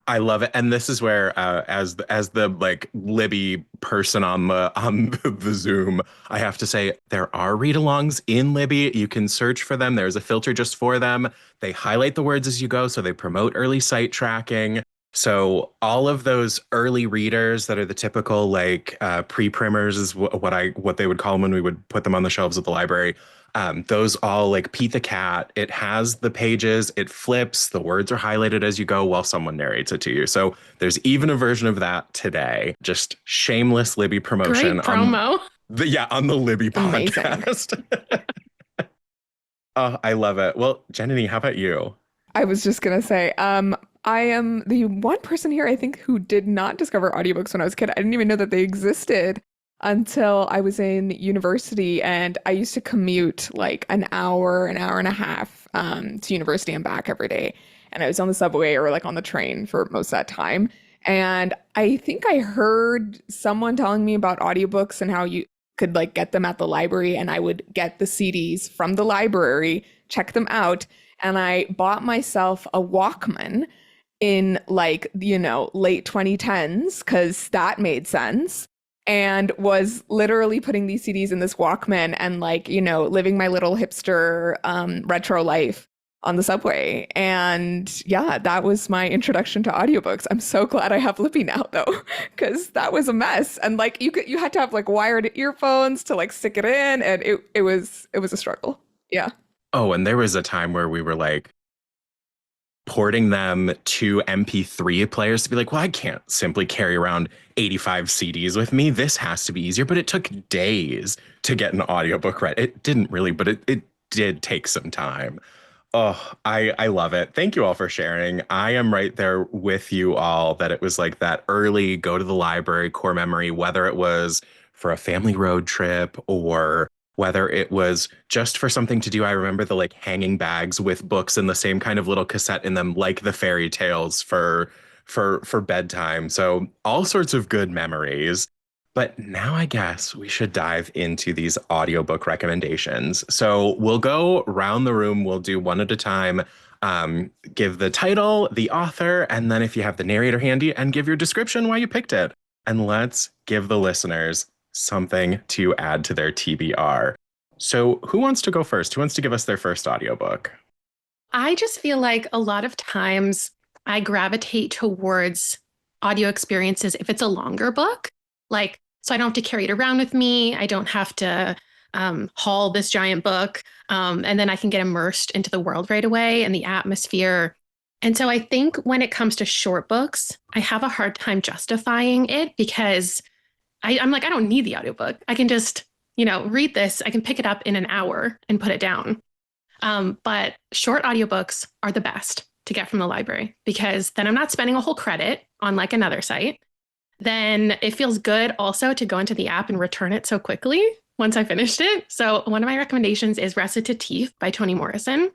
I love it, and this is where, as the like Libby person on the Zoom, I have to say there are read-alongs in Libby. You can search for them. There's a filter just for them. They highlight the words as you go, so they promote early site tracking. So all of those early readers that are the typical like pre-primers is what they would call them when we would put them on the shelves at the library. Those all like Pete the Cat. It has the pages, it flips, the words are highlighted as you go while someone narrates it to you. So there's even a version of that today. Just shameless Libby promotion. Great promo. On the Libby Amazing. podcast. Oh, I love it. Well, Jananie, how about you? I was just gonna say, I am the one person here, I think, who did not discover audiobooks when I was a kid. I didn't even know that they existed until I was in university, and I used to commute like an hour and a half to university and back every day. And I was on the subway or like on the train for most of that time. And I think I heard someone telling me about audiobooks and how you could like get them at the library, and I would get the CDs from the library, check them out, and I bought myself a Walkman in like, late 2010s because that made sense, and was literally putting these CDs in this Walkman and like, living my little hipster retro life on the subway. And yeah, that was my introduction to audiobooks. I'm so glad I have Libby now though, because that was a mess. And like you had to have like wired earphones to like stick it in, and it was a struggle. Yeah. Oh, and there was a time where we were like porting them to MP3 players to be like, well, I can't simply carry around 85 CDs with me. This has to be easier. But it took days to get an audiobook read. It didn't really, but it did take some time. Oh, I love it. Thank you all for sharing. I am right there with you all that it was like that early go to the library core memory, whether it was for a family road trip or whether it was just for something to do. I remember the like hanging bags with books and the same kind of little cassette in them, like the fairy tales for bedtime. So all sorts of good memories. But now I guess we should dive into these audiobook recommendations. So we'll go round the room. We'll do one at a time. Give the title, the author, and then if you have the narrator handy, and give your description why you picked it. And let's give the listeners something to add to their TBR. So who wants to go first? Who wants to give us their first audiobook? I just feel like a lot of times I gravitate towards audio experiences if it's a longer book. Like, so I don't have to carry it around with me. I don't have to haul this giant book. And then I can get immersed into the world right away and the atmosphere. And so I think when it comes to short books, I have a hard time justifying it because I'm like, I don't need the audiobook. I can just, read this. I can pick it up in an hour and put it down. But short audiobooks are the best to get from the library because then I'm not spending a whole credit on like another site. Then it feels good also to go into the app and return it so quickly once I finished it. So one of my recommendations is Recitative by Toni Morrison.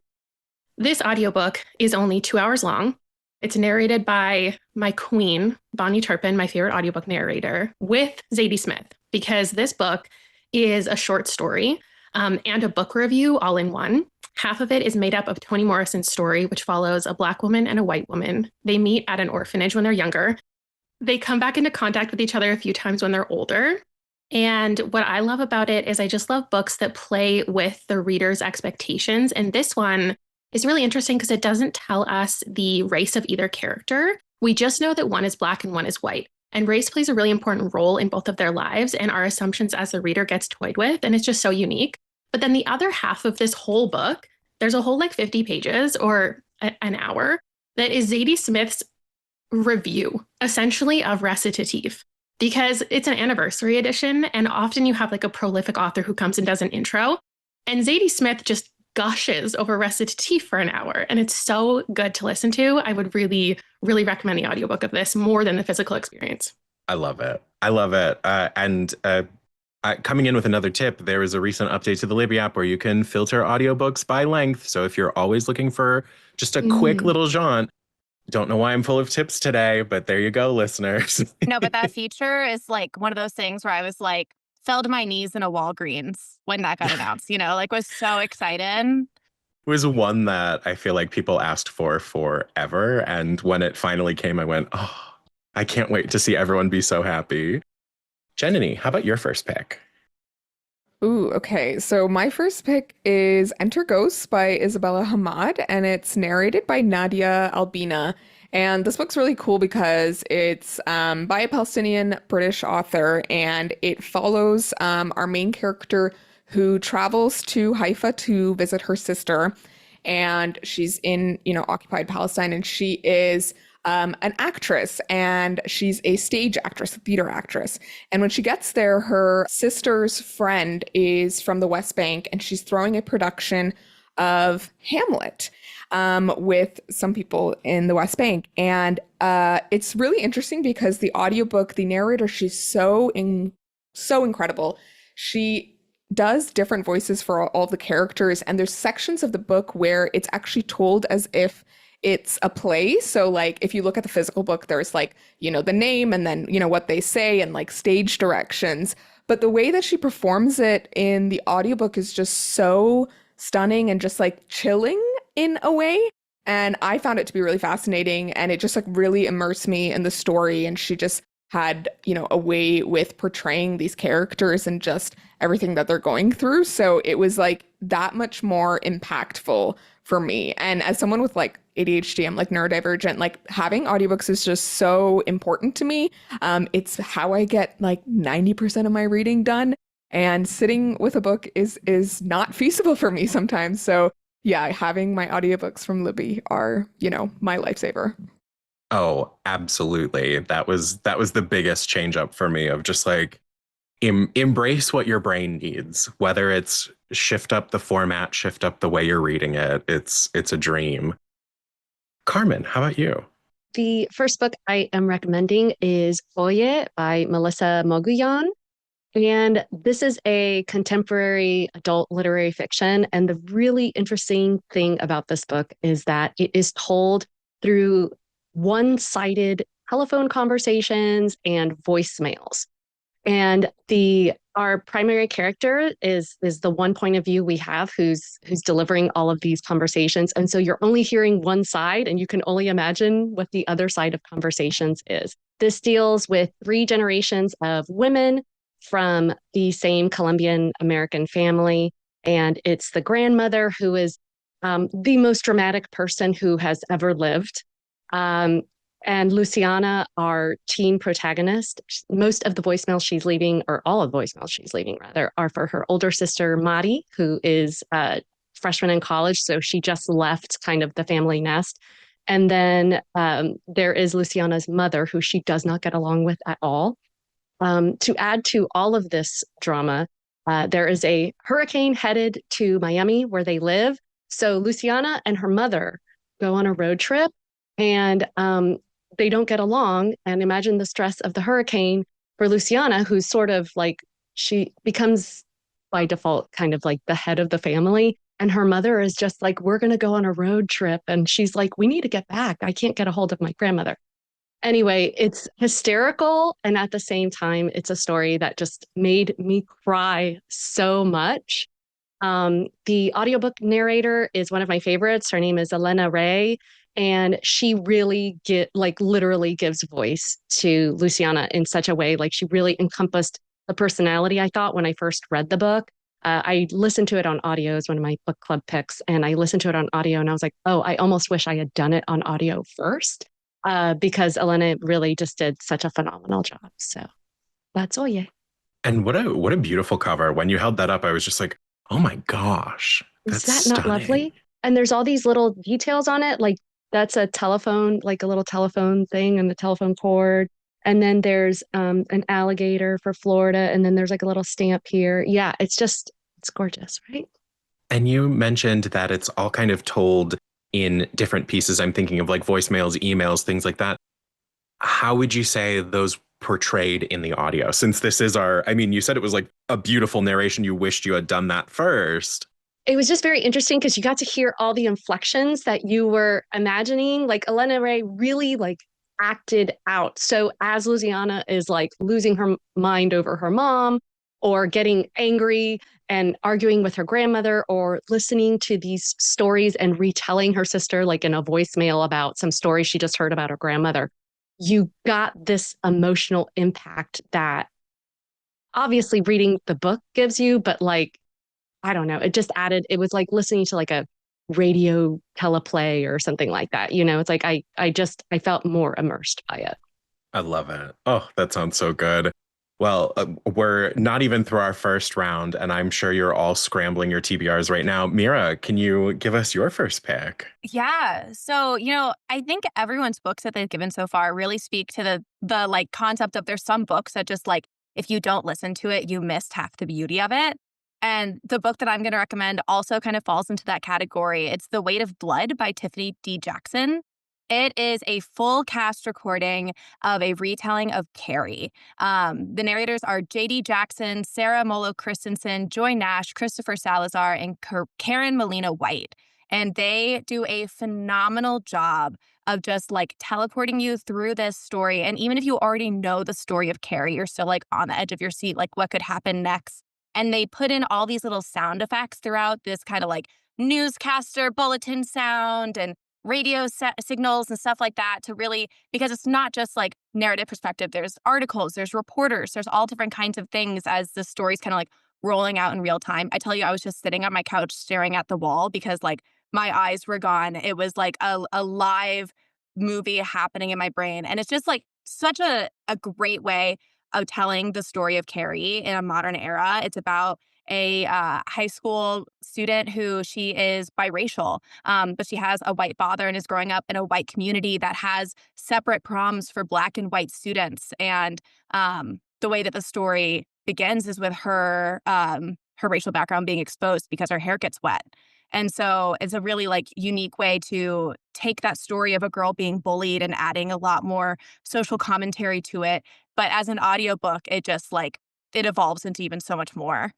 This audiobook is only 2 hours long. It's narrated by my queen, Bonnie Turpin, my favorite audiobook narrator, with Zadie Smith, because this book is a short story and a book review all in one. Half of it is made up of Toni Morrison's story, which follows a Black woman and a white woman. They meet at an orphanage when they're younger. They come back into contact with each other a few times when they're older. And what I love about it is I just love books that play with the reader's expectations. And this one is really interesting because it doesn't tell us the race of either character. We just know that one is Black and one is white. And race plays a really important role in both of their lives and our assumptions as the reader gets toyed with. And it's just so unique. But then the other half of this whole book, there's a whole like 50 pages or an hour that is Zadie Smith's review, essentially, of Recitative. Because it's an anniversary edition. And often you have like a prolific author who comes and does an intro. And Zadie Smith just gushes over Recitative for an hour. And it's so good to listen to. I would really, really recommend the audiobook of this more than the physical experience. I love it. I love it. Coming in with another tip, there is a recent update to the Libby app where you can filter audiobooks by length. So if you're always looking for just a quick little jaunt, don't know why I'm full of tips today, but there you go, listeners. No, but that feature is like one of those things where I was like, fell to my knees in a Walgreens when that got announced, like was so excited. was one that I feel like people asked for forever. And when it finally came, I went, oh, I can't wait to see everyone be so happy. Jananie, how about your first pick? Ooh, okay. So my first pick is Enter Ghosts by Isabella Hamad, and it's narrated by Nadia Albina. And this book's really cool because it's by a Palestinian British author, and it follows our main character who travels to Haifa to visit her sister. And she's in, occupied Palestine, and she is an actress, and she's a stage actress, a theater actress. And when she gets there, her sister's friend is from the West Bank, and she's throwing a production of Hamlet with some people in the West Bank. And it's really interesting because the audiobook, the narrator, she's so incredible. She does different voices for all the characters, and there's sections of the book where it's actually told as if it's a play. So like if you look at the physical book, there's like, the name and then, what they say and like stage directions. But the way that she performs it in the audiobook is just so stunning and just like chilling in a way. And I found it to be really fascinating, and it just like really immersed me in the story. And she just had, a way with portraying these characters and just everything that they're going through. So it was like that much more impactful for me. And as someone with like ADHD, I'm like neurodivergent, like having audiobooks is just so important to me. It's how I get like 90% of my reading done, and sitting with a book is not feasible for me sometimes. So yeah, having my audiobooks from Libby are, my lifesaver. Oh, absolutely. That was the biggest change up for me of just like embrace what your brain needs, whether it's shift up the format, shift up the way you're reading it. It's a dream. Carmen, how about you? The first book I am recommending is Oye by Melissa Moguyan. And this is a contemporary adult literary fiction. And the really interesting thing about this book is that it is told through one-sided telephone conversations and voicemails. And our primary character is the one point of view we have who's delivering all of these conversations. And so you're only hearing one side, and you can only imagine what the other side of conversations is. This deals with 3 generations of women from the same Colombian American family. And it's the grandmother who is the most dramatic person who has ever lived. And Luciana, our teen protagonist, most of the voicemails she's leaving, or all of the voicemails she's leaving rather, are for her older sister, Mari, who is a freshman in college. So she just left kind of the family nest. And then there is Luciana's mother, who she does not get along with at all. To add to all of this drama, there is a hurricane headed to Miami where they live. So Luciana and her mother go on a road trip, and they don't get along. And imagine the stress of the hurricane for Luciana, who's sort of like, she becomes by default kind of like the head of the family. And her mother is just like, we're going to go on a road trip. And she's like, we need to get back. I can't get a hold of my grandmother. Anyway, it's hysterical. And at the same time, it's a story that just made me cry so much. The audiobook narrator is one of my favorites. Her name is Elena Ray. And she really literally gives voice to Luciana in such a way, like she really encompassed the personality, I thought, when I first read the book. I listened to it on audio as one of my book club picks, and I listened to it on audio and I was like, oh, I almost wish I had done it on audio first, because Elena really just did such a phenomenal job. So that's Oye. And what a beautiful cover. When you held that up, I was just like, oh my gosh, that's that's not lovely? And there's all these little details on it, like that's a telephone, like a little telephone thing and the telephone cord. And then there's an alligator for Florida. And then there's like a little stamp here. Yeah, it's gorgeous, right? And you mentioned that it's all kind of told in different pieces. I'm thinking of like voicemails, emails, things like that. How would you say those portrayed in the audio? Since this is you said it was like a beautiful narration. You wished you had done that first. It was just very interesting because you got to hear all the inflections that you were imagining. Like Elena Ray really like acted out. So as Luciana is like losing her mind over her mom, or getting angry and arguing with her grandmother, or listening to these stories and retelling her sister, like in a voicemail about some story she just heard about her grandmother. You got this emotional impact that obviously reading the book gives you, but like, I don't know, it just added, it was like listening to like a radio teleplay or something like that. It's like I felt more immersed by it. I love it. Oh, that sounds so good. Well, we're not even through our first round, and I'm sure you're all scrambling your TBRs right now. Meara, can you give us your first pick? Yeah. So, I think everyone's books that they've given so far really speak to the like concept of there's some books that just like, if you don't listen to it, you missed half the beauty of it. And the book that I'm going to recommend also kind of falls into that category. It's The Weight of Blood by Tiffany D. Jackson. It is a full cast recording of a retelling of Carrie. The narrators are J.D. Jackson, Sarah Molo Christensen, Joy Nash, Christopher Salazar, and Karen Molina White. And they do a phenomenal job of just like teleporting you through this story. And even if you already know the story of Carrie, you're still like on the edge of your seat, like what could happen next. And they put in all these little sound effects throughout this kind of like newscaster bulletin sound and radio signals and stuff like that to really, because it's not just like narrative perspective. There's articles, there's reporters, there's all different kinds of things as the story's kind of like rolling out in real time. I tell you, I was just sitting on my couch staring at the wall because like my eyes were gone. It was like a live movie happening in my brain. And it's just like such a great way of telling the story of Carrie in a modern era. It's about a high school student who she is biracial, but she has a white father and is growing up in a white community that has separate proms for Black and white students. And the way that the story begins is with her racial background being exposed because her hair gets wet. And so it's a really like unique way to take that story of a girl being bullied and adding a lot more social commentary to it. But as an audiobook, it just like it evolves into even so much more.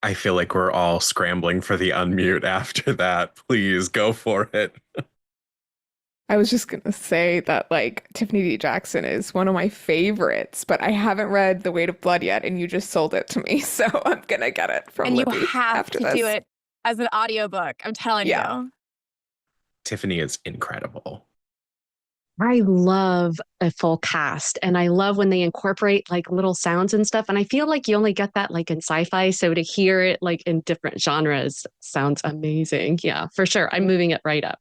I feel like we're all scrambling for the unmute after that. Please go for it. I was just going to say that like Tiffany D. Jackson is one of my favorites, but I haven't read The Weight of Blood yet, and you just sold it to me. So I'm going to get it from Libby. And you have after to this. do it as an audiobook. I'm telling you. Tiffany is incredible. I love a full cast, and I love when they incorporate like little sounds and stuff. And I feel like you only get that like in sci-fi. So to hear it like in different genres sounds amazing. Yeah, for sure. I'm moving it right up.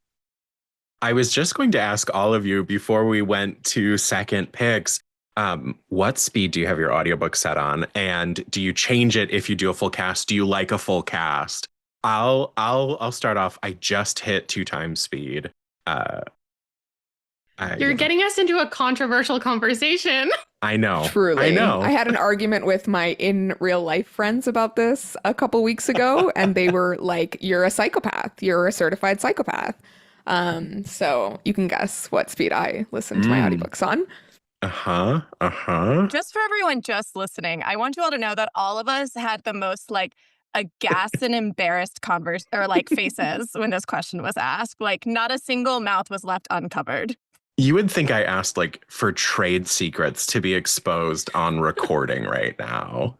I was just going to ask all of you before we went to second picks, what speed do you have your audiobook set on? And do you change it if you do a full cast? Do you like a full cast? I'll start off. I just hit 2x speed. You're getting us into a controversial conversation. I know. Truly. I know. I had an argument with my in real life friends about this a couple weeks ago, and they were like, you're a psychopath. You're a certified psychopath. So you can guess what speed I listen to my audiobooks on. Just for everyone just listening, I want you all to know that all of us had the most like aghast and embarrassed faces when this question was asked. Like not a single mouth was left uncovered. You would think I asked like for trade secrets to be exposed on recording right now.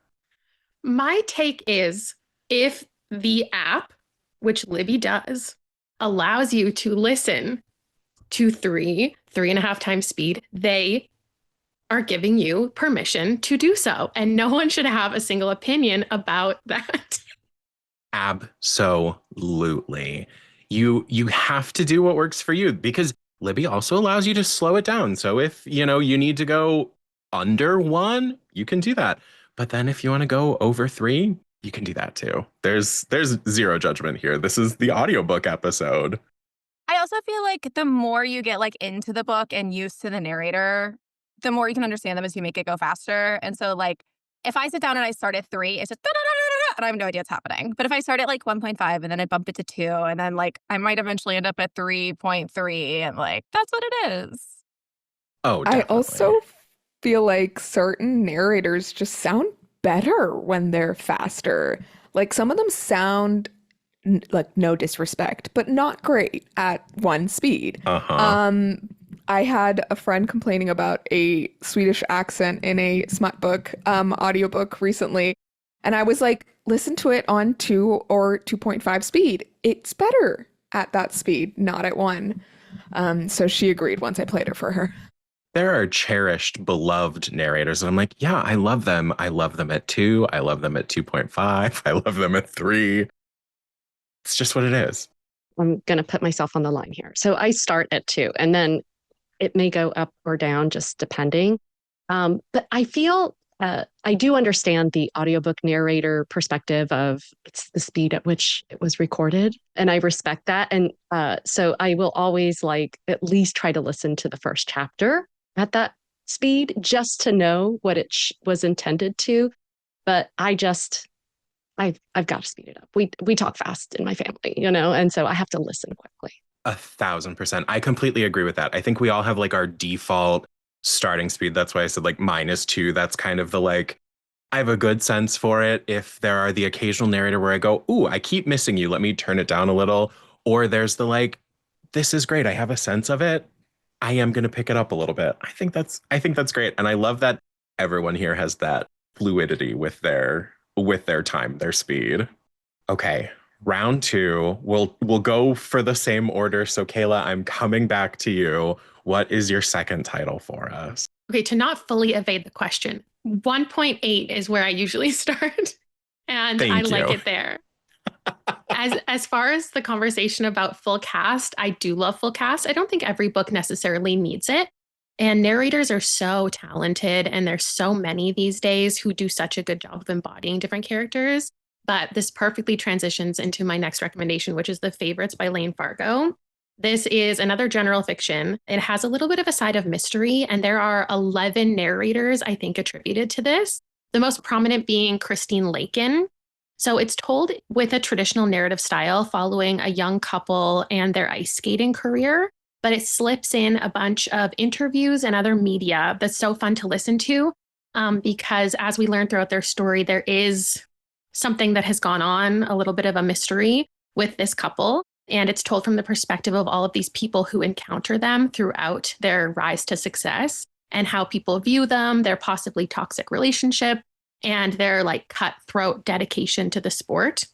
My take is if the app, which Libby does, allows you to listen to 3.5 times speed, they are giving you permission to do so. And no one should have a single opinion about that. Absolutely. You have to do what works for you, because Libby also allows you to slow it down. So if, you need to go under 1, you can do that. But then if you want to go over 3, you can do that too. There's zero judgment here. This is the audiobook episode. I also feel like the more you get like into the book and used to the narrator, the more you can understand them as you make it go faster. And so like if I sit down and I start at 3, it's just and I have no idea what's happening. But if I start at like 1.5 and then I bump it to 2, and then like I might eventually end up at 3.3, and like that's what it is. Oh, definitely. I also feel like certain narrators just sound better when they're faster. Like some of them sound like, no disrespect, but not great at 1 speed. I had a friend complaining about a Swedish accent in a smut book audiobook recently, And I was like, listen to it on 2 or 2.5 speed. It's better at that speed, not at 1. So she agreed once I played it for her. There are cherished, beloved narrators, and I'm like, yeah, I love them. I love them at 2. I love them at 2.5. I love them at 3. It's just what it is. I'm going to put myself on the line here. So I start at 2, and then it may go up or down just depending. But I feel I do understand the audiobook narrator perspective of it's the speed at which it was recorded. And I respect that. And so I will always at least try to listen to the first chapter at that speed just to know what it was intended to. But I've got to speed it up. We talk fast in my family, and so I have to listen quickly. 1,000%. I completely agree with that. I think we all have our default starting speed. That's why I said -2. That's kind of the I have a good sense for it. If there are the occasional narrator where I go, ooh, I keep missing you, let me turn it down a little. Or there's the this is great, I have a sense of it, I am going to pick it up a little bit. I think that's great. And I love that everyone here has that fluidity with their time, their speed. Okay. Round 2, we'll go for the same order. So Kayla, I'm coming back to you. What is your second title for us? Okay, to not fully evade the question, 1.8 is where I usually start, and I like it there. As far as the conversation about full cast, I do love full cast. I don't think every book necessarily needs it. And narrators are so talented, and there's so many these days who do such a good job of embodying different characters. But this perfectly transitions into my next recommendation, which is The Favorites by Lane Fargo. This is another general fiction. It has a little bit of a side of mystery, and there are 11 narrators, I think, attributed to this. The most prominent being Christine Lakin. So it's told with a traditional narrative style following a young couple and their ice skating career, but it slips in a bunch of interviews and other media that's so fun to listen to because as we learn throughout their story, there is something that has gone on, a little bit of a mystery with this couple. And it's told from the perspective of all of these people who encounter them throughout their rise to success and how people view them, their possibly toxic relationship, and their cutthroat dedication to the sport.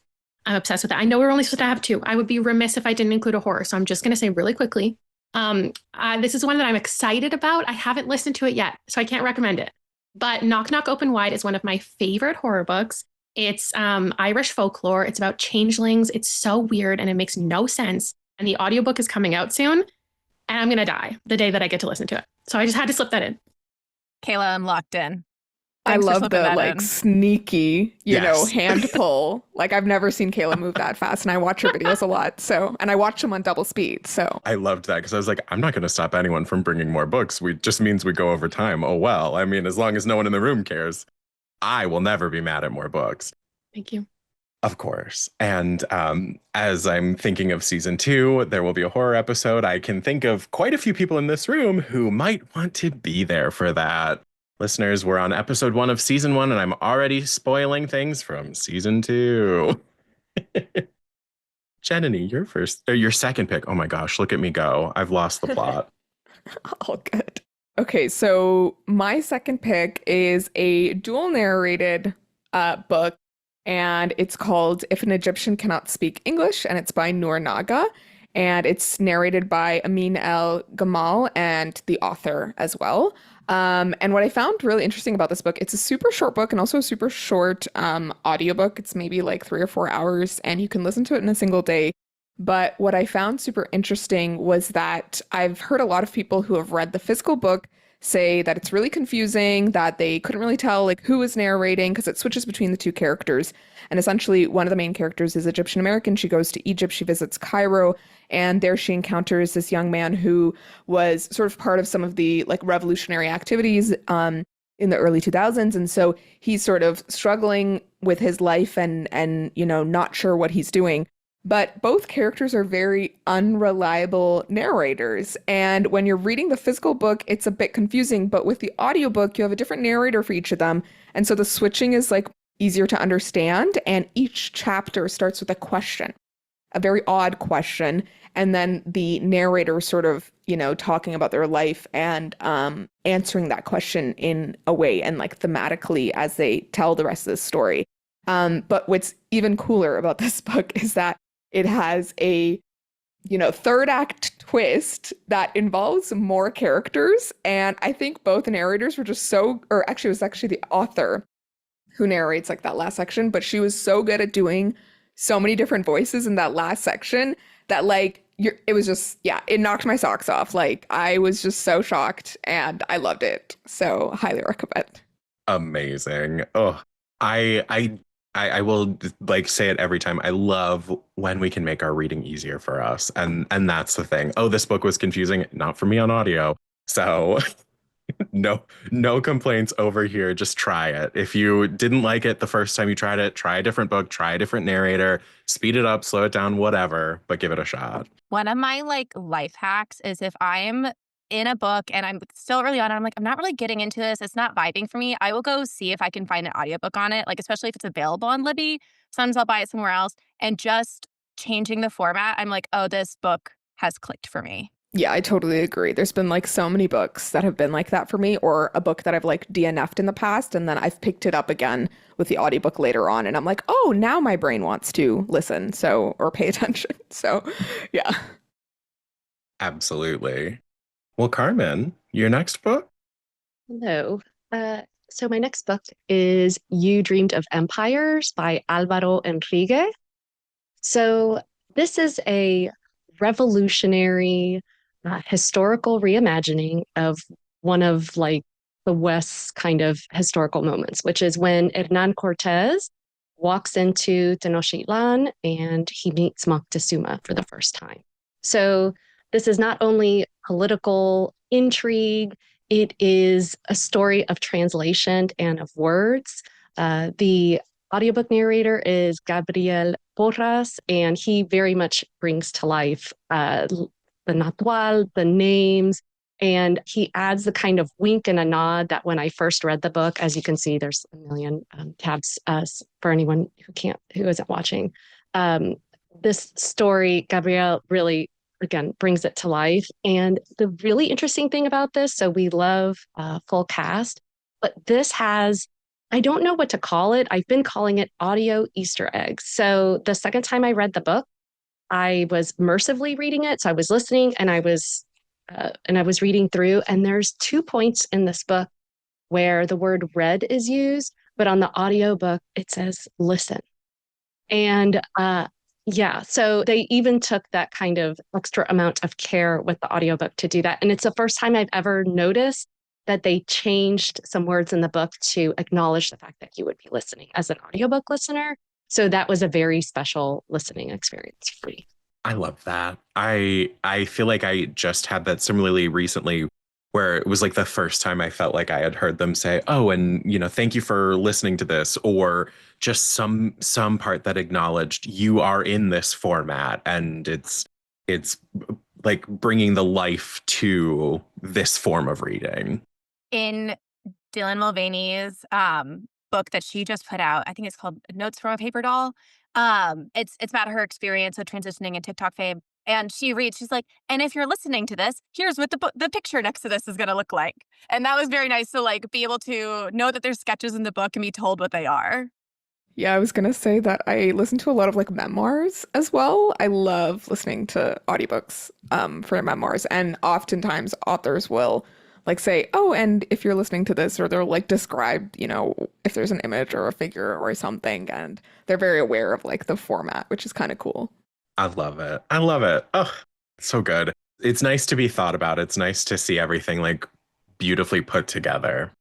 I'm obsessed with that. I know we're only supposed to have 2. I would be remiss if I didn't include a horror. So I'm just going to say really quickly, this is one that I'm excited about. I haven't listened to it yet, so I can't recommend it. But Knock Knock Open Wide is one of my favorite horror books. It's Irish folklore. It's about changelings. It's so weird and it makes no sense. And the audiobook is coming out soon. And I'm going to die the day that I get to listen to it. So I just had to slip that in. Kayla, I'm locked in. I Thanks for love slipping the that in. sneaky, Yes. hand pull. I've never seen Kayla move that fast, and I watch her videos a lot. So, and I watch them on double speed. So I loved that because I was like, I'm not going to stop anyone from bringing more books. We just means we go over time. Oh, well, I mean, as long as no one in the room cares, I will never be mad at more books. Thank you. Of course. And as I'm thinking of season 2, there will be a horror episode. I can think of quite a few people in this room who might want to be there for that. Listeners, we're on episode 1 of season 1, and I'm already spoiling things from season 2. Jananie, your second pick. Oh my gosh, look at me go. I've lost the plot. all good. Okay, so my second pick is a dual narrated book, and it's called If an Egyptian Cannot Speak English, and it's by Noor Naga, and it's narrated by Amin El Gamal and the author as well. And what I found really interesting about this book, it's a super short book and also a super short audiobook. It's maybe 3 or 4 hours, and you can listen to it in a single day. But what I found super interesting was that I've heard a lot of people who have read the physical book say that it's really confusing, that they couldn't really tell who is narrating because it switches between the two characters. And essentially one of the main characters is Egyptian American. She goes to Egypt, she visits Cairo, and there she encounters this young man who was sort of part of some of the revolutionary activities in the early 2000s. And so he's sort of struggling with his life and not sure what he's doing. But both characters are very unreliable narrators. And when you're reading the physical book, it's a bit confusing. But with the audiobook, you have a different narrator for each of them. And so the switching is easier to understand. And each chapter starts with a question, a very odd question. And then the narrator sort of, talking about their life and answering that question in a way and thematically as they tell the rest of the story. But what's even cooler about this book is that it has a, third act twist that involves more characters. And I think both narrators were just or actually, it was actually the author who narrates like that last section, but she was so good at doing so many different voices in that last section that it was just, yeah, it knocked my socks off. Like I was just so shocked and I loved it. So highly recommend. Amazing. Oh, I will like say it every time. I love when we can make our reading easier for us. And that's the thing. Oh, this book was confusing. Not for me on audio. So no complaints over here. Just try it. If you didn't like it the first time you tried it, try a different book, try a different narrator, speed it up, slow it down, whatever, but give it a shot. One of my life hacks is if I'm in a book and I'm still early on and I'm like, I'm not really getting into this, it's not vibing for me, I will go see if I can find an audiobook on it, especially if it's available on Libby. Sometimes I'll buy it somewhere else, and just changing the format, I'm like, oh, this book has clicked for me. Yeah, I totally agree. There's been so many books that have been like that for me, or a book that I've DNF'd in the past, and then I've picked it up again with the audiobook later on, and I'm like, oh, now my brain wants to listen, or pay attention. So, yeah. Absolutely. Well, Carmen, your next book? Hello. So my next book is You Dreamed of Empires by Álvaro Enrique. So this is a revolutionary historical reimagining of one of the West's kind of historical moments, which is when Hernán Cortés walks into Tenochtitlan and he meets Moctezuma for the first time. So this is not only political intrigue, it is a story of translation and of words. The audiobook narrator is Gabriel Porras, and he very much brings to life the natual, the names, and he adds the kind of wink and a nod that when I first read the book, as you can see, there's a million tabs for anyone who isn't watching. This story, Gabriel really, again, brings it to life. And the really interesting thing about this, so we love full cast, but this has, I don't know what to call it. I've been calling it audio Easter eggs. So the second time I read the book, I was immersively reading it. So I was listening and I was reading through, and there's 2 points in this book where the word read is used, but on the audiobook, it says listen. And yeah, so they even took that kind of extra amount of care with the audiobook to do that. And it's the first time I've ever noticed that they changed some words in the book to acknowledge the fact that you would be listening as an audiobook listener. So that was a very special listening experience for me. I love that. I feel like I just had that similarly recently, where it was the first time I felt like I had heard them say, oh, and thank you for listening to this, or just some part that acknowledged you are in this format, and it's bringing the life to this form of reading. In Dylan Mulvaney's book that she just put out, I think it's called Notes from a Paper Doll. It's about her experience with transitioning in TikTok fame. And she reads, she's like, and if you're listening to this, here's what the picture next to this is going to look like. And that was very nice to be able to know that there's sketches in the book and be told what they are. Yeah, I was going to say that I listen to a lot of memoirs as well. I love listening to audiobooks for memoirs. And oftentimes authors will say, oh, and if you're listening to this, or they'll describe, if there's an image or a figure or something, and they're very aware of the format, which is kind of cool. I love it. I love it. Oh, so good. It's nice to be thought about. It's nice to see everything beautifully put together.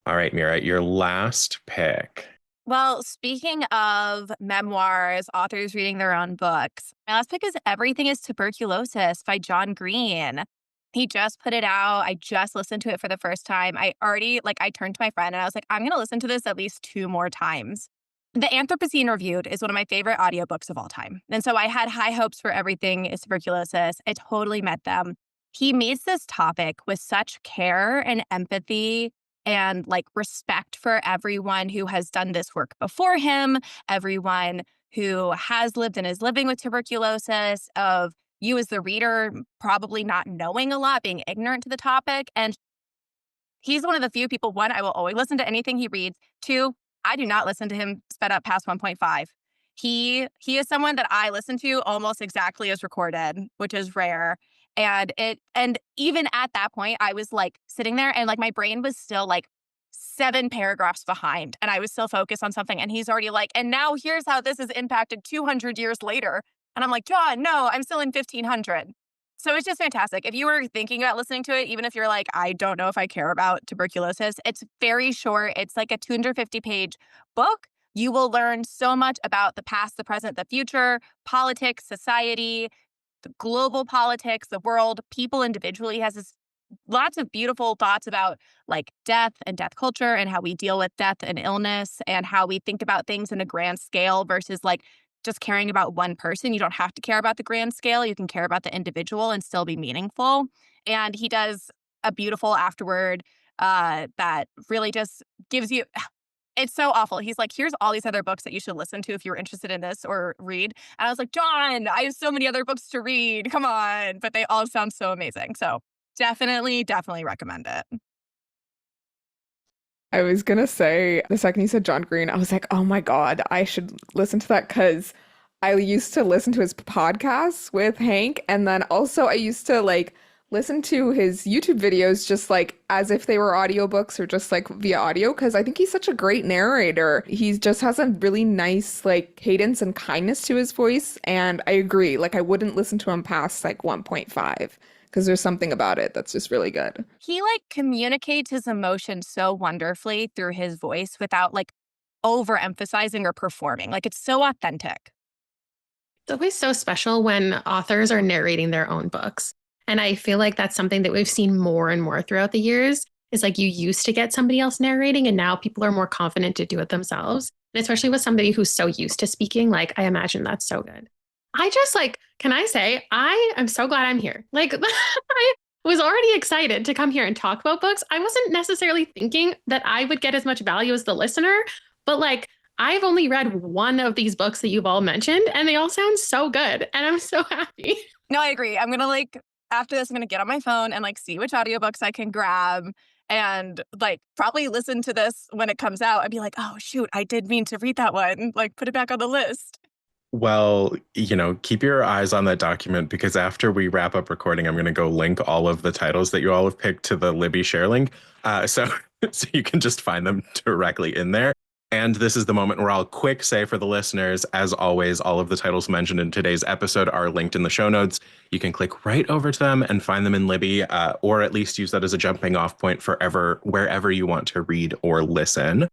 All right, Meara, your last pick. Well, speaking of memoirs, authors reading their own books, my last pick is Everything is Tuberculosis by John Green. He just put it out. I just listened to it for the first time. I already, I turned to my friend and I was like, I'm going to listen to this at least 2 more times. The Anthropocene Reviewed is one of my favorite audiobooks of all time. And so I had high hopes for Everything is Tuberculosis. I totally met them. He meets this topic with such care and empathy and respect for everyone who has done this work before him, everyone who has lived and is living with tuberculosis, of you as the reader probably not knowing a lot, being ignorant to the topic. And he's one of the few people, 1, I will always listen to anything he reads. 2, I do not listen to him sped up past 1.5. He is someone that I listen to almost exactly as recorded, which is rare. And even at that point, I was like sitting there and like my brain was still like 7 paragraphs behind and I was still focused on something. And he's already like, and now here's how this is impacted 200 years later. And I'm like, John, no, I'm still in 1500. So it's just fantastic. If you were thinking about listening to it, even if you're like, I don't know if I care about tuberculosis, it's very short. It's like a 250-page book. You will learn so much about the past, the present, the future, politics, society, the global politics, the world, people individually. He has lots of beautiful thoughts about like death and death culture and how we deal with death and illness and how we think about things in a grand scale versus like just caring about one person. You don't have to care about the grand scale. You can care about the individual and still be meaningful. And he does a beautiful afterword that really just gives you, it's so awful. He's like, here's all these other books that you should listen to if you're interested in this or read. And I was like, John, I have so many other books to read. Come on. But they all sound so amazing. So definitely recommend it. I was going to say, the second you said John Green, I was like, oh my God, I should listen to that because I used to listen to his podcasts with Hank. And then also I used to like listen to his YouTube videos just like as if they were audiobooks or just like via audio because I think he's such a great narrator. He just has a really nice like cadence and kindness to his voice. And I agree, like I wouldn't listen to him past like 1.5 because there's something about it that's just really good. He like communicates his emotions so wonderfully through his voice without like overemphasizing or performing. Like it's so authentic. It's always so special when authors are narrating their own books. And I feel like that's something that we've seen more and more throughout the years. Is like you used to get somebody else narrating and now people are more confident to do it themselves. And especially with somebody who's so used to speaking, like I imagine that's so good. I just like, can I say, I am so glad I'm here. Like I was already excited to come here and talk about books. I wasn't necessarily thinking that I would get as much value as the listener, but like I've only read one of these books that you've all mentioned and they all sound so good. And I'm so happy. No, I agree. I'm going to like, after this, I'm going to get on my phone and like see which audiobooks I can grab and like probably listen to this when it comes out and be like, oh, shoot, I did mean to read that one. Like put it back on the list. Well, keep your eyes on that document because after we wrap up recording, I'm going to go link all of the titles that you all have picked to the Libby share link. So you can just find them directly in there. And this is the moment where I'll quick say for the listeners, as always, all of the titles mentioned in today's episode are linked in the show notes. You can click right over to them and find them in Libby, or at least use that as a jumping off point for wherever you want to read or listen.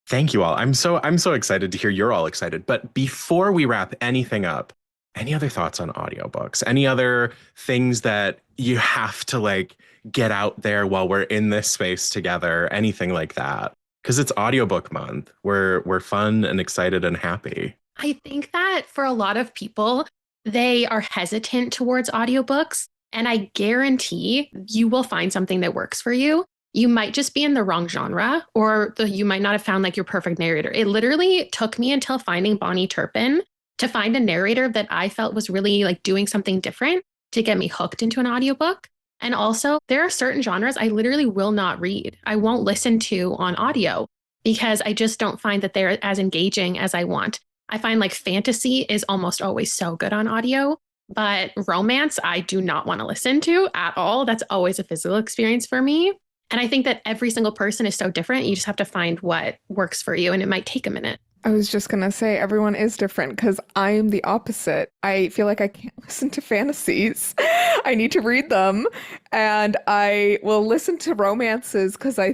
Thank you all. I'm so excited to hear you're all excited. But before we wrap anything up, any other thoughts on audiobooks? Any other things that you have to like get out there while we're in this space together? Anything like that? Because it's audiobook month. We're fun and excited and happy. I think that for a lot of people, they are hesitant towards audiobooks. And I guarantee you will find something that works for you. You might just be in the wrong genre, or you might not have found like your perfect narrator. It literally took me until finding Bonnie Turpin to find a narrator that I felt was really like doing something different to get me hooked into an audiobook. And also, there are certain genres I literally will not read. I won't listen to on audio because I just don't find that they're as engaging as I want. I find like fantasy is almost always so good on audio, but romance, I do not want to listen to at all. That's always a physical experience for me. And I think that every single person is so different. You just have to find what works for you, and it might take a minute. I was just going to say everyone is different because I am the opposite. I feel like I can't listen to fantasies. I need to read them. And I will listen to romances because I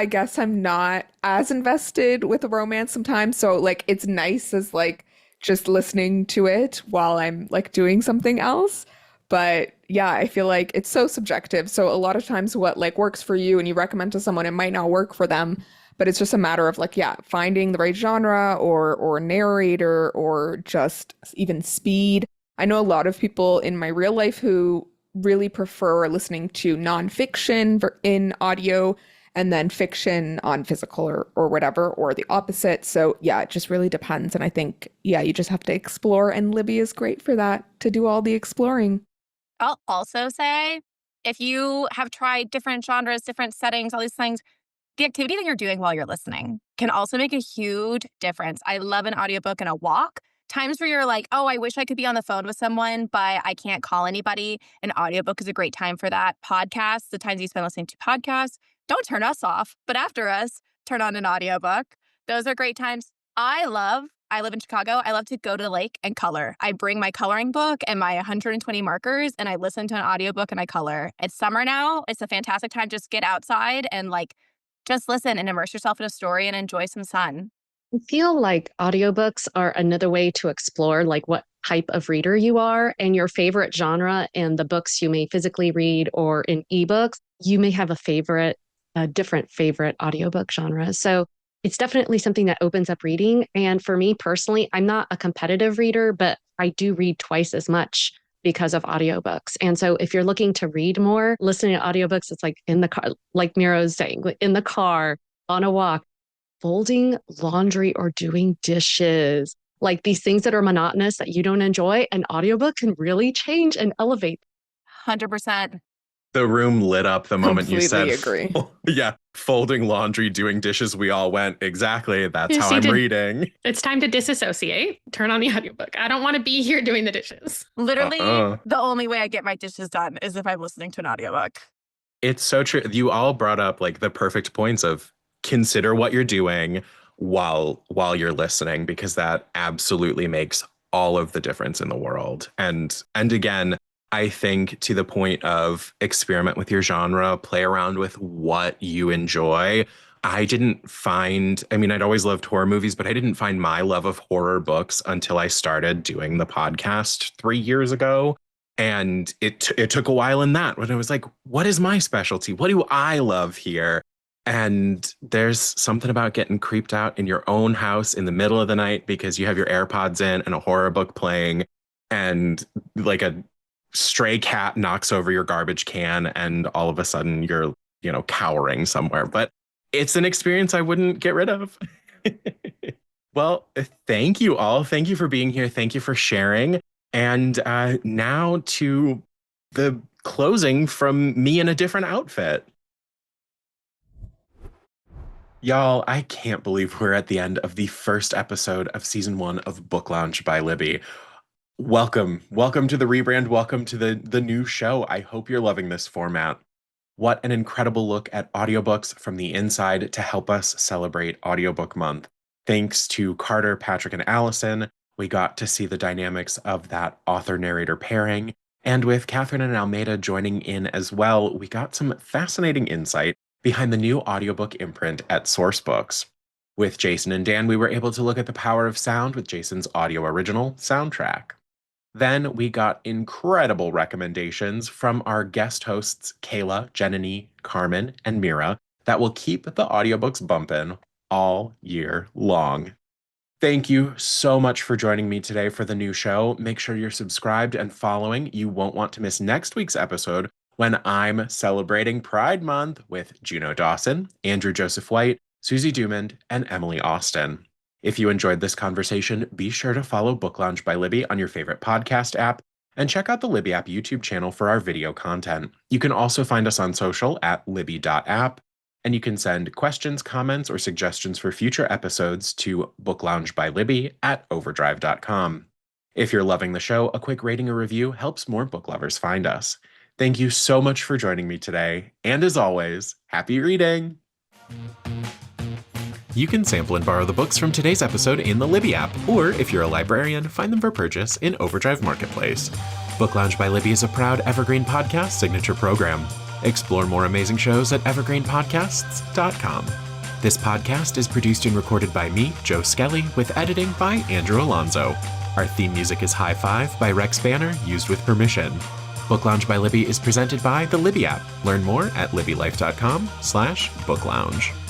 guess I'm not as invested with a romance sometimes. So like it's nice as like just listening to it while I'm like doing something else. But yeah, I feel like it's so subjective. So a lot of times what like works for you and you recommend to someone, it might not work for them. But it's just a matter of like, yeah, finding the right genre or narrator or just even speed. I know a lot of people in my real life who really prefer listening to nonfiction in audio and then fiction on physical or whatever, or the opposite. So yeah, it just really depends. And I think, yeah, you just have to explore. And Libby is great for that, to do all the exploring. I'll also say, if you have tried different genres, different settings, all these things, the activity that you're doing while you're listening can also make a huge difference. I love an audiobook and a walk. Times where you're like, oh, I wish I could be on the phone with someone, but I can't call anybody. An audiobook is a great time for that. Podcasts, the times you spend listening to podcasts, don't turn us off, but after us, turn on an audiobook. Those are great times. I live in Chicago. I love to go to the lake and color. I bring my coloring book and my 120 markers and I listen to an audiobook and I color. It's summer now. It's a fantastic time. Just get outside and just listen and immerse yourself in a story and enjoy some sun. I feel like audiobooks are another way to explore what type of reader you are and your favorite genre, and the books you may physically read or in ebooks. You may have a different favorite audiobook genre. So it's definitely something that opens up reading. And for me personally, I'm not a competitive reader, but I do read twice as much because of audiobooks. And so if you're looking to read more, listening to audiobooks, it's like in the car, like Meara was saying, in the car, on a walk, folding laundry or doing dishes, like these things that are monotonous that you don't enjoy, an audiobook can really change and elevate. 100%. The room lit up the moment you said, Completely agree. Yeah, folding laundry, doing dishes. We all went, exactly. That's how I'm reading. It's time to disassociate. Turn on the audiobook. I don't want to be here doing the dishes. Literally, the only way I get my dishes done is if I'm listening to an audiobook. It's so true. You all brought up the perfect points of consider what you're doing while you're listening, because that absolutely makes all of the difference in the world. And again, I think to the point of experiment with your genre, play around with what you enjoy. I'd always loved horror movies, but I didn't find my love of horror books until I started doing the podcast 3 years ago. And it took a while in that when I was like, what is my specialty? What do I love here? And there's something about getting creeped out in your own house in the middle of the night because you have your AirPods in and a horror book playing, and a stray cat knocks over your garbage can and all of a sudden you're, cowering somewhere. But it's an experience I wouldn't get rid of. Well, thank you all. Thank you for being here. Thank you for sharing. And now to the closing from me in a different outfit. Y'all, I can't believe we're at the end of the first episode of season 1 of Book Lounge by Libby. Welcome to the rebrand. Welcome to the new show. I hope you're loving this format. What an incredible look at audiobooks from the inside to help us celebrate Audiobook Month. Thanks to Carter, Patrick, and Allyson, we got to see the dynamics of that author-narrator pairing. And with Catherine and Almeida joining in as well, we got some fascinating insight behind the new audiobook imprint at Sourcebooks. With Jason and Dan, we were able to look at the power of sound with Jason's audio original soundtrack. Then we got incredible recommendations from our guest hosts, Kayla, Jananie, Carmen, and Meara, that will keep the audiobooks bumping all year long. Thank you so much for joining me today for the new show. Make sure you're subscribed and following. You won't want to miss next week's episode when I'm celebrating Pride Month with Juno Dawson, Andrew Joseph White, Susie Dumond, and Emily Austin. If you enjoyed this conversation, be sure to follow Book Lounge by Libby on your favorite podcast app and check out the Libby app YouTube channel for our video content. You can also find us on social at libby.app, and you can send questions, comments, or suggestions for future episodes to bookloungebyLibby@overdrive.com. If you're loving the show, a quick rating or review helps more book lovers find us. Thank you so much for joining me today, and as always, happy reading! You can sample and borrow the books from today's episode in the Libby app, or if you're a librarian, find them for purchase in Overdrive Marketplace. Book Lounge by Libby is a proud Evergreen Podcast signature program. Explore more amazing shows at evergreenpodcasts.com. This podcast is produced and recorded by me, Joe Skelly, with editing by Andrew Alonso. Our theme music is High Five by Rex Banner, used with permission. Book Lounge by Libby is presented by the Libby app. Learn more at libbylife.com/booklounge.